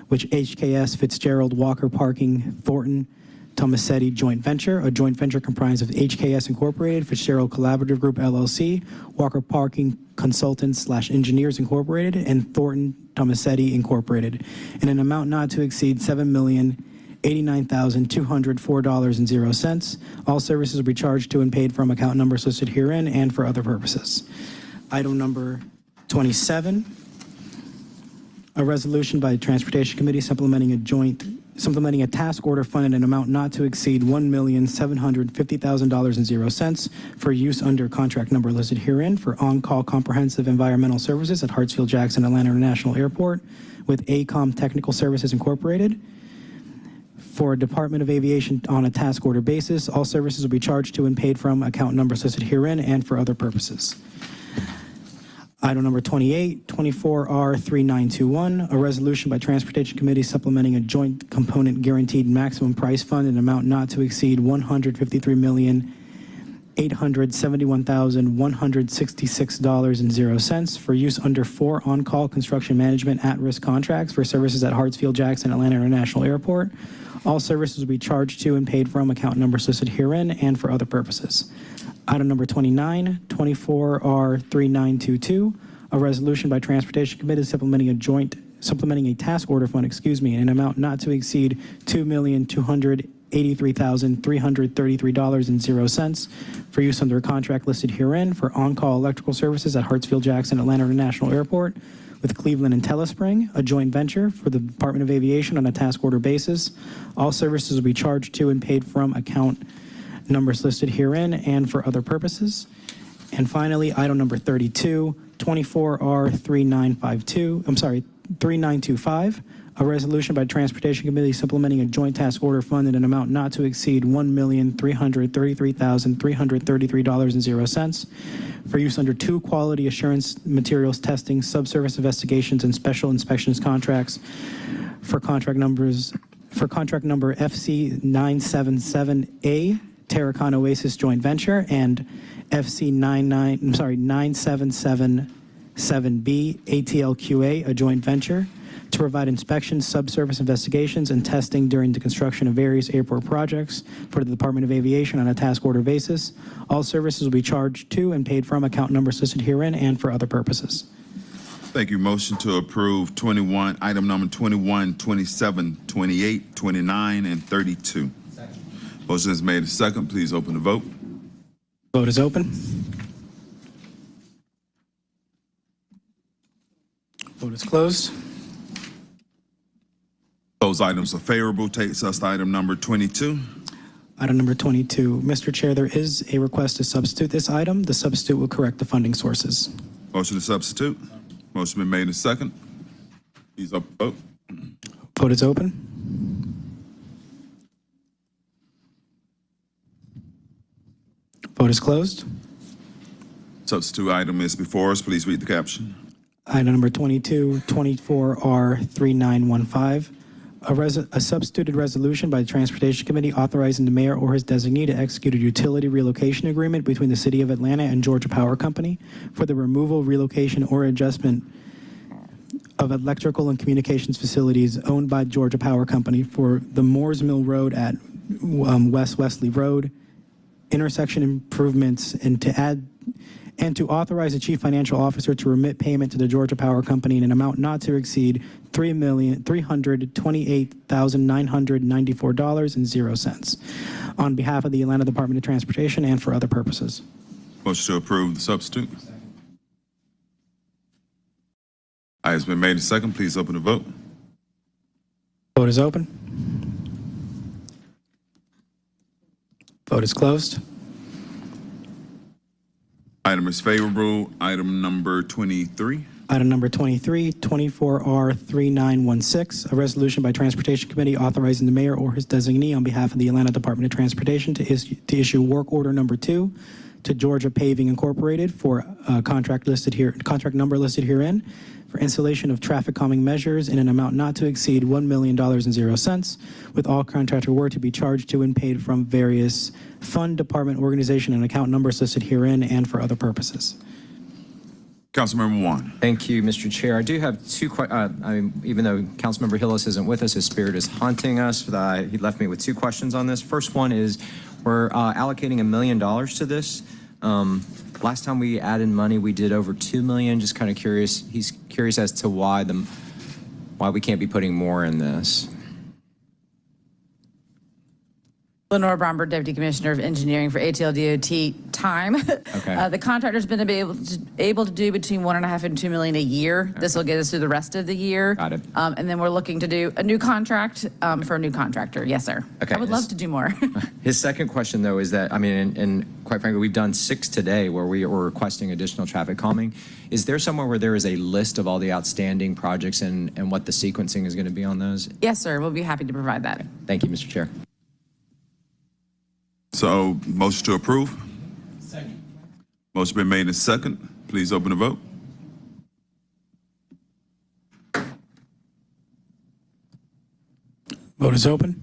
Speaker 2: which HKS Fitzgerald Walker Parking Thornton Tomasetti joint venture, a joint venture comprised of HKS Incorporated, Fitzgerald Collaborative Group LLC, Walker Parking Consultants / Engineers Incorporated, and Thornton Tomasetti Incorporated, in an amount not to exceed $7,089,204.00. All services will be charged to and paid from account numbers listed herein and for other purposes. Item number 27, a resolution by the Transportation Committee supplementing a task order fund in an amount not to exceed $1,750,000.00 for use under contract number listed herein for on-call comprehensive environmental services at Hartsfield-Jackson Atlanta International Airport with ACOM Technical Services Incorporated for Department of Aviation on a task order basis. All services will be charged to and paid from account numbers listed herein and for other purposes. Item number 28, 24R3921, a resolution by Transportation Committee supplementing a joint component guaranteed maximum price fund in an amount not to exceed $153,871,166.00 for use under 4 on-call construction management at-risk contracts for services at Hartsfield Jackson Atlanta International Airport. All services will be charged to and paid from account numbers listed herein and for other purposes. Item number 29, 24R3922, a resolution by Transportation Committee supplementing a task order fund, in an amount not to exceed $2,283,333.00 for use under a contract listed herein for on-call electrical services at Hartsfield Jackson Atlanta International Airport with Cleveland and Telespring, a joint venture for the Department of Aviation on a task order basis. All services will be charged to and paid from account numbers listed herein and for other purposes. And finally, item number 32, 3925, a resolution by Transportation Committee supplementing a joint task order fund in an amount not to exceed $1,333,333.00 for use under 2 quality assurance materials testing, subsurface investigations, and special inspections contracts for contract number FC 977A, Terracan Oasis Joint Venture, and FC 9777B, ATLQA, a joint venture, to provide inspections, subsurface investigations, and testing during the construction of various airport projects for the Department of Aviation on a task order basis. All services will be charged to and paid from account numbers listed herein and for other purposes.
Speaker 1: Thank you. Motion to approve item number 21, 27, 28, 29, and 32. Motion is made and second. Please open the vote.
Speaker 2: Vote is open. Vote is closed.
Speaker 1: Those items are favorable. Takes us to item number 22.
Speaker 2: Item number 22. Mr. Chair, there is a request to substitute this item. The substitute will correct the funding sources.
Speaker 1: Motion to substitute. Motion been made and second. Please open the vote.
Speaker 2: Vote is open. Vote is closed.
Speaker 1: Substitute item is before us. Please read the caption.
Speaker 2: Item number 22, 24R3915, a substituted resolution by the Transportation Committee authorizing the mayor or his designee to execute a utility relocation agreement between the City of Atlanta and Georgia Power Company for the removal, relocation, or adjustment of electrical and communications facilities owned by Georgia Power Company for the Moores Mill Road at West Wesley Road, intersection improvements, and to authorize the Chief Financial Officer to remit payment to the Georgia Power Company in an amount not to exceed $3,328,994.00 on behalf of the Atlanta Department of Transportation and for other purposes.
Speaker 1: Motion to approve the substitute. Aye has been made and second. Please open the vote.
Speaker 2: Vote is open. Vote is closed.
Speaker 1: Item is favorable. Item number 23.
Speaker 2: Item number 23, 24R3916, a resolution by Transportation Committee authorizing the mayor or his designee on behalf of the Atlanta Department of Transportation to issue work order number 2 to Georgia Paving Incorporated for contract number listed herein for installation of traffic calming measures in an amount not to exceed $1,000,000, with all contractor work to be charged to and paid from various fund, department, organization, and account numbers listed herein and for other purposes.
Speaker 1: Councilmember Juan.
Speaker 12: Thank you, Mr. Chair. I do have two even though Councilmember Hillis isn't with us, his spirit is haunting us. He left me with 2 questions on this. First one is, we're allocating $1 million to this. Last time we added money, we did over $2 million. Just kind of curious. He's curious as to why we can't be putting more in this.
Speaker 17: Lenore Bromberg, Deputy Commissioner of Engineering for ATL DOT. Time.
Speaker 12: Okay.
Speaker 17: The contractor's been able to do between $1.5 and $2 million a year. This will get us through the rest of the year.
Speaker 12: Got it.
Speaker 17: And then we're looking to do a new contract for a new contractor. Yes, sir.
Speaker 12: Okay.
Speaker 17: I would love to do more.
Speaker 12: His second question, though, is that, I mean, and quite frankly, we've done 6 today where we were requesting additional traffic calming. Is there somewhere where there is a list of all the outstanding projects and what the sequencing is going to be on those?
Speaker 17: Yes, sir. We'll be happy to provide that.
Speaker 12: Thank you, Mr. Chair.
Speaker 1: So, motion to approve? Second. Motion been made and second. Please open the vote.
Speaker 2: Vote is open.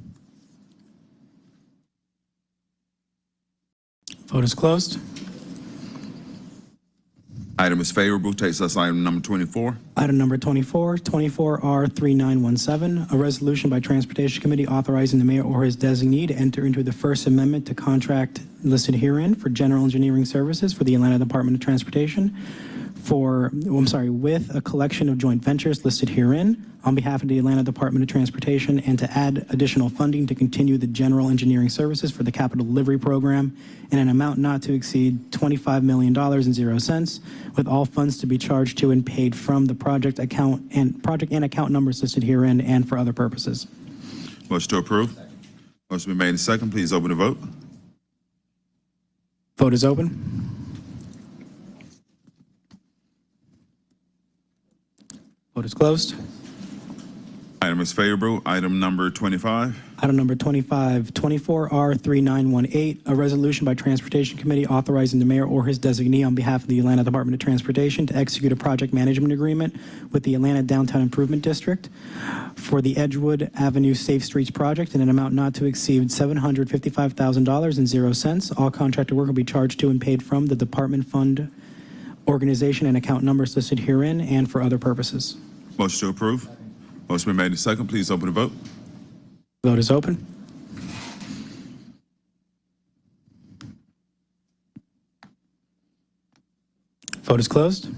Speaker 2: Vote is closed.
Speaker 1: Item is favorable. Takes us to item number 24.
Speaker 2: Item number 24, 24R3917, a resolution by Transportation Committee authorizing the mayor or his designee to enter into the First Amendment to contract listed herein for general engineering services for the Atlanta Department of Transportation with a collection of joint ventures listed herein on behalf of the Atlanta Department of Transportation, and to add additional funding to continue the general engineering services for the capital delivery program in an amount not to exceed $25 million and 0 cents, with all funds to be charged to and paid from the project account and account numbers listed herein and for other purposes.
Speaker 1: Motion to approve. Motion been made and second. Please open the vote.
Speaker 2: Vote is open. Vote is closed.
Speaker 1: Item is favorable. Item number 25.
Speaker 2: Item number 25, 24R3918, a resolution by Transportation Committee authorizing the mayor or his designee on behalf of the Atlanta Department of Transportation to execute a project management agreement with the Atlanta Downtown Improvement District for the Edgewood Avenue Safe Streets project in an amount not to exceed $755,000 and 0 cents. All contractor work will be charged to and paid from the department fund organization and account numbers listed herein and for other purposes.
Speaker 1: Motion to approve. Motion been made and second. Please open the vote.
Speaker 2: Vote is open. Vote is closed.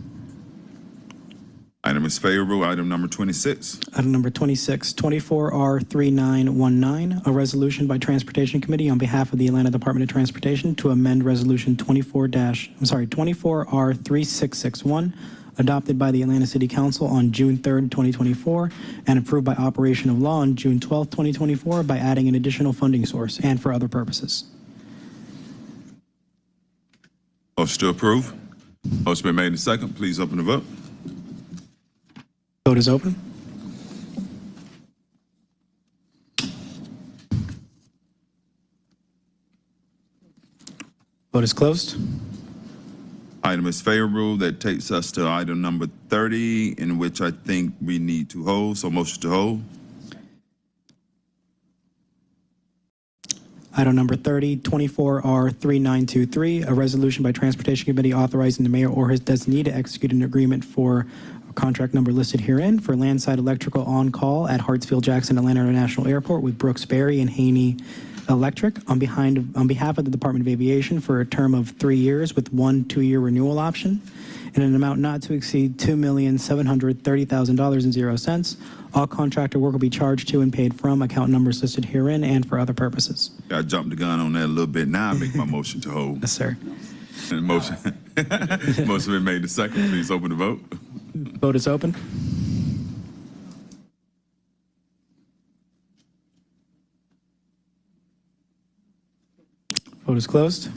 Speaker 1: Item is favorable. Item number 26.
Speaker 2: Item number 26, 24R3919, a resolution by Transportation Committee on behalf of the Atlanta Department of Transportation to amend Resolution 24R3661, adopted by the Atlanta City Council on June 3rd, 2024, and approved by operation of law on June 12th, 2024, by adding an additional funding source and for other purposes.
Speaker 1: Motion to approve. Motion been made and second. Please open the vote.
Speaker 2: Vote is open. Vote is closed.
Speaker 1: Item is favorable. That takes us to item number 30, in which I think we need to hold. So motion to hold.
Speaker 2: Item number 30, 24R3923, a resolution by Transportation Committee authorizing the mayor or his designee to execute an agreement for a contract number listed herein for landside electrical on-call at Hartsfield-Jackson Atlanta International Airport with Brooks Berry and Haney Electric on behalf of the Department of Aviation for a term of 3 years with 1 2-year renewal option in an amount not to exceed $2,730,000 and 0 cents. All contractor work will be charged to and paid from account numbers listed herein and for other purposes.
Speaker 1: I jumped the gun on that a little bit. Now I make my motion to hold.
Speaker 2: Yes, sir.
Speaker 1: And motion been made to second. Please open the vote.
Speaker 2: Vote is open. Vote is closed.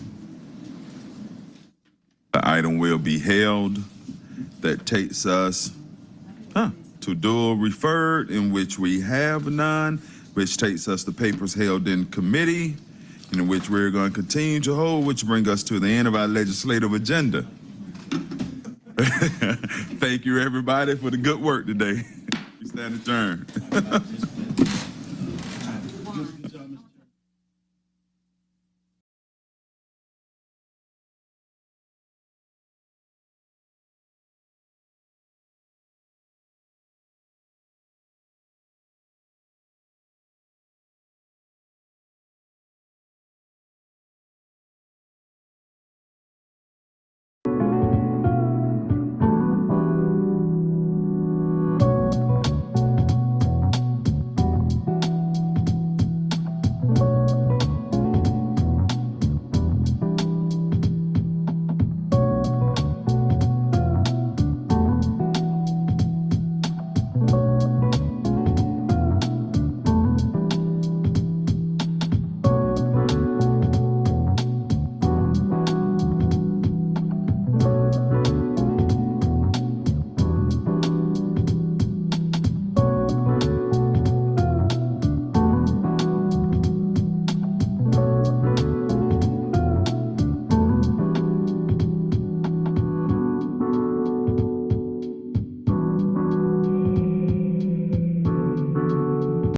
Speaker 1: The item will be held. That takes us to dual referred, in which we have none, which takes us to papers held in committee, in which we're going to continue to hold, which brings us to the end of our legislative agenda. Thank you, everybody, for the good work today. We stand adjourned.